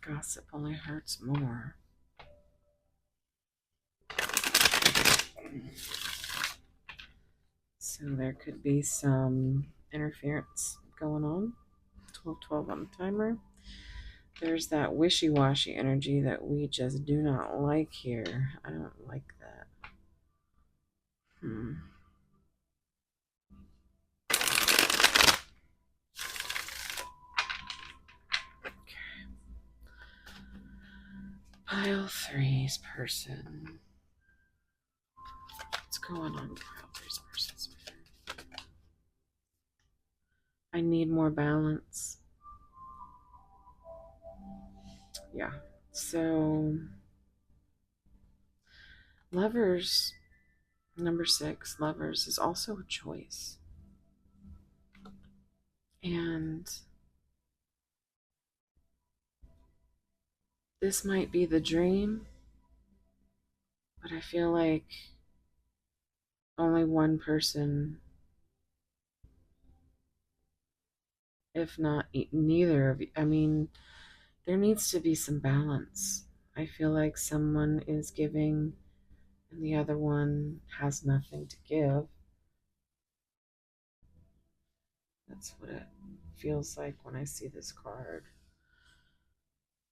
Gossip only hurts more. So there could be some interference going on. 12:12 on the timer. There's that wishy-washy energy that we just do not like here. I don't like that. Hmm. Pile three's person. What's going on with pile three's person? I need more balance. Yeah. So, lovers, number 6, lovers is also a choice. And this might be the dream, but I feel like only one person, if not neither of you, I mean, there needs to be some balance. I feel like someone is giving and the other one has nothing to give. That's what it feels like when I see this card.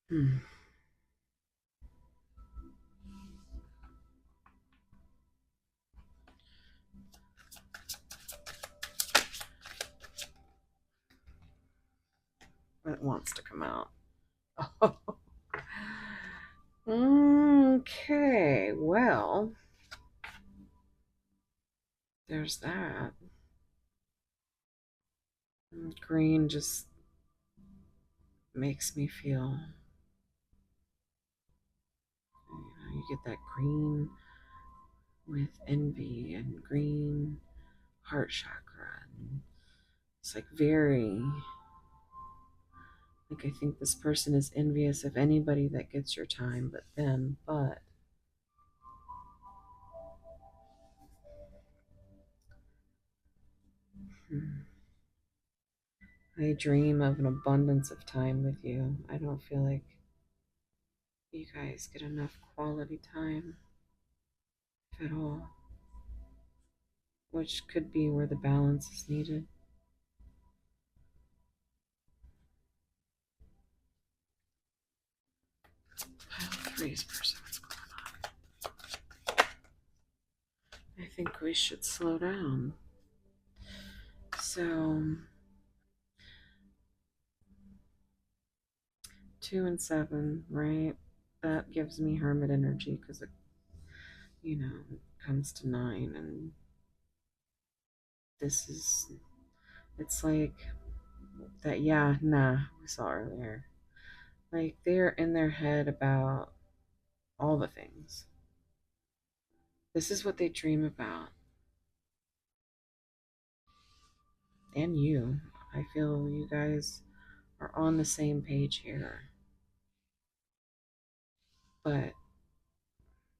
Hmm. It wants to come out. Okay, well, there's that. Green just makes me feel, you get that green with envy and green heart chakra. And it's like very, like I think this person is envious of anybody that gets your time but them, but I dream of an abundance of time with you. I don't feel like you guys get enough quality time, if at all, which could be where the balance is needed. Pile three's person, what's going on? I think we should slow down. So, 2 and 7, right? That gives me hermit energy because it, comes to 9. And this is, it's like that, yeah, nah, we saw earlier. Like they're in their head about all the things. This is what they dream about. And you. I feel you guys are on the same page here. But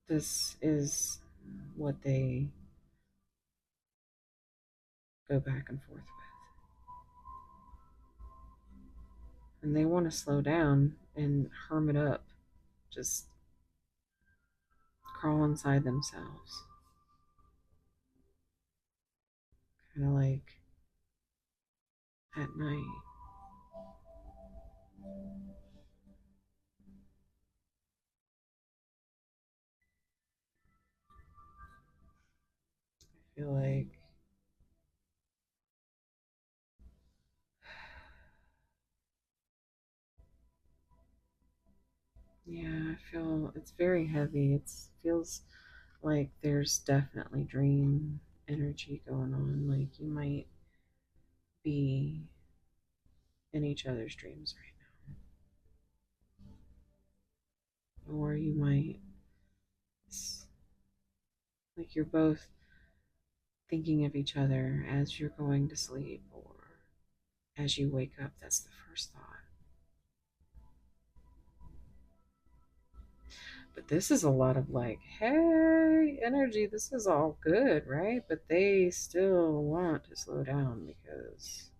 this is what they go back and forth with. And they want to slow down and hermit up, just crawl inside themselves. Kind of like at night. I feel like, yeah, I feel it's very heavy. It feels like there's definitely dream energy going on. Like you might be in each other's dreams right now. Or you might, like, you're both thinking of each other as you're going to sleep, or as you wake up. That's the first thought. But this is a lot of like, hey, energy, this is all good, right? But they still want to slow down because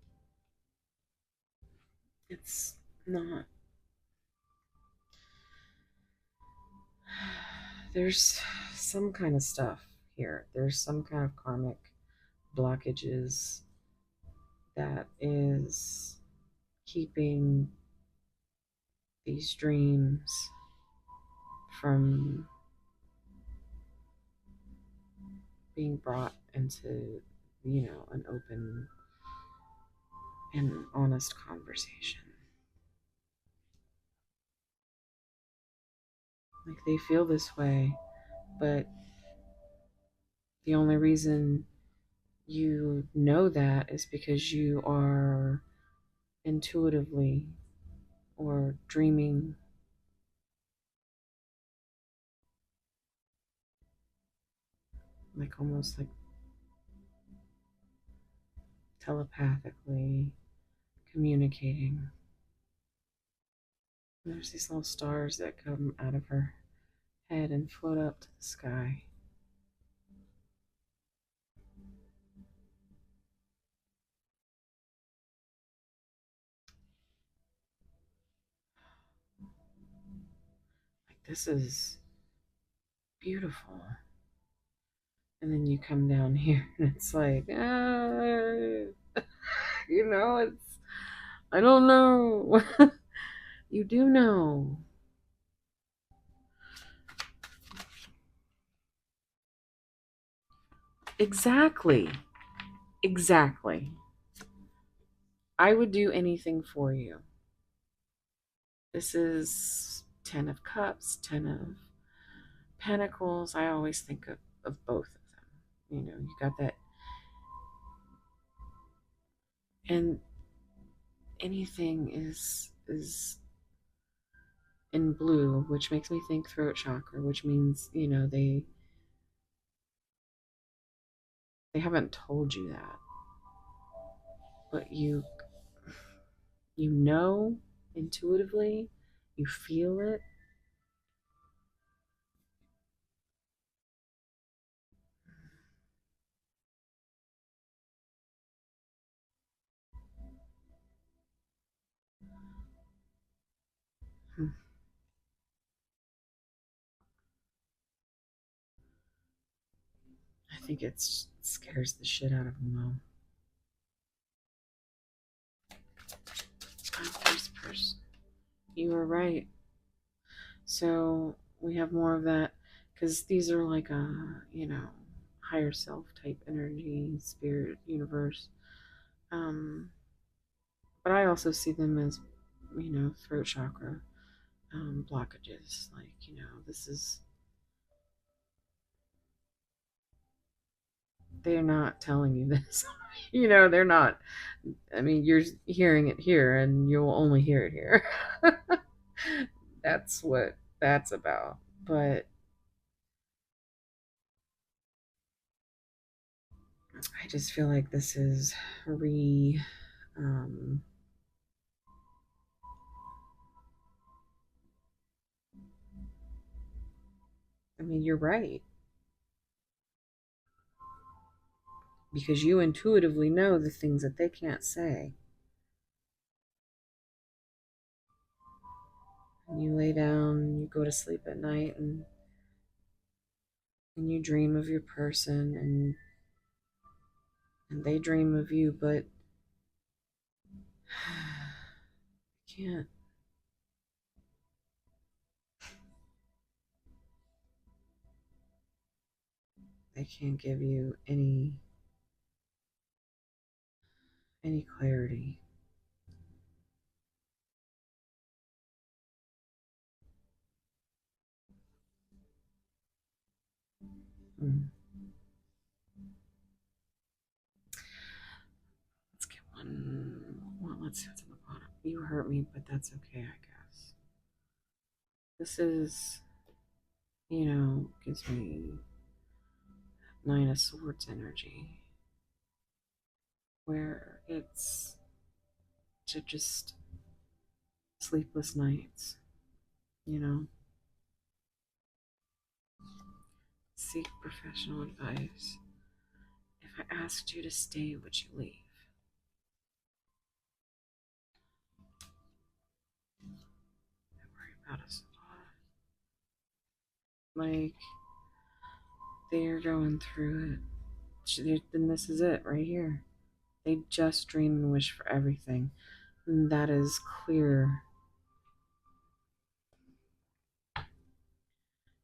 it's not. There's some kind of stuff here. There's some kind of karmic blockages that is keeping these dreams from being brought into, an open and honest conversation. Like they feel this way, but the only reason you know that is because you are intuitively or dreaming, like almost like telepathically communicating. There's these little stars that come out of her head and float up to the sky. Like, this is beautiful. And then you come down here and it's like, it's, I don't know. You do know. Exactly. Exactly. I would do anything for you. This is 10 of Cups, 10 of Pentacles. I always think of both of them. You got that. And anything is in blue, which makes me think throat chakra, which means, they haven't told you that, but you know intuitively, you feel it. Hmm. I think it scares the shit out of them though. First person. You were right. So we have more of that because these are like higher self type energy, spirit, universe. Um, but I also see them as, throat chakra blockages. Like, this is, they're not telling you this. They're not. I mean, you're hearing it here and you'll only hear it here. That's what that's about. But I just feel like this is um, I mean, you're right because you intuitively know the things that they can't say. And you lay down, you go to sleep at night, and you dream of your person, and they dream of you, but can't they can't give you any clarity. Mm. Let's get one. Well, let's see what's on the bottom. You hurt me, but that's okay, I guess. This is, gives me Nine of Swords energy, where it's to just sleepless nights, you know. Seek professional advice. If I asked you to stay, would you leave? I worry about us a lot. Like, they're going through it. Then this is it right here. They just dream and wish for everything. And that is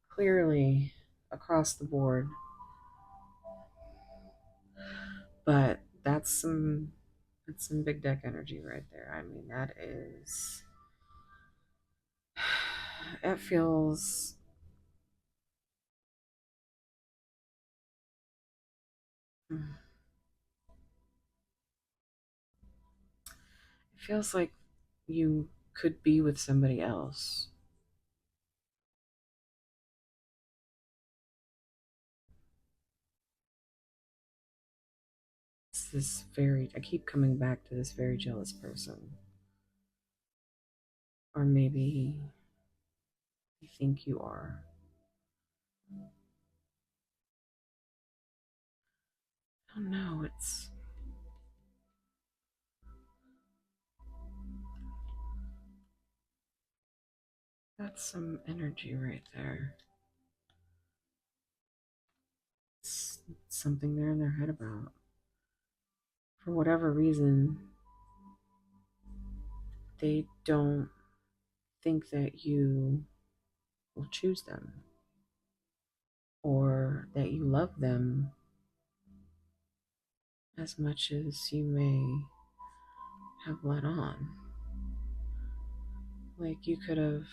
clearly across the board. But that's some big deck energy right there. I mean, that is it feels it feels like you could be with somebody else. It's this very I keep coming back to this very jealous person. Or maybe you think you are. I don't know, it's that's some energy right there. It's something they're in their head about. For whatever reason, they don't think that you will choose them or that you love them as much as you may have let on. Like you could have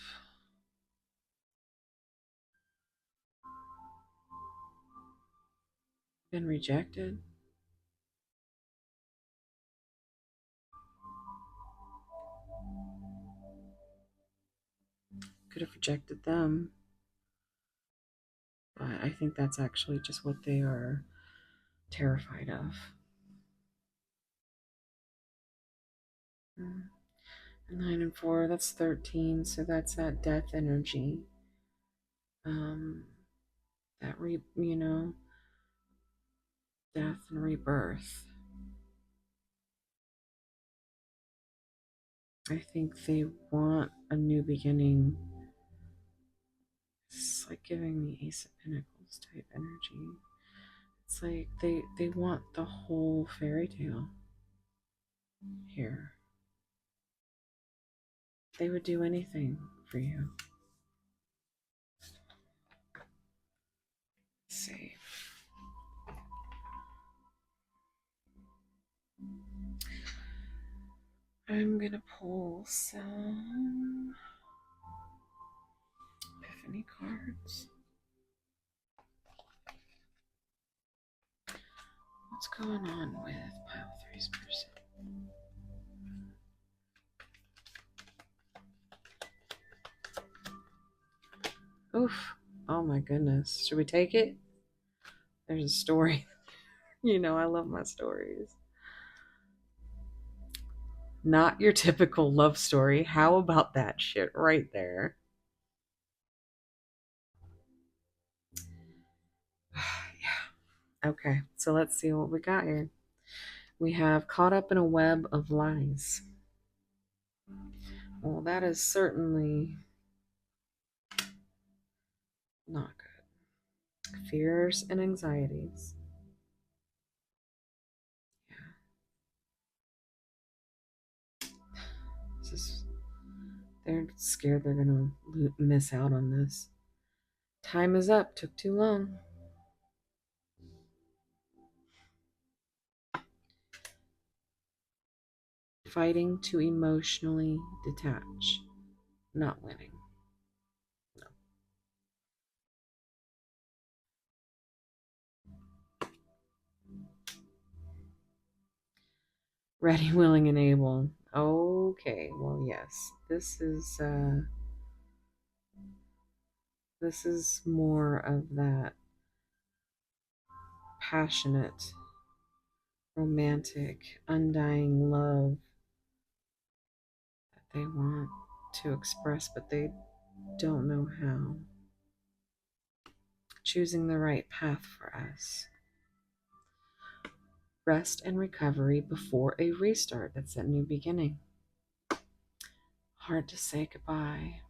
been rejected, could have rejected them, but I think that's actually just what they are terrified of. Mm. 9 and 4, that's 13, so that's that death energy. Um, death and rebirth. I think they want a new beginning. It's like giving me Ace of Pentacles type energy. It's like they want the whole fairy tale here. They would do anything for you. Let's see. I'm gonna pull some Epiphany cards. What's going on with pile three's person? Oof. Oh my goodness. Should we take it? There's a story. You know, I love my stories. Not your typical love story. How about that shit right there? Yeah. Okay, so let's see what we got here. We have caught up in a web of lies. Well, that is certainly not good. Fears and anxieties. Yeah. This is, they're scared they're going to miss out on this. Time is up. Took too long. Fighting to emotionally detach. Not winning. No. Ready, willing, and able. Okay, well, yes. This is more of that passionate, romantic, undying love they want to express, but they don't know how. Choosing the right path for us. Rest and recovery before a restart. That's a new beginning. Hard to say goodbye.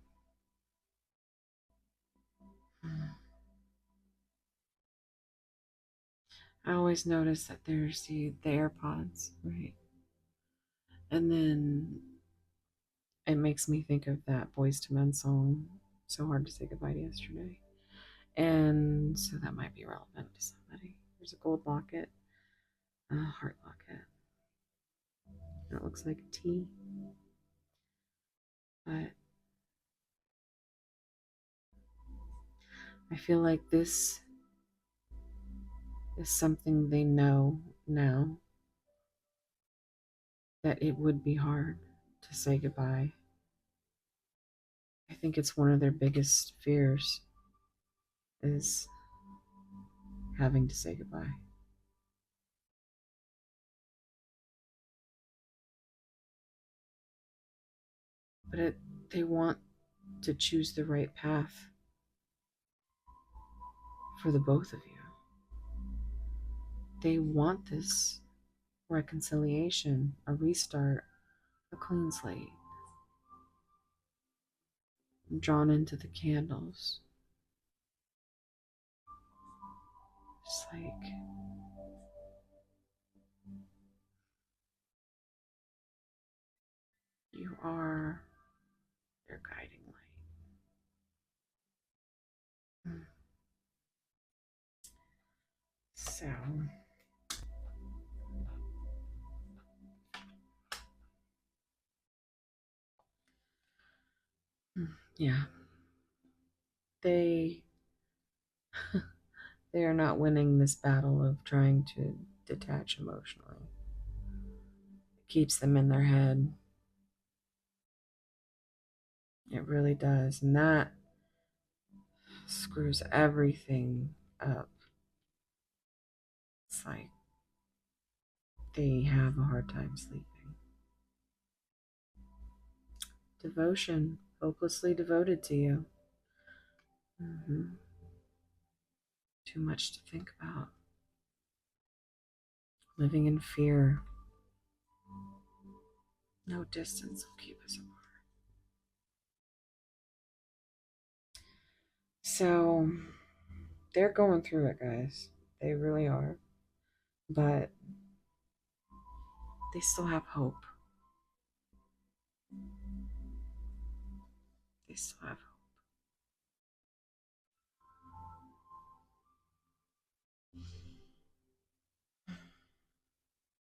I always notice that there's the AirPods, right? And then it makes me think of that Boys to Men song, So Hard to Say Goodbye to Yesterday. And so that might be relevant to somebody. There's a gold locket, a heart locket. And it looks like a T. But I feel like this is something they know now, that it would be hard to say goodbye. I think it's one of their biggest fears is having to say goodbye. But they want to choose the right path for the both of you. They want this reconciliation, a restart, a clean slate. I'm drawn into the candles. Just like you are their guiding light. So, yeah, they they are not winning this battle of trying to detach emotionally. It keeps them in their head. It really does. And that screws everything up. It's like they have a hard time sleeping. Devotion, hopelessly devoted to you. Too much to think about. Living in fear. No distance will keep us apart. So they're going through it, guys. They really are. But they still have hope. They still have hope.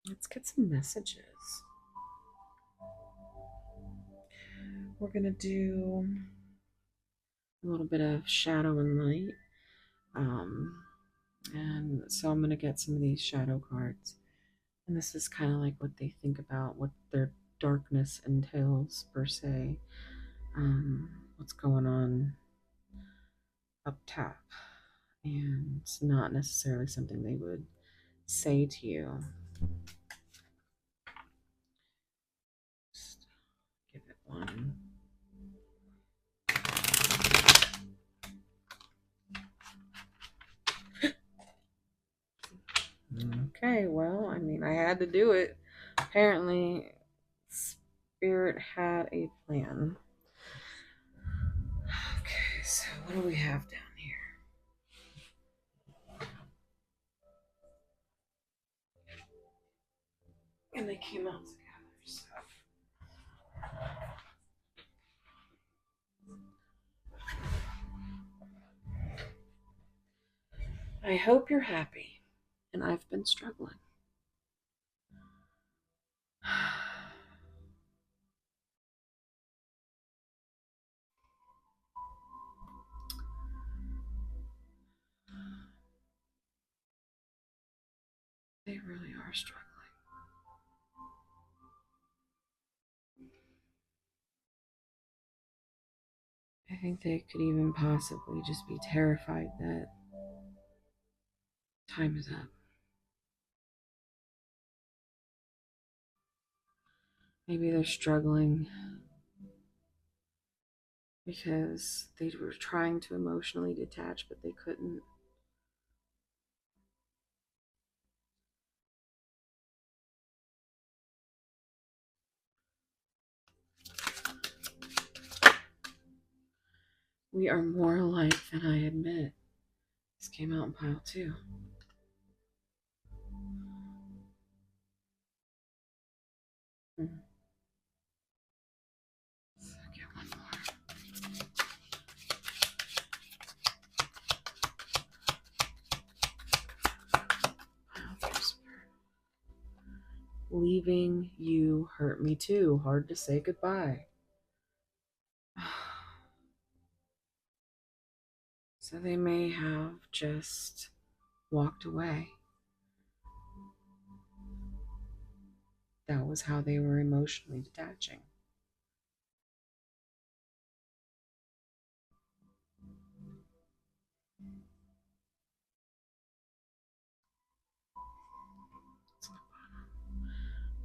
Let's get some messages. We're going to do a little bit of shadow and light. Um, and so I'm going to get some of these shadow cards. And this is kind of like what they think about, what their darkness entails, per se. What's going on up top. And it's not necessarily something they would say to you. Just give it one. Okay, well, I mean, I had to do it. Apparently, Spirit had a plan. Okay, so what do we have down here? And they came out together, so. I hope you're happy, and I've been struggling. They really are struggling. I think they could even possibly just be terrified that time is up. Maybe they're struggling because they were trying to emotionally detach, but they couldn't. We are more alike than I admit. This came out in pile two. Hmm. Let's get one more. Pile three's leaving you hurt me too. Hard to say goodbye. So they may have just walked away. That was how they were emotionally detaching.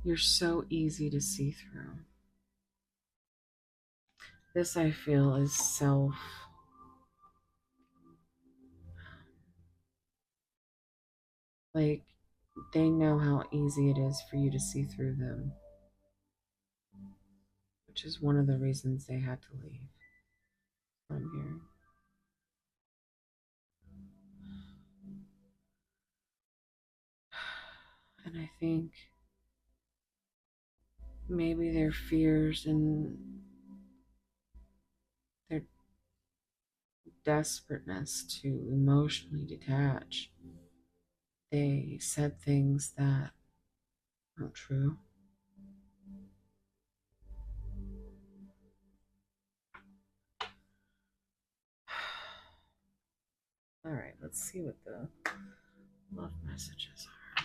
You're so easy to see through. This, I feel, is self. Like, they know how easy it is for you to see through them, which is one of the reasons they had to leave from here. And I think maybe their fears and their desperateness to emotionally detach, they said things that aren't true. All right, let's see what the love messages are.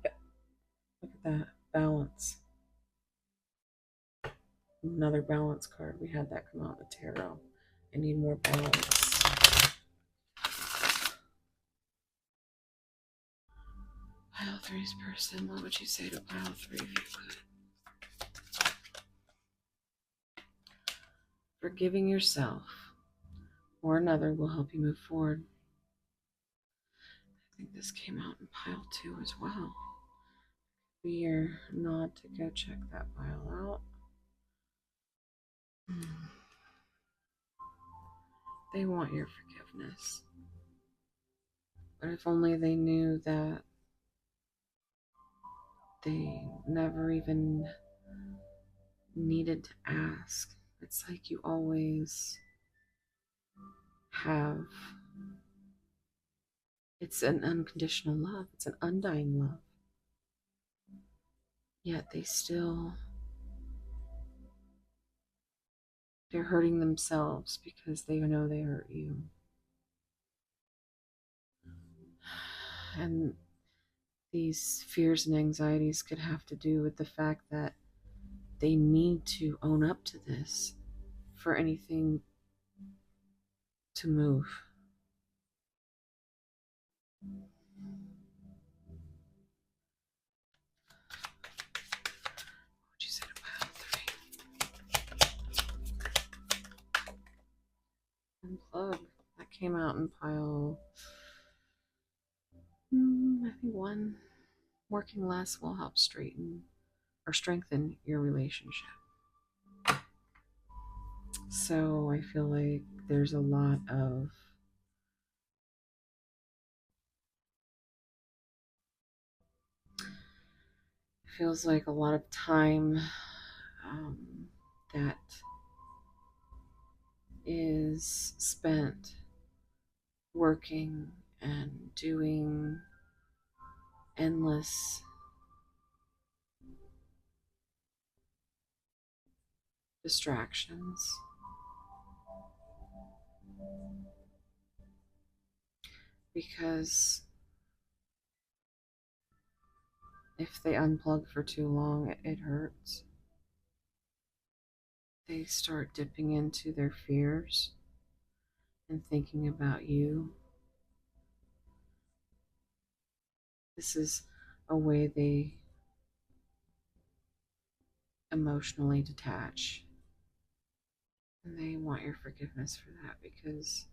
Yep, look at that balance. Another balance card. We had that come out in the tarot. I need more balance. Pile three's person, what would you say to pile three if you could? Forgiving yourself or another will help you move forward. I think this came out in pile two as well. Be your nod to go check that pile out. They want your forgiveness. But if only they knew that they never even needed to ask. It's like you always have. It's an unconditional love, it's an undying love. Yet they're hurting themselves because they know they hurt you. And these fears and anxieties could have to do with the fact that they need to own up to this for anything to move. What would you say to pile three? Unplug. That came out in pile, I think one. Working less will help straighten or strengthen your relationship. So I feel like there's a lot of feels like a lot of time that is spent working and doing endless distractions because if they unplug for too long, it hurts. They start dipping into their fears and thinking about you. This is a way they emotionally detach. And they want your forgiveness for that because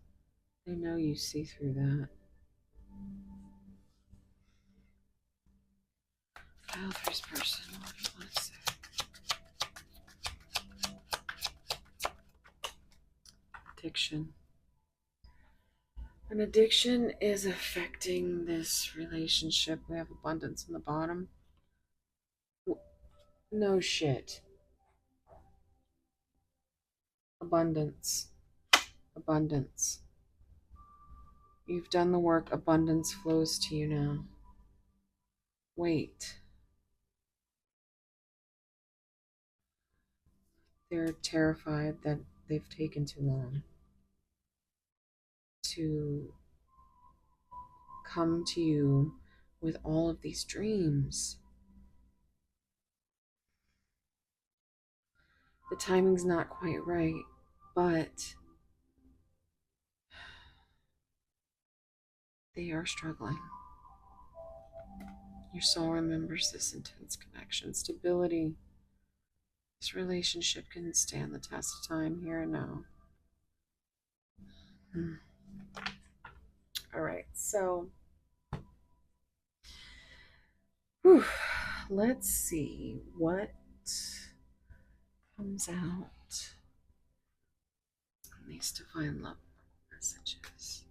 they know you see through that. File three's person. Let's see. Addiction. An addiction is affecting this relationship. We have abundance in the bottom. No shit. Abundance. Abundance. You've done the work. Abundance flows to you now. Wait. They're terrified that they've taken too long to come to you with all of these dreams. The timing's not quite right, but they are struggling. Your soul remembers this intense connection, stability. This relationship can stand the test of time here and now. All right, so whew, let's see what comes out in these divine love messages.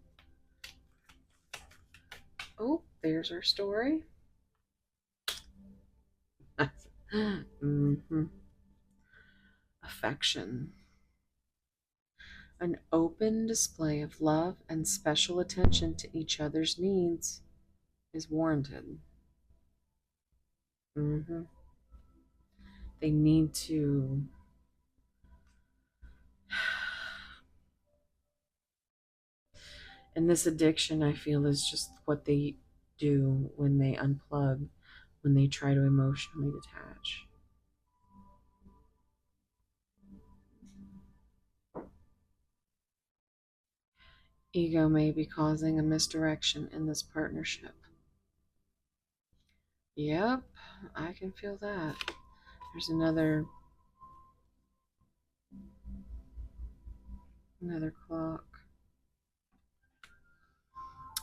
Oh, there's our story. Mm-hmm. Affection. An open display of love and special attention to each other's needs is warranted. Mm-hmm. They need to. And this addiction, I feel, is just what they do when they unplug, when they try to emotionally detach. Ego may be causing a misdirection in this partnership. Yep, I can feel that. There's another clock.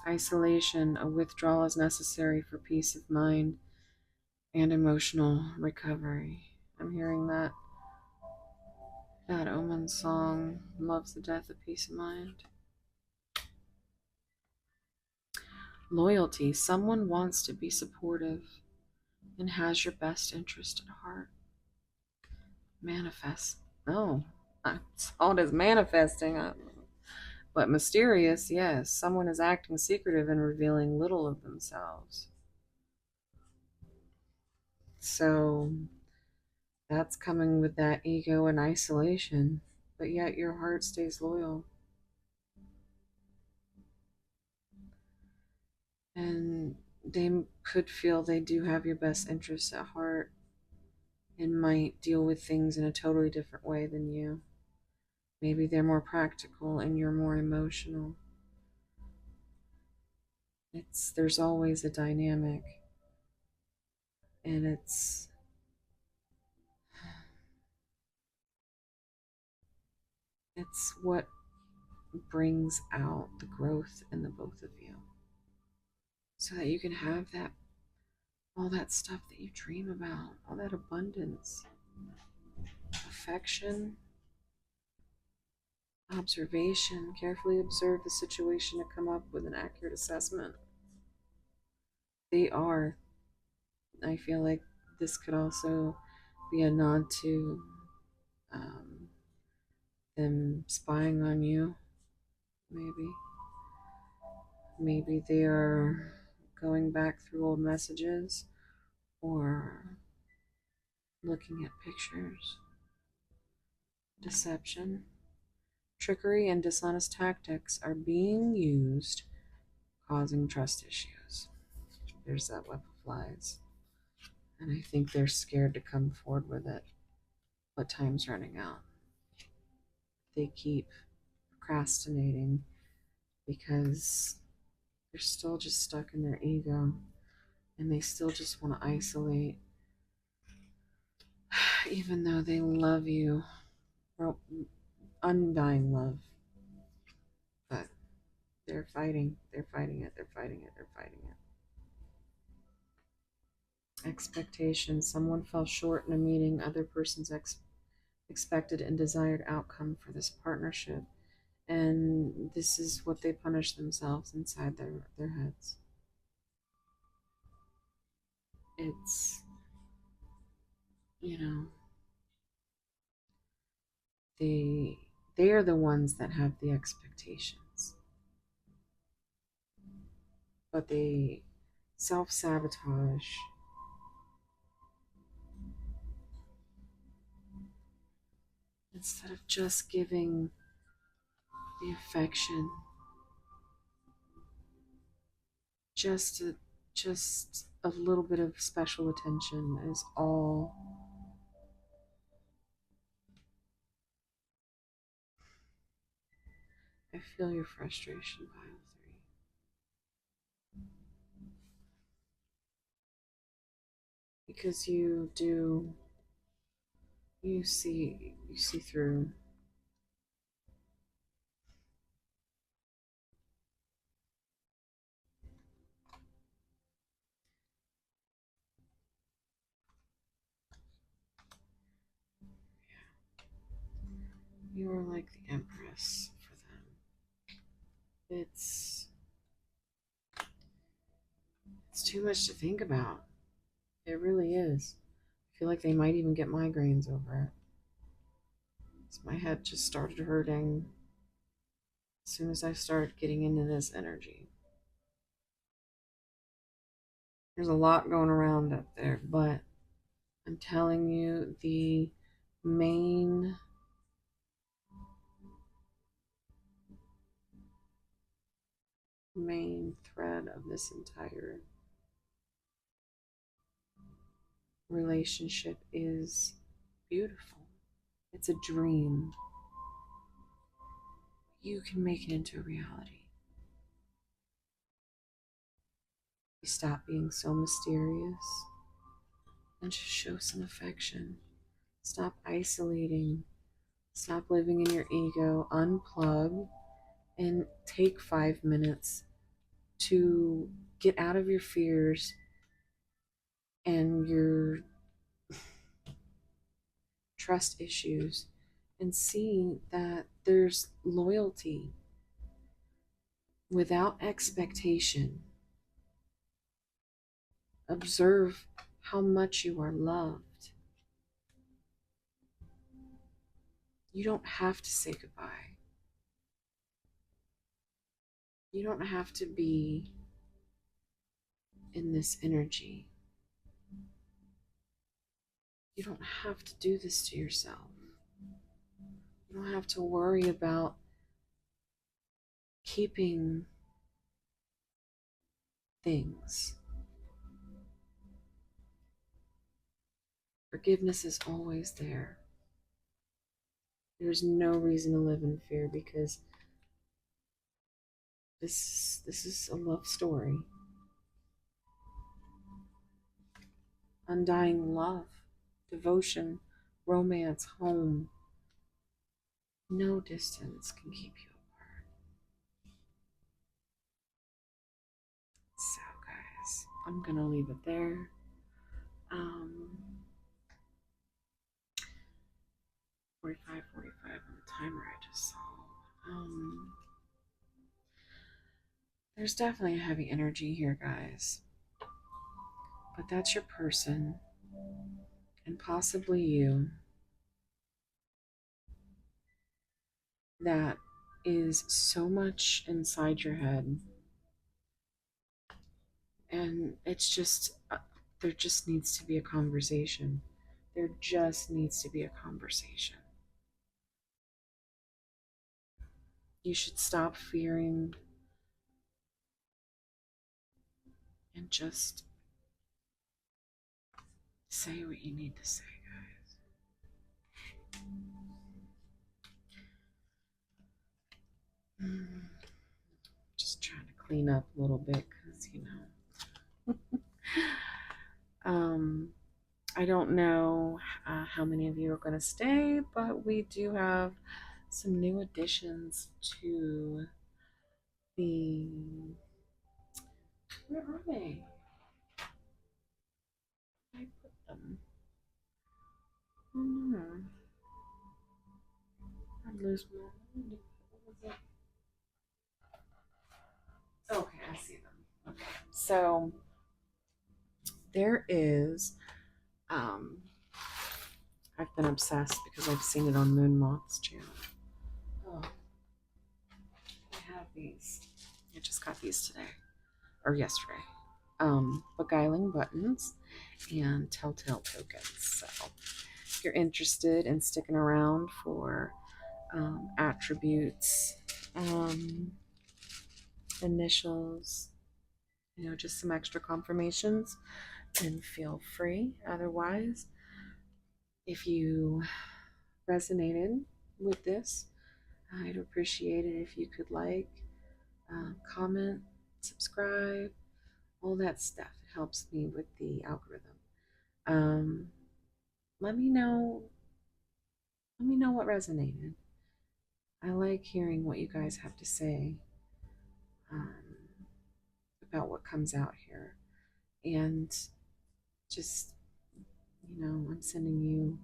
Isolation, a withdrawal is necessary for peace of mind and emotional recovery. I'm hearing that Omen song, Love's the Death of Peace of Mind. Loyalty, someone wants to be supportive and has your best interest at heart. Manifest. No, I saw it as manifesting. But mysterious, yes. Someone is acting secretive and revealing little of themselves. So that's coming with that ego and isolation. But yet your heart stays loyal. And they could feel they do have your best interests at heart and might deal with things in a totally different way than you. Maybe they're more practical and you're more emotional. There's always a dynamic, and it's what brings out the growth in the both of you, so that you can have that all that stuff that you dream about, all that abundance, affection, observation. Carefully observe the situation to come up with an accurate assessment. They are. I feel like this could also be a nod to um, them spying on you. Maybe they are going back through old messages or looking at pictures. Deception. Trickery and dishonest tactics are being used, causing trust issues. There's that web of lies. And I think they're scared to come forward with it. But time's running out. They keep procrastinating because they're still just stuck in their ego and they still just want to isolate. even though they love you, undying love, but they're fighting. They're fighting it. They're fighting it. They're fighting it. Expectations. Someone fell short in a meeting other person's expected and desired outcome for this partnership. And this is what they punish themselves inside their heads. It's, you know, they they are the ones that have the expectations, but they self-sabotage instead of just giving the affection, just a, just a little bit of special attention is all. I feel your frustration, pile 3, because you see through. You are like the empress for them. It's too much to think about. It really is. I feel like they might even get migraines over it. So my head just started hurting as soon as I started getting into this energy. There's a lot going around up there, but I'm telling you, the main main thread of this entire relationship is beautiful. It's a dream. You can make it into a reality. You stop being so mysterious and just show some affection. Stop isolating. Stop living in your ego. Unplug and take 5 minutes to get out of your fears and your trust issues and see that there's loyalty without expectation. Observe how much you are loved. You don't have to say goodbye. You don't have to be in this energy. You don't have to do this to yourself. You don't have to worry about keeping things. Forgiveness is always there. There's no reason to live in fear because this is a love story. Undying love, devotion, romance, home. No distance can keep you apart. So, guys, I'm gonna leave it there. Um, 45 on the timer I just saw. There's definitely a heavy energy here, guys. But that's your person, and possibly you, that is so much inside your head. And it's just, there just needs to be a conversation. There just needs to be a conversation. You should stop fearing and just say what you need to say, guys. Just trying to clean up a little bit because, I don't know how many of you are going to stay, but we do have some new additions to the. Where are they? I put them. Oh no. I'd lose my. Okay, I see them. Okay. So there is I've been obsessed because I've seen it on Moon Moth's channel. Oh, I have these. I just got these today or yesterday. Beguiling buttons and telltale tokens. So if you're interested in sticking around for attributes, initials, just some extra confirmations, then feel free. Otherwise, if you resonated with this, I'd appreciate it if you could comment, subscribe, all that stuff. It helps me with the algorithm. Um, let me know. Let me know what resonated. I like hearing what you guys have to say um, about what comes out here, and just I'm sending you.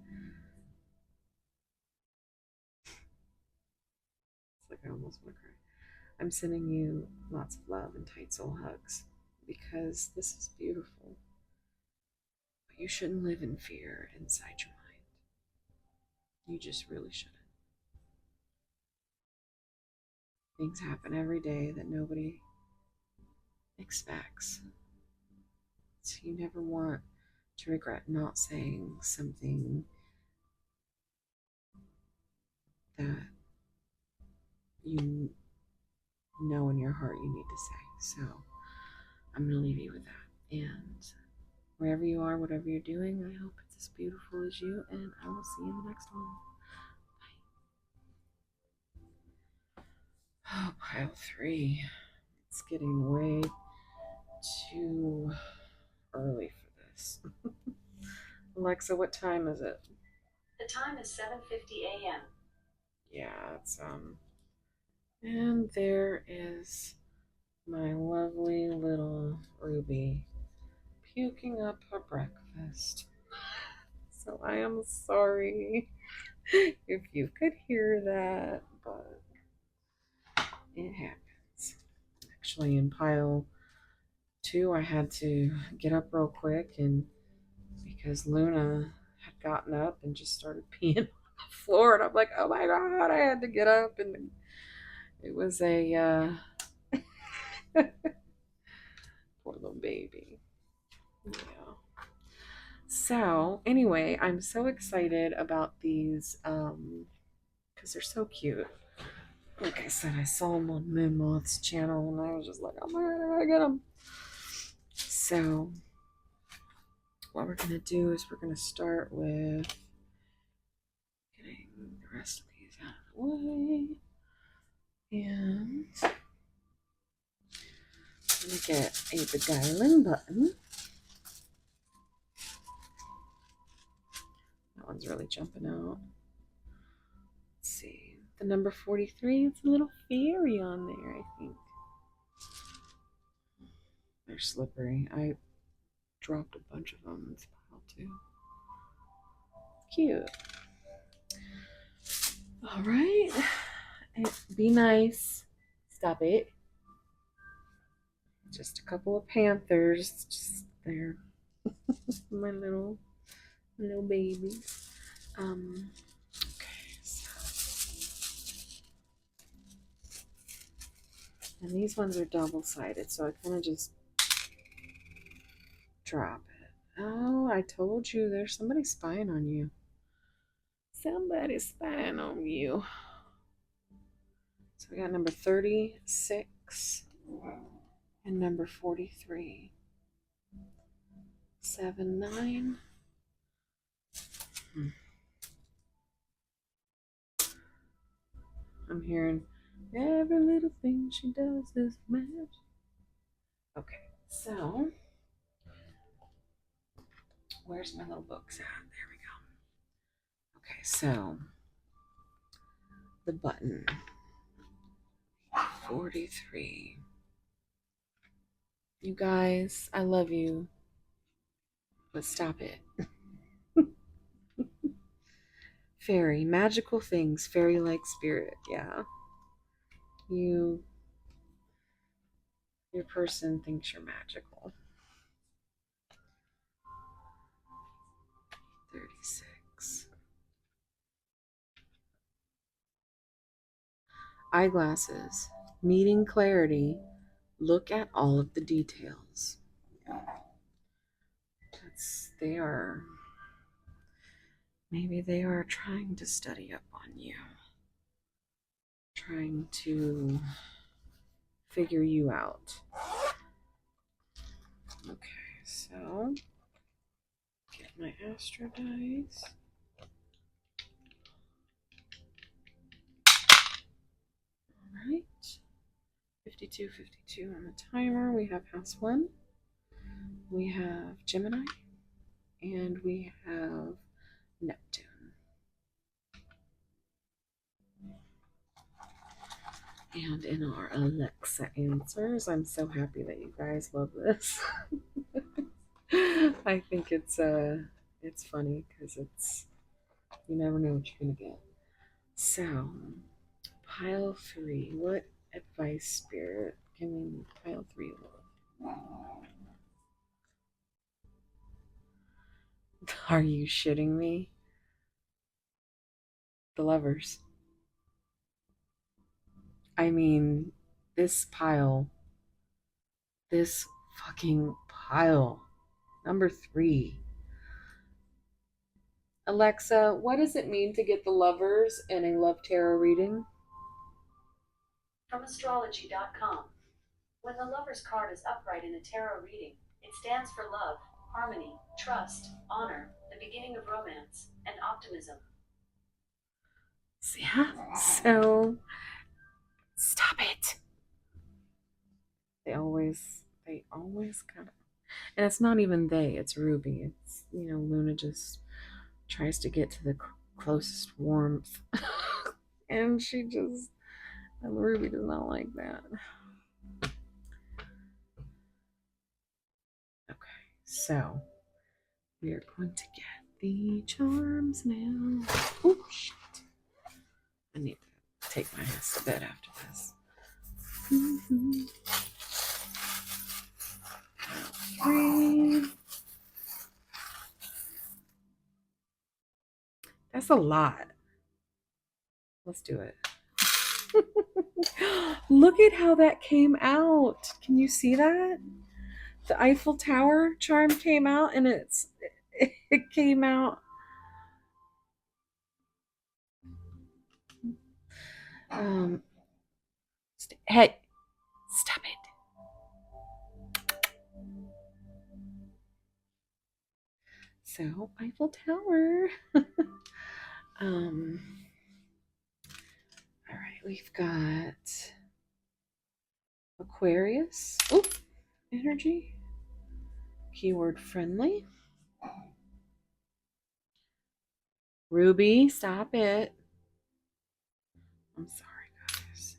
It's like I almost want to cry. I'm sending you lots of love and tight soul hugs because this is beautiful. But you shouldn't live in fear inside your mind. You just really shouldn't. Things happen every day that nobody expects. So you never want to regret not saying something that you know in your heart you need to say. So I'm going to leave you with that. And wherever you are, whatever you're doing, I hope it's as beautiful as you. And I will see you in the next one. Oh, pile 3. It's getting way too early for this. Alexa, what time is it? The time is 7:50 a.m. Yeah, and there is my lovely little Ruby puking up her breakfast. So I am sorry if you could hear that, but it happens. Actually, in pile 2, I had to get up real quick, and because Luna had gotten up and just started peeing on the floor, and I'm like, oh my god, I had to get up, and it was a poor little baby. Yeah. So anyway, I'm so excited about these because they're so cute. Like I said, I saw them on Moon Moth's channel, and I was just like, oh my god, I gotta get them. So what we're gonna do is we're gonna start with getting the rest of these out of the way, and I'm gonna get a beguiling button. That one's really jumping out. Let's see, the number 43. It's a little fairy on there, I think. They're slippery. I dropped a bunch of them in this pile too. Cute. All right. Be nice. Stop it. Just a couple of panthers. Just there. My little babies. Okay. And these ones are double-sided, so I kind of just drop it. Oh, I told you there's somebody spying on you. Somebody's spying on you. So we got number 36 and number 43. 7, 9. I'm hearing every little thing she does is magic. Okay, so where's my little books at? There we go. Okay, so the button 43. You guys, I love you, but stop it. Fairy, magical things, fairy like spirit. Yeah. You, your person thinks you're magical. 36. Eyeglasses, needing clarity, look at all of the details. They are, maybe they are trying to study up on you, trying to figure you out. Okay, so get my astro dice. All right, 52, 52 on the timer. We have house one, we have Gemini, and we have Neptune. And in our Alexa answers, I'm so happy that you guys love this. I think it's funny because it's, you never know what you're gonna get. So pile three. What advice, Spirit? Give me pile three. Are you shitting me? The lovers. I mean, this pile. This fucking pile. Number three. Alexa, what does it mean to get the lovers in a love tarot reading? From astrology.com. When the lover's card is upright in a tarot reading, it stands for love, harmony, trust, honor, the beginning of romance, and optimism. Yeah, so stop it. They always kind of, and it's not even they, it's Ruby. It's, Luna just tries to get to the closest warmth. And and Ruby does not like that. Okay, so we are going to get the charms now. Oh, shit. I need to take my ass to bed after this. Mm-hmm. 3. That's a lot. Let's do it. Look at how that came out. Can you see that? The Eiffel Tower charm came out, and it came out. Um, hey, stop it. So Eiffel Tower. um. All right, we've got Aquarius. Oh, energy. Keyword friendly. Ruby, stop it. I'm sorry, guys.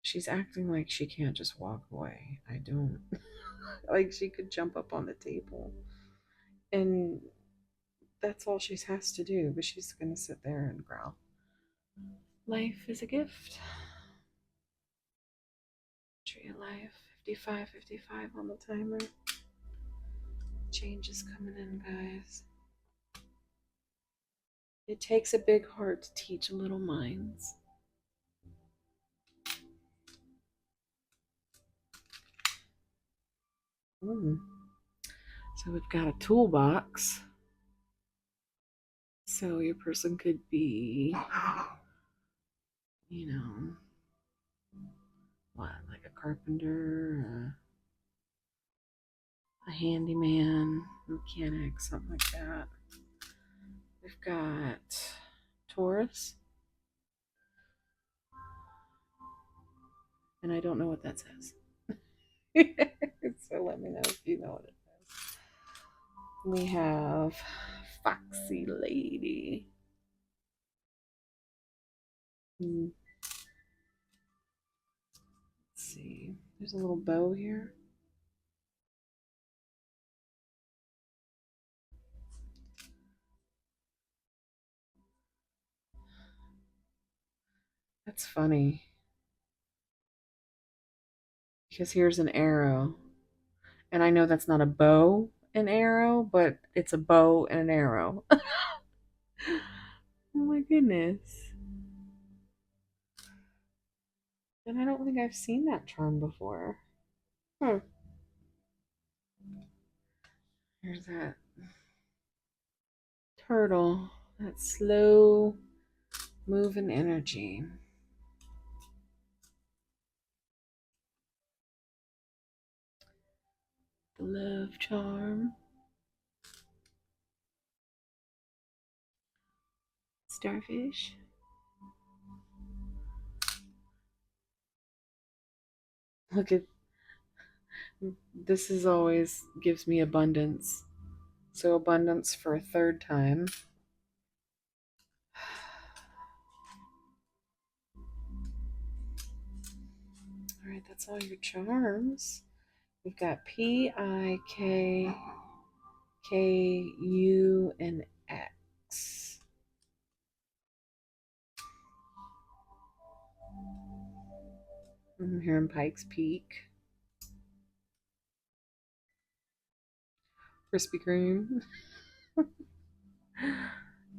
She's acting like she can't just walk away. I don't. Like she could jump up on the table. And that's all she has to do, but she's gonna sit there and growl. Life is a gift. Tree of life. 55, 55 on the timer. Change is coming in, guys. It takes a big heart to teach little minds. So we've got a toolbox. So your person could be, what, like a carpenter, a handyman, mechanic, something like that. We've got Taurus. And I don't know what that says. So let me know if you know what it says. We have foxy lady. Let's see. There's a little bow here. That's funny because here's an arrow. And I know that's not a bow and arrow, but it's a bow and an arrow. Oh my goodness. And I don't think I've seen that charm before. Hmm. Here's that turtle. That slow moving energy. The love charm. Starfish. Look at this is always gives me abundance. So abundance for a third time. All right, that's all your charms. We've got P, I, K, K, U, and X. I'm here in Pikes Peak. Krispy Kreme. Oh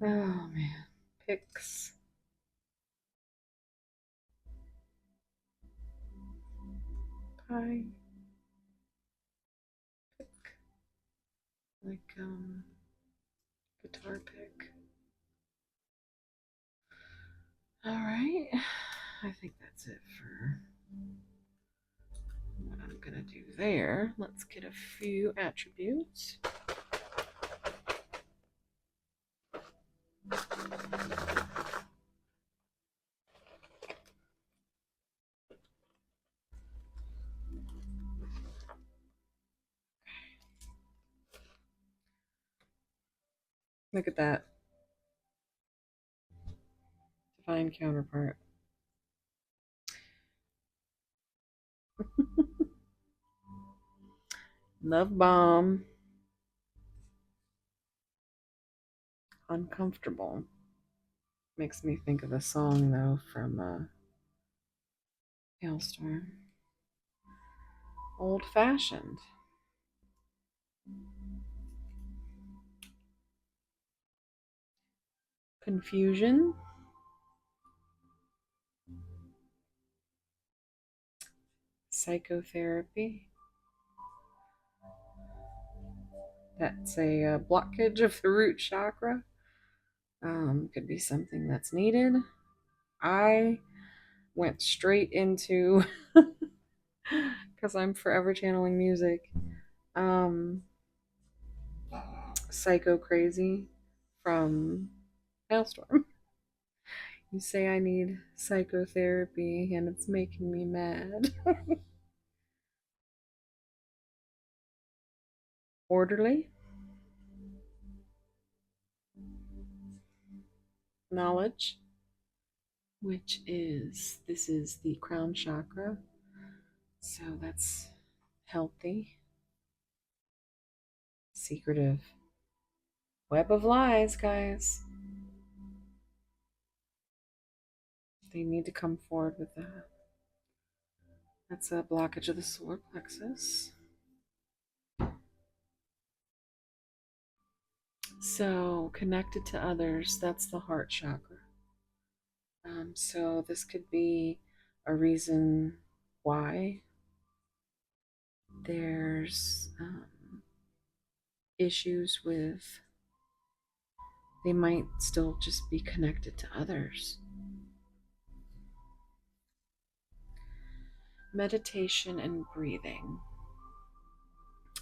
man. Picks. Pie. Pick. Like guitar pick. Alright. I think that's it for what I'm gonna do there. Let's get a few attributes. Look at that. Divine counterpart. Love bomb. Uncomfortable. Makes me think of a song though from Hailstorm. Old fashioned. Confusion. Psychotherapy. That's a blockage of the root chakra. Could be something that's needed. I went straight into because I'm forever channeling music. Um, Psycho Crazy from Hailstorm. You say I need psychotherapy and it's making me mad. Orderly. Knowledge, which is this is the crown chakra. So that's healthy. Secretive. Web of lies, guys. They need to come forward with that. That's a blockage of the solar plexus. So, connected to others, that's the heart chakra. So, this could be a reason why there's issues with, they might still just be connected to others. Meditation and breathing.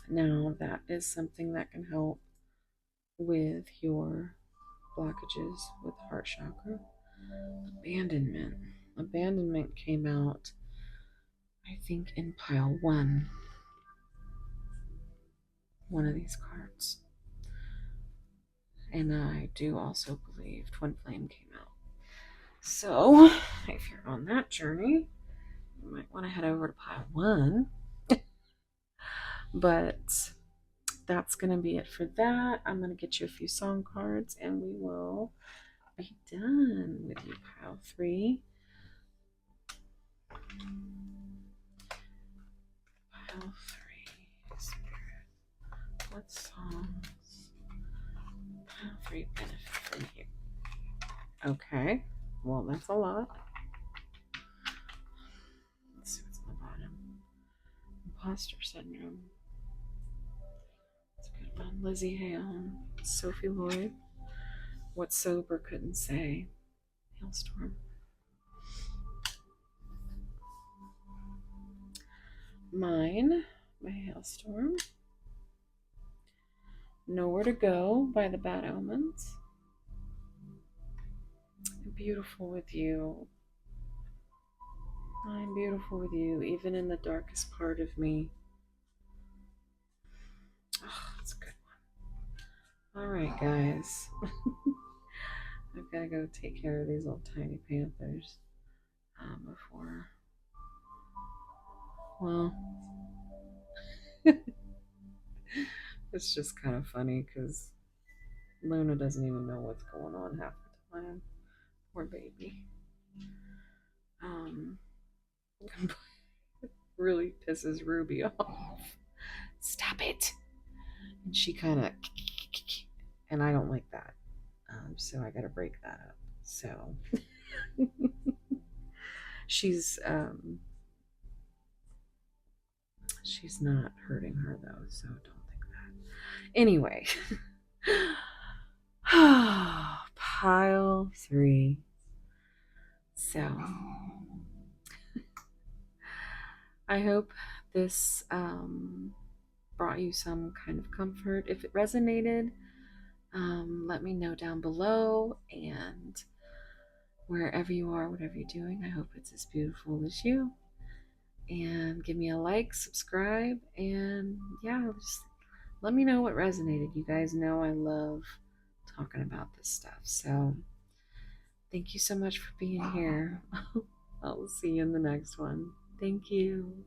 Now, that is something that can help with your blockages with heart chakra. Abandonment. Abandonment came out, I think, in pile one of these cards. And I do also believe Twin Flame came out. So if you're on that journey, you might want to head over to pile one. But that's going to be it for that. I'm going to get you a few song cards and we will be done with you, pile three. Pile three. Spirit. What songs? Pile three benefit from you. Okay. Well, that's a lot. Let's see what's on the bottom. Imposter syndrome. That's a good one. Lizzie Hale. Sophie Lloyd. What sober couldn't say. Hailstorm. Mine by Hailstorm. Nowhere to Go by the Bad Omens. Beautiful with you. I'm beautiful with you, even in the darkest part of me. Oh, that's a good one. All right, guys. I've got to go take care of these little tiny panthers before. Well, it's just kind of funny because Luna doesn't even know what's going on half the time. Poor baby. Um, really pisses Ruby off. Stop it. And she kind of, and I don't like that. So I got to break that up. So she's she's not hurting her though, so don't think that. Anyway, pile three. So I hope this brought you some kind of comfort. If it resonated, let me know down below. And wherever you are, whatever you're doing, I hope it's as beautiful as you. And give me a like, subscribe, and yeah, just let me know what resonated. You guys know I love talking about this stuff. So thank you so much for being here. I'll see you in the next one. Thank you.